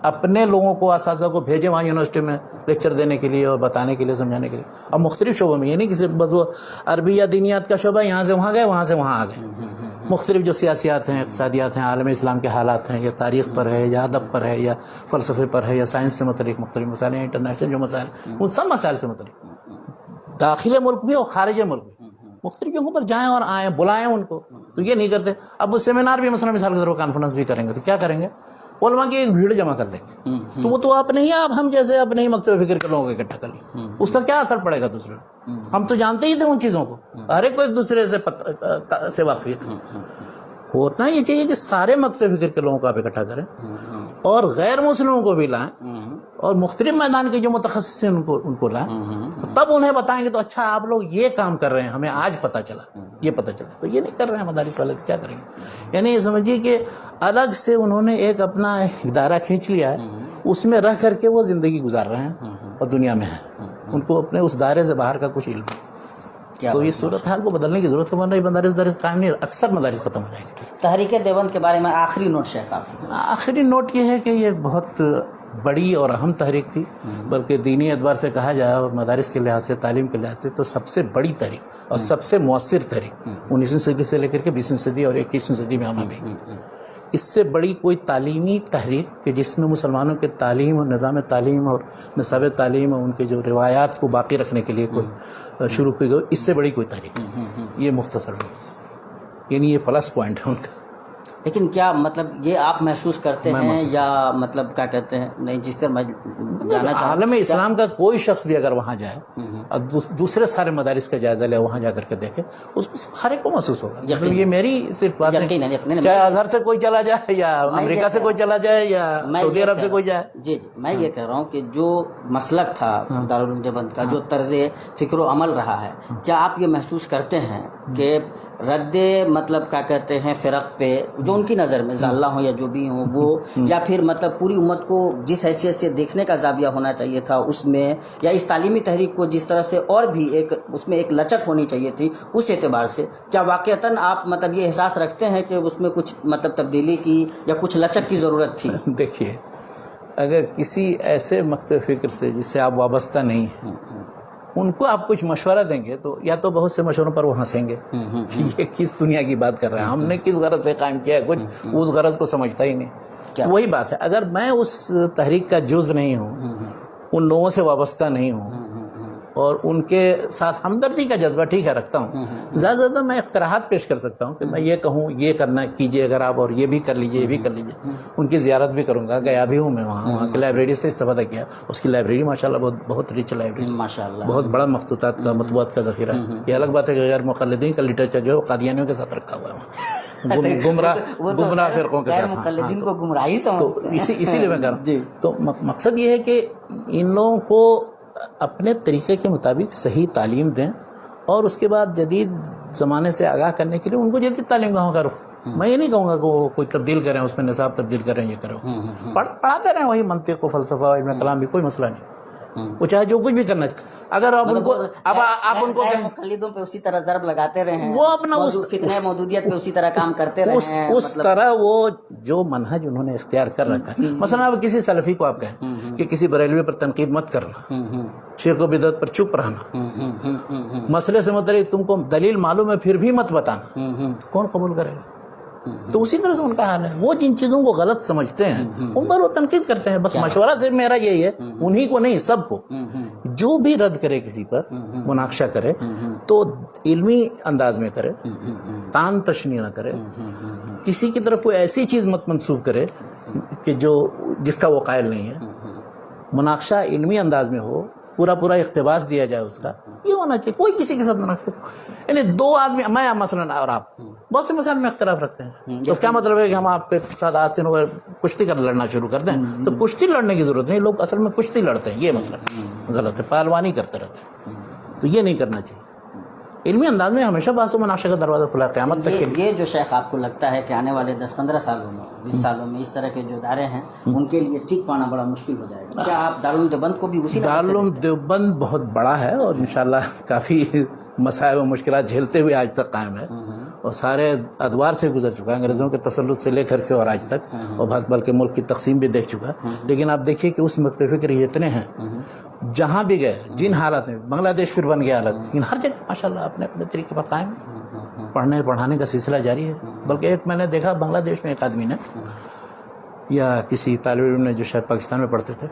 اپنے لوگوں کو اساتذہ کو بھیجیں وہاں یونیورسٹی میں لیکچر دینے کے لیے اور بتانے کے لیے سمجھانے کے لیے. اور مختلف شعبوں میں, یہ نہیں کہ صرف بس وہ عربی یا دینیات کا شعبہ یہاں سے وہاں گئے وہاں سے وہاں آ گئے, مختلف جو سیاسیات ہیں, اقتصادیات ہیں, عالم اسلام کے حالات ہیں, یا تاریخ پر ہے یا ادب پر ہے یا فلسفے پر ہے یا سائنس سے متعلق مختلف مسائل ہیں, انٹرنیشنل جو مسائل ان سب مسائل سے متعلق داخل ملک بھی اور خارج ملک بھی مختلف جگہوں پر جائیں اور آئیں, بلائیں ان کو. تو یہ نہیں کرتے. اب وہ سیمینار بھی مثلا مثال کے طور پر کانفرنس بھی کریں گے تو کیا کریں گے, علماء کی ایک بھیڑ جمع کر لیں گے, تو وہ تو آپ نہیں, آپ ہم جیسے اپنے ہی مکتب فکر کے لوگوں کو اکٹھا کر لیں, اس کا کیا اثر پڑے گا دوسرے. ہم تو جانتے ہی تھے ان چیزوں کو, ہر ایک کو ایک دوسرے سے واقفیت ہونا یہ چاہیے کہ سارے مکتب فکر کے لوگوں کو آپ اکٹھا کریں اور غیر مسلموں کو بھی لائیں اور مختلف میدان کے جو متخصص ہیں ان کو لائیں, تب انہیں بتائیں گے تو اچھا آپ لوگ یہ کام کر رہے ہیں, ہمیں آج پتہ چلا, یہ پتہ چلا. تو یہ نہیں کر رہے ہیں مدارس والے, تو کیا کریں گے. یعنی یہ سمجھیے کہ الگ سے انہوں نے ایک اپنا دائرہ کھینچ لیا ہے, اس میں رہ کر کے وہ زندگی گزار رہے ہیں اور دنیا میں ہیں, ان کو اپنے اس دائرے سے باہر کا کچھ علم ہے. تو یہ صورتحال کو بدلنے کی ضرورت ہے, ورنہ مدارس قائم نہیں, اکثر مدارس ختم ہو جائیں گے. تحریک دیوبند کے بارے میں آخری نوٹ شیخ آپ. آخری نوٹ یہ ہے کہ یہ بہت بڑی اور اہم تحریک تھی, بلکہ دینی اعتبار سے کہا جائے اور مدارس کے لحاظ سے, تعلیم کے لحاظ سے تو سب سے بڑی تحریک اور سب سے مؤثر تحریک 19ویں صدی سے لے کر کے 20ویں صدی اور 21ویں صدی میں ہمیں بھی. اس سے بڑی کوئی تعلیمی تحریک کہ جس میں مسلمانوں کے تعلیم اور نظام تعلیم اور نصاب تعلیم اور ان کے جو روایات کو باقی رکھنے کے لیے کوئی شروع کی گئی, اس سے بڑی کوئی تحریک. یہ مختصر یعنی یہ پلس پوائنٹ ہے ان کا. لیکن کیا مطلب یہ آپ محسوس کرتے ہیں یا مطلب کیا کہتے ہیں, نہیں جس طرح میں جانا چاہتا عالم اسلام کا کوئی شخص بھی اگر وہاں جائے اور دوسرے سارے مدارس کا جائزہ لے, وہاں جا کر کے دیکھے, اس کو ہر ایک کو محسوس ہوگا. یہ میری صرف بات نہیں, چاہے ازہر سے کوئی چلا جائے یا امریکہ سے کوئی چلا جائے یا سعودی عرب سے کوئی جائے. جی میں یہ کہہ رہا ہوں کہ جو مسلک تھا دارالعلوم دیوبند کا, جو طرز فکر و عمل رہا ہے, کیا آپ یہ محسوس کرتے ہیں کہ رد مطلب کیا کہتے ہیں فرق پہ جو ان کی نظر میں ضالہ ہوں یا جو بھی ہوں وہ, یا پھر مطلب پوری امت کو جس حیثیت سے دیکھنے کا زاویہ ہونا چاہیے تھا اس میں, یا اس تعلیمی تحریک کو جس طرح سے اور بھی ایک اس میں ایک لچک ہونی چاہیے تھی, اس اعتبار سے کیا واقعتاً آپ مطلب یہ احساس رکھتے ہیں کہ اس میں کچھ مطلب تبدیلی کی یا کچھ لچک کی ضرورت تھی؟ دیکھیے, اگر کسی ایسے مکتب فکر سے جس سے آپ وابستہ نہیں ہیں ان کو آپ کچھ مشورہ دیں گے تو یا تو بہت سے مشوروں پر وہ ہنسیں گے کہ یہ کس دنیا کی بات کر رہے ہیں, ہم نے کس غرض سے قائم کیا ہے, کچھ اس غرض کو سمجھتا ہی نہیں. وہی بات ہے, اگر میں اس تحریک کا جز نہیں ہوں, ان لوگوں سے وابستہ نہیں ہوں اور ان کے ساتھ ہمدردی کا جذبہ ٹھیک ہے رکھتا ہوں, زیادہ سے زیادہ میں اقتراحات پیش کر سکتا ہوں کہ میں یہ کہوں یہ کرنا کیجئے اگر آپ, اور یہ بھی کر لیجئے, یہ بھی کر لیجئے. ان کی زیارت بھی کروں گا, گیا بھی ہوں میں وہاں کی لائبریری سے استفادہ کیا, اس کی لائبریری ماشاءاللہ بہت ریچ لائبریری, ماشاءاللہ بہت بڑا مخطوطات کا مطبوعات کا ذخیرہ ہے. یہ الگ بات ہے کہ غیر مقلدین کا لٹریچر جو قادیانیوں کے ساتھ رکھا ہوا ہے, گمراہ فرقوں کے ساتھ, مقلدین کو گمراہی سمجھتے ہیں. اسی لیے میں کہہ رہا ہوں. تو مقصد یہ ہے کہ ان لوگوں کو اپنے طریقے کے مطابق صحیح تعلیم دیں اور اس کے بعد جدید زمانے سے آگاہ کرنے کے لیے ان کو جدید تعلیم گاہوں کا رخ. میں یہ نہیں کہوں گا کہ وہ کوئی تبدیل کریں, اس میں نصاب تبدیل کریں, یہ کریں, پڑھاتے رہیں وہی منطق و فلسفہ علم کلام بھی, کوئی مسئلہ نہیں, وہ چاہے جو کچھ بھی کرنا چاہے. اگر آپ ان کو آپ ان کو مقلدوں پہ اسی طرح ضرب لگاتے رہے, وہ اپنا فتنہ موجودیت پہ اسی طرہ کام کرتے رہے, اس طرح وہ جو منہج انہوں نے اختیار کر رکھا ہے. مثلا اب کسی سلفی کو آپ کہیں کہ کسی بریلوی پر تنقید مت کرنا, شرک و بدعت پر چپ رہنا, مسئلے سے متعلق تم کو دلیل معلوم ہے پھر بھی مت بتانا, کون قبول کرے گا؟ تو اسی طرح سے ان کا حال ہے. وہ جن چیزوں کو غلط سمجھتے ہیں ان پر وہ تنقید کرتے ہیں. بس مشورہ صرف میرا یہی ہے, انہی کو نہیں, سب کو, جو بھی رد کرے کسی پر, مناقشہ کرے تو علمی انداز میں کرے, تان تشنیع نہ کرے, کسی کی طرف کوئی ایسی چیز مت منسوب کرے کہ جس کا وہ قائل نہیں ہے. مناقشہ علمی انداز میں ہو, پورا اقتباس دیا جائے اس کا, یہ ہونا چاہیے. کوئی کسی کے ساتھ مناقشہ, یعنی دو آدمی, میں مثلا اور آپ بہت سے مسائل میں اختلاف رکھتے ہیں, تو کیا مطلب ہے کہ ہم آپ کے ساتھ آج سے کشتی کر لڑنا شروع کر دیں؟ تو کشتی لڑنے کی ضرورت نہیں, لوگ اصل میں کشتی لڑتے ہیں, یہ مسئلہ غلط ہے, پہلوانی کرتے رہتے ہیں, تو یہ نہیں کرنا چاہیے. علمی انداز میں ہمیشہ بحث و مناقشہ کا دروازہ کھلا ہے قیامت تک کے لیے. یہ جو شیخ آپ کو لگتا ہے کہ آنے والے 10-15 سالوں میں 20 سالوں میں اس طرح کے جو ادارے ہیں ان کے لیے ٹک پانا بڑا مشکل ہو جائے گا, کیا آپ دارالعلوم دیوبند کو بھی اسی دارالعلوم دیوبند بہت بڑا ہے اور انشاءاللہ کافی مسائل و مشکلات جھیلتے ہوئے آج تک قائم ہے, اور سارے ادوار سے گزر چکا ہے، انگریزوں کے تسلط سے لے کر کے اور آج تک، اور بلکہ ملک کی تقسیم بھی دیکھ چکا. لیکن آپ دیکھیے کہ اس مکتب فکر یہ اتنے ہیں، جہاں بھی گئے جن حالات میں، بنگلہ دیش پھر بن گیا الگ، لیکن ہر جگہ ماشاءاللہ اپنے اپنے طریقے پر قائم، پڑھنے پڑھانے کا سلسلہ جاری ہے. بلکہ ایک میں نے دیکھا بنگلہ دیش میں ایک آدمی نے یا کسی طالب علم نے جو شاید پاکستان میں پڑھتے تھے،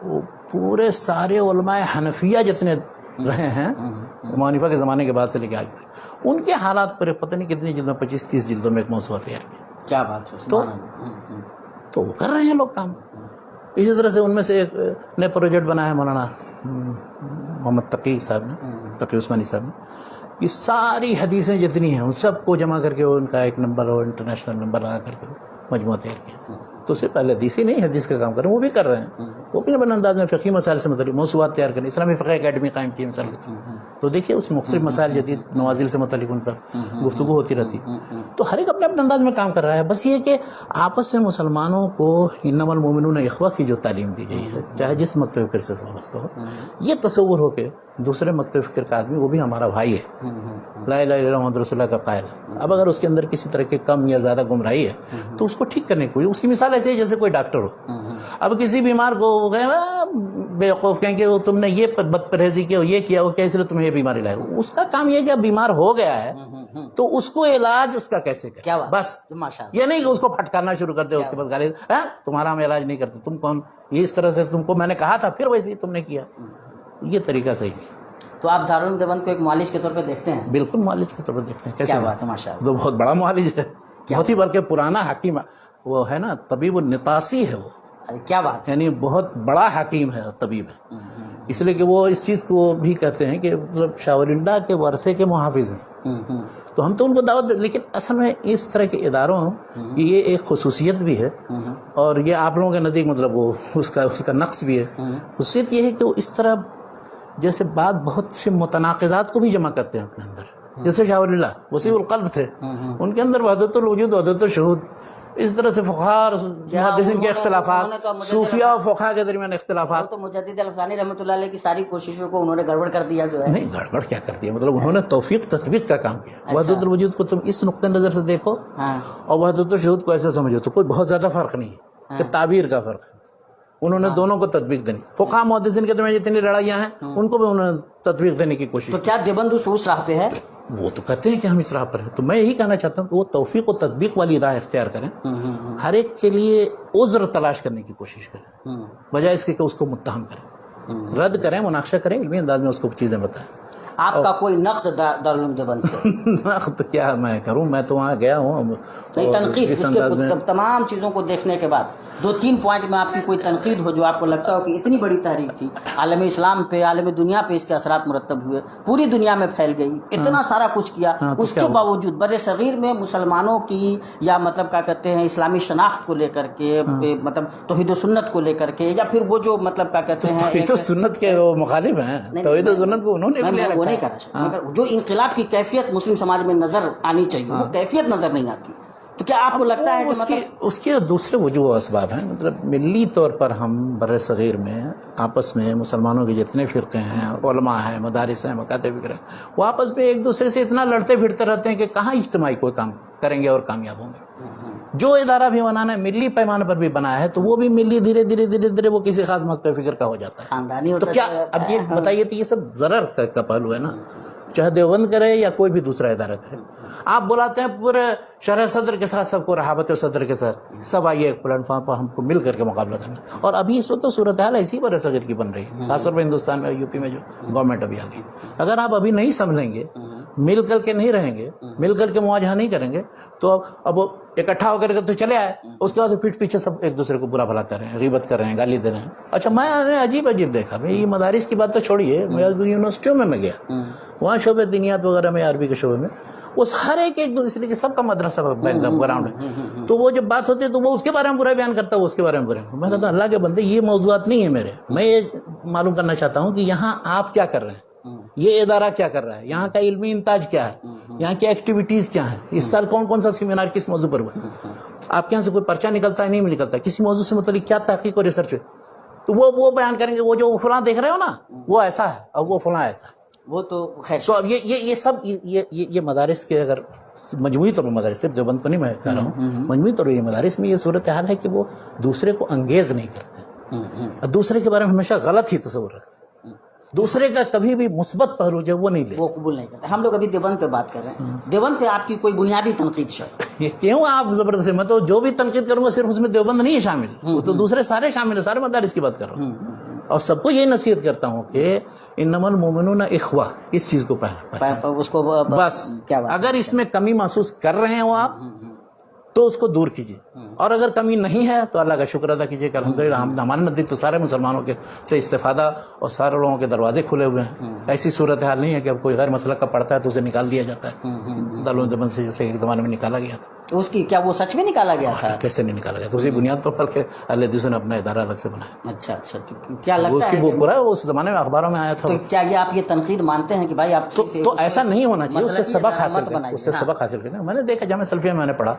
وہ پورے سارے علماء حنفیہ جتنے رہے ہیں امام حنیفہ کے زمانے کے بعد سے لے کے آج تک، ان کے حالات پر پتہ نہیں کتنی جلدوں، 25-30 جلدوں میں ایک موضوع تیار کیا. کیا بات ہے. تو وہ کر رہے ہیں لوگ کام. اسی طرح سے ان میں سے ایک نئے پروجیکٹ بنا ہے مولانا محمد تقی صاحب نے، تقی عثمانی صاحب نے، کہ ساری حدیثیں جتنی ہیں ان سب کو جمع کر کے ان کا ایک نمبر اور انٹرنیشنل نمبر لگا کر کے مجموعہ تیار کیا. تو اس سے پہلے حدیث ہی نہیں، حدیث کا کام کر رہے ہیں، وہ بھی کر رہے ہیں. وہ بھی اپنے انداز میں فقہی مسائل سے متعلق موضوعات تیار کریں. اسلامی فقہ اکیڈمی قائم کی مثال کے طور. تو دیکھیے اس میں مختلف مسائل جدید نوازل سے متعلق ان پر گفتگو ہوتی رہتی. تو ہر ایک اپنے اپنے انداز میں کام کر رہا ہے. بس یہ کہ آپس میں مسلمانوں کو انما المؤمنون اخوہ کی جو تعلیم دی گئی ہے، چاہے جس مکتب فکر سے وابستہ ہو، یہ تصور ہو کہ دوسرے مکتب فکر کا آدمی وہ بھی ہمارا بھائی ہے، لا الہ الا اللہ محمد رسول اللہ کا قائل ہے. اب اگر اس کے اندر کسی طرح کی کم یا زیادہ گمراہی ہے تو اس کو ٹھیک کرنے کی، اس کی مثال ایسے ہے جیسے کوئی ڈاکٹر ہو. اب کسی بیمار کو بیوقوف کہیں کہ وہ تم نے یہ بد پرہیزی کی، یہ کیا، وہ کیا، اس لیے تمہیں یہ بیماری لائے. اس کا کام یہ کہ اب بیمار ہو گیا ہے تو اس کو علاج اس کا کیسے کرے. بس یہ نہیں کہ اس کو پھٹکارنا شروع کر دے، اس کے بعد گالی، تمہارا ہم علاج نہیں کرتے، تم کون، یہ اس طرح سے تم کو میں نے کہا تھا پھر ویسے ہی تم نے کیا. یہ طریقہ صحیح ہے. تو آپ دارالعلوم دیوبند کو ایک معالج کے طور پہ دیکھتے ہیں؟ بالکل معالج کے طور پہ دیکھتے ہیں. کیا بات ہے، ماشاء اللہ. تو بہت بڑا معالج ہے، بہت ہی بلکہ پرانا حکیم وہ ہے نا، طبیب النطاسی ہے وہ. کیا بات ہے. یعنی بہت بڑا حکیم ہے، طبیب ہے. اس لیے کہ وہ اس چیز کو بھی کہتے ہیں کہ مطلب شاہ ولی اللہ کے ورثے کے محافظ ہیں. تو ہم تو ان کو دعوت دیں، لیکن اصل میں اس طرح کے اداروں کی یہ ایک خصوصیت بھی ہے، اور یہ آپ لوگوں کے نزدیک مطلب وہ اس کا نقص بھی ہے. خصوصیت یہ ہے کہ وہ اس طرح جیسے بہت سے متناقضات کو بھی جمع کرتے ہیں اپنے اندر. جیسے شاہ ولی اللہ وسیع القلب تھے، ان کے اندر وحدت الوجود وحدت الشہود. اس طرح سے فقہاء محدثین کے اختلافات، صوفیاء و فقہاء کے درمیان اختلافات. تو مجدد الفسانی رحمۃ اللہ علیہ کی ساری کوششوں کو انہوں نے گڑبڑ کر دیا جو ہے. نہیں گڑبڑ کیا کر دیا، مطلب انہوں نے توفیق تطبیق کا کام کیا. وحدت الوجود کو تم اس نقطۂ نظر سے دیکھو اور وحدت الشہود کو ایسے سمجھو تو کوئی بہت زیادہ فرق نہیں ہے، کہ تعبیر کا فرق ہے. انہوں نے دونوں کو تطبیق دینی. فقہاء محدثین کے درمیان جتنی لڑائیاں ہیں ان کو بھی انہوں نے تطبیق دینے کی کوشش. تو کیا دیوبند اس راہ پہ ہے؟ وہ تو کہتے ہیں کہ ہم اس راہ پر ہیں. تو میں یہی کہنا چاہتا ہوں کہ وہ توفیق و تطبیق والی راہ اختیار کریں، ہر ایک کے لیے عذر تلاش کرنے کی کوشش کریں، بجائے اس کے کہ اس کو متہم کریں. رد کریں، مناقشہ کریں، علمی انداز میں اس کو چیزیں بتائیں. آپ کا کوئی نقد دارالعلوم دیوبند سے؟ نقد کیا میں کروں، میں تو وہاں گیا ہوں. نہیں، تنقید تمام چیزوں کو دیکھنے کے بعد 2-3 پوائنٹ میں آپ کی کوئی تنقید ہو جو آپ کو لگتا ہو کہ اتنی بڑی تحریک تھی، عالم اسلام پہ، عالم دنیا پہ اس کے اثرات مرتب ہوئے، پوری دنیا میں پھیل گئی، اتنا سارا کچھ کیا، اس کے باوجود بر صغیر میں مسلمانوں کی یا مطلب کیا کہتے ہیں اسلامی شناخت کو لے کر کے، مطلب توحید و سنت کو لے کر کے، یا پھر وہ جو مطلب کیا کہتے ہیں توحید و سنت کے وہ مخالف ہیں. توحید و سنت کو انہوں نے وہ نہیں کرا. جو انقلاب کی کیفیت مسلم سماج میں نظر آنی چاہیے وہ کیفیت نظر نہیں آتی. تو کیا آپ کو لگتا ہے کہ اس کے دوسرے وجوہ و اسباب ہیں؟ مطلب ملی طور پر ہم بر صغیر میں آپس میں مسلمانوں کے جتنے فرقے ہیں، علماء ہیں، مدارس ہیں، مکاتب فکر ہیں، وہ آپس میں ایک دوسرے سے اتنا لڑتے پھرتے رہتے ہیں کہ کہاں اجتماعی کوئی کام کریں گے اور کامیاب ہوں گے. جو ادارہ بھی بنانا ہے ملی پیمانے پر بھی بنایا ہے تو وہ بھی ملی دھیرے دھیرے دھیرے دھیرے وہ کسی خاص مکتب فکر کا ہو جاتا ہے، خاندانی تو کیا اب یہ بتائیے، تو یہ سب ضرر کا پہلو ہے نا. چاہے دیوبند کرے یا کوئی بھی دوسرا ادارہ کرے، آپ بلاتے ہیں پورے شرح صدر کے ساتھ، سب کو رہابت صدر کے ساتھ، سب آئیے ایک پلیٹ فارم پر ہم کو مل کر کے مقابلہ کرنا. اور ابھی اس وقت تو صورتحال ایسی بر صغیر کی بن رہی ہے، خاص طور پر ہندوستان میں، یو پی میں جو گورنمنٹ ابھی آ گئی. اگر آپ ابھی نہیں سمجھیں گے، مل کر کے نہیں رہیں گے، مل کر کے مواجہہ نہیں کریں گے، تو اب اکٹھا ہو کر کے تو چلے آئے، اس کے بعد پیٹھ پیچھے سب ایک دوسرے کو برا بھلا کر رہے ہیں، غیبت کر رہے ہیں، گالی دے رہے ہیں. اچھا میں نے عجیب دیکھا، میں یہ مدارس کی بات تو چھوڑیے، میں یونیورسٹیوں میں گیا، وہاں شعبہ دینیات وغیرہ میں، عربی کے شعبے میں، اس ہر ایک اس لیے کہ سب کا مدرسہ بیک گراؤنڈ ہے، تو وہ جب بات ہوتی ہے تو وہ اس کے بارے میں برا بیان کرتا ہے، وہ اس کے بارے میں برا. میں کہتا ہوں اللہ کے بندے یہ موضوعات نہیں ہے میرے، میں یہ معلوم کرنا چاہتا ہوں کہ یہاں آپ کیا کر رہے ہیں، یہ ادارہ کیا کر رہا ہے، یہاں کا علمی انتاج کیا ہے، یہاں کی ایکٹیویٹیز کیا ہیں، اس سال کون کون سا سیمینار کس موضوع پر ہوا، آپ کے یہاں سے کوئی پرچہ نکلتا ہے نہیں نکلتا، کسی موضوع سے متعلق کیا تحقیق اور ریسرچ ہے، تو وہ بیان کریں گے. وہ جو فلاں دیکھ رہے ہو نا وہ ایسا ہے اور وہ فلاں ایسا ہے. وہ تو خیر. تو اب یہ سب یہ مدارس کے اگر مجموعی طور پر مدارس، صرف دیوبند کو نہیں میں کہہ رہا ہوں، مجموعی طور پر یہ مدارس میں یہ صورتحال ہے کہ وہ دوسرے کو انگیز نہیں کرتے اور دوسرے کے بارے میں ہمیشہ غلط ہی تصور رکھتے، دوسرے کا کبھی بھی مثبت پہلو جو وہ نہیں لیتے، وہ قبول نہیں کرتے. ہم لوگ ابھی دیوبند پہ بات کر رہے ہیں. دیوبند پہ آپ کی کوئی بنیادی تنقید شرط؟ یہ کیوں آپ زبردستی، میں تو جو بھی تنقید کروں گا صرف اس میں دیوبند نہیں ہے شامل، وہ تو دوسرے سارے شامل ہیں، سارے مدارس کی بات کر رہا ہوں. اور سب کو یہی نصیحت کرتا ہوں کہ انما المؤمنون اخوہ، اس چیز کو اس کو بس اگر اس میں کمی محسوس کر رہے ہیں وہ آپ تو اس کو دور کیجیے، اور اگر کمی نہیں ہے تو اللہ کا شکر ادا کیجیے کہ الحمدللہ ہمارے نزدیک تو سارے مسلمانوں کے سے استفادہ اور سارے لوگوں کے دروازے کھلے ہوئے ہیں. ایسی صورتحال نہیں ہے کہ اب کوئی غیر مسلک کا پڑھتا ہے تو اسے نکال دیا جاتا ہے دارالعلوم دیوبند سے، جیسے ایک زمانے میں نکالا گیا تھا. اس کی کیا وہ سچ میں نکالا گیا تھا؟ کیسے نہیں نکالا گیا؟ تو اسی بنیاد پر بلکہ اہل حدیثوں نے اپنا ادارہ الگ سے بنایا. اچھا تو کیا لگتا ہے وہ پورا اس زمانے میں اخباروں میں آیا تھا. تو کیا یہ آپ یہ تنقید مانتے ہیں کہ بھائی آپ تو ایسا نہیں ہونا چاہیے، اس سے سبق حاصل کریں، اس سے سبق حاصل کریں. میں نے دیکھا جامعہ سلفیہ میں نے پڑھا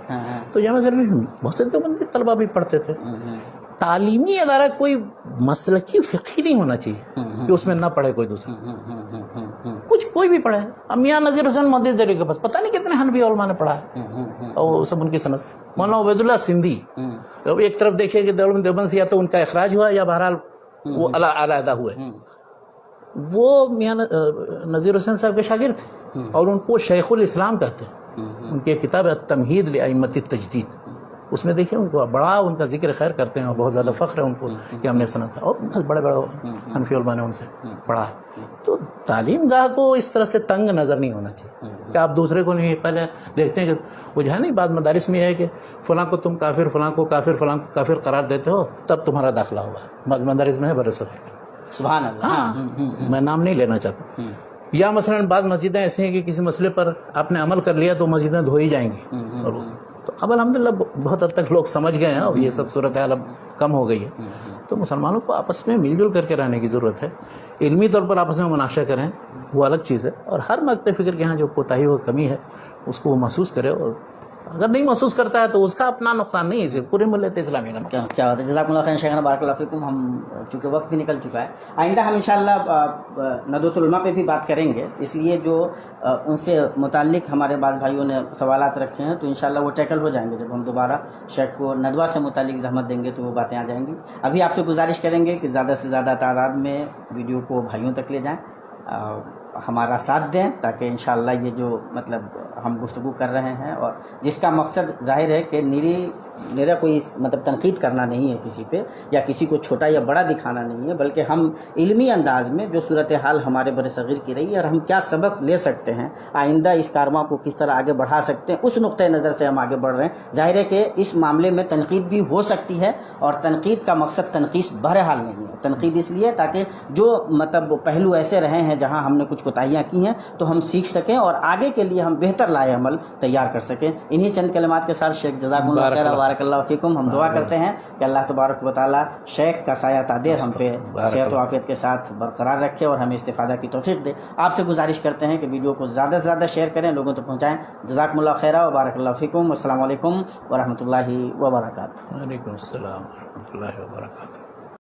تو جامعہ سلفیہ میں بہت سے دیوبندی طلبہ بھی پڑھتے تھے. تعلیمی ادارہ کوئی مسلکی فقہی نہیں ہونا چاہیے کہ اس میں نہ پڑھے کوئی دوسرا، کچھ کوئی بھی پڑھے. اب میاں نذیر حسین مہدی دہلی کے پاس پتہ نہیں کتنے حنفی علماء نے پڑھا ہے اور سب ان کی سند. مولانا عبید اللہ سندھی، اب ایک طرف دیکھیے کہ دیوبند سے یا تو ان کا اخراج ہوا یا بہرحال وہ علیحدہ ہوئے. وہ میاں نذیر حسین صاحب کے شاگرد تھے اور ان کو شیخ الاسلام کہتے ہیں. ان کی کتاب التمہید لأئمۃ التجدید، اس میں دیکھیں ان کو بڑا ان کا ذکر خیر کرتے ہیں اور بہت زیادہ فخر ہے ان کو کہ ہم نے سنا تھا، اور بس بڑے بڑے حنفی علماء نے ان سے پڑھا. تو تعلیم گاہ کو اس طرح سے تنگ نظر نہیں ہونا چاہیے کہ آپ دوسرے کو نہیں. پہلے دیکھتے ہیں کہ وہ جو ہے نہیں، بعض مدارس میں یہ ہے کہ فلاں کو تم کافر، فلاں کو کافر، فلاں کو کافر قرار دیتے ہو تب تمہارا داخلہ ہوگا. بعض مدارس میں ہے برصغیر. سبحان اللہ. ہاں میں نام نہیں لینا چاہتا. یا مثلا بعض مسجدیں ایسی ہیں کہ کسی مسئلے پر آپ نے عمل کر لیا تو مسجدیں دھوئی جائیں گی. تو اب الحمدللہ بہت حد تک لوگ سمجھ گئے ہیں اور یہ سب صورتحال اب کم ہو گئی ہے. تو مسلمانوں کو آپس میں مل جل کر کے رہنے کی ضرورت ہے. علمی طور پر آپس میں مناقشہ کریں وہ الگ چیز ہے، اور ہر مکتب فکر کے ہاں جو کوتاہی و کمی ہے اس کو وہ محسوس کرے، اور اگر نہیں محسوس کرتا ہے تو اس کا اپنا نقصان نہیں ہے، صرف پورے ملت اسلامی کا نقصان. کیا بات ہے. جزاک اللہ خیر شیخنا، بارک اللہ فیکم. ہم چونکہ وقت بھی نکل چکا ہے، آئندہ ہم انشاءاللہ ندوۃ العلماء پہ بھی بات کریں گے، اس لیے جو ان سے متعلق ہمارے بعض بھائیوں نے سوالات رکھے ہیں تو انشاءاللہ وہ ٹیکل ہو جائیں گے. جب ہم دوبارہ شیخ کو ندوہ سے متعلق زحمت دیں گے تو وہ باتیں آ جائیں گی. ابھی آپ سے گزارش کریں گے کہ زیادہ سے زیادہ تعداد میں ویڈیو کو بھائیوں تک لے جائیں، ہمارا ساتھ دیں، تاکہ انشاءاللہ یہ جو مطلب ہم گفتگو کر رہے ہیں اور جس کا مقصد ظاہر ہے کہ میرا کوئی مطلب تنقید کرنا نہیں ہے کسی پہ، یا کسی کو چھوٹا یا بڑا دکھانا نہیں ہے، بلکہ ہم علمی انداز میں جو صورتحال ہمارے بر صغیر کی رہی ہے اور ہم کیا سبق لے سکتے ہیں، آئندہ اس کارواں کو کس طرح آگے بڑھا سکتے ہیں، اس نقطۂ نظر سے ہم آگے بڑھ رہے ہیں. ظاہر ہے کہ اس معاملے میں تنقید بھی ہو سکتی ہے، اور تنقید کا مقصد تنقیص بہرحال نہیں ہے. تنقید اس لیے تاکہ جو مطلب پہلو ایسے رہے ہیں جہاں ہم نے کچھ کوتاہیاں کی ہیں تو ہم سیکھ سکیں اور آگے کے لیے ہم بہتر لائے عمل تیار کر سکیں. انہی چند کلمات کے ساتھ شیخ جزاکم اللہ خیر و بارک اللہ فیکم. ہم دعا کرتے ہیں کہ اللہ تبارک و تعالی شیخ کا سایہ تادیر ہم پہ صحت و عافیت کے ساتھ برقرار رکھے اور ہمیں استفادہ کی توفیق دے. آپ سے گزارش کرتے ہیں کہ ویڈیو کو زیادہ سے زیادہ شیئر کریں، لوگوں تک پہنچائیں. جزاکم اللہ خیر و بارک اللہ فیکم. السلام علیکم ورحمۃ اللہ وبرکاتہ. وعلیکم السلام ورحمۃ اللہ وبرکاتہ.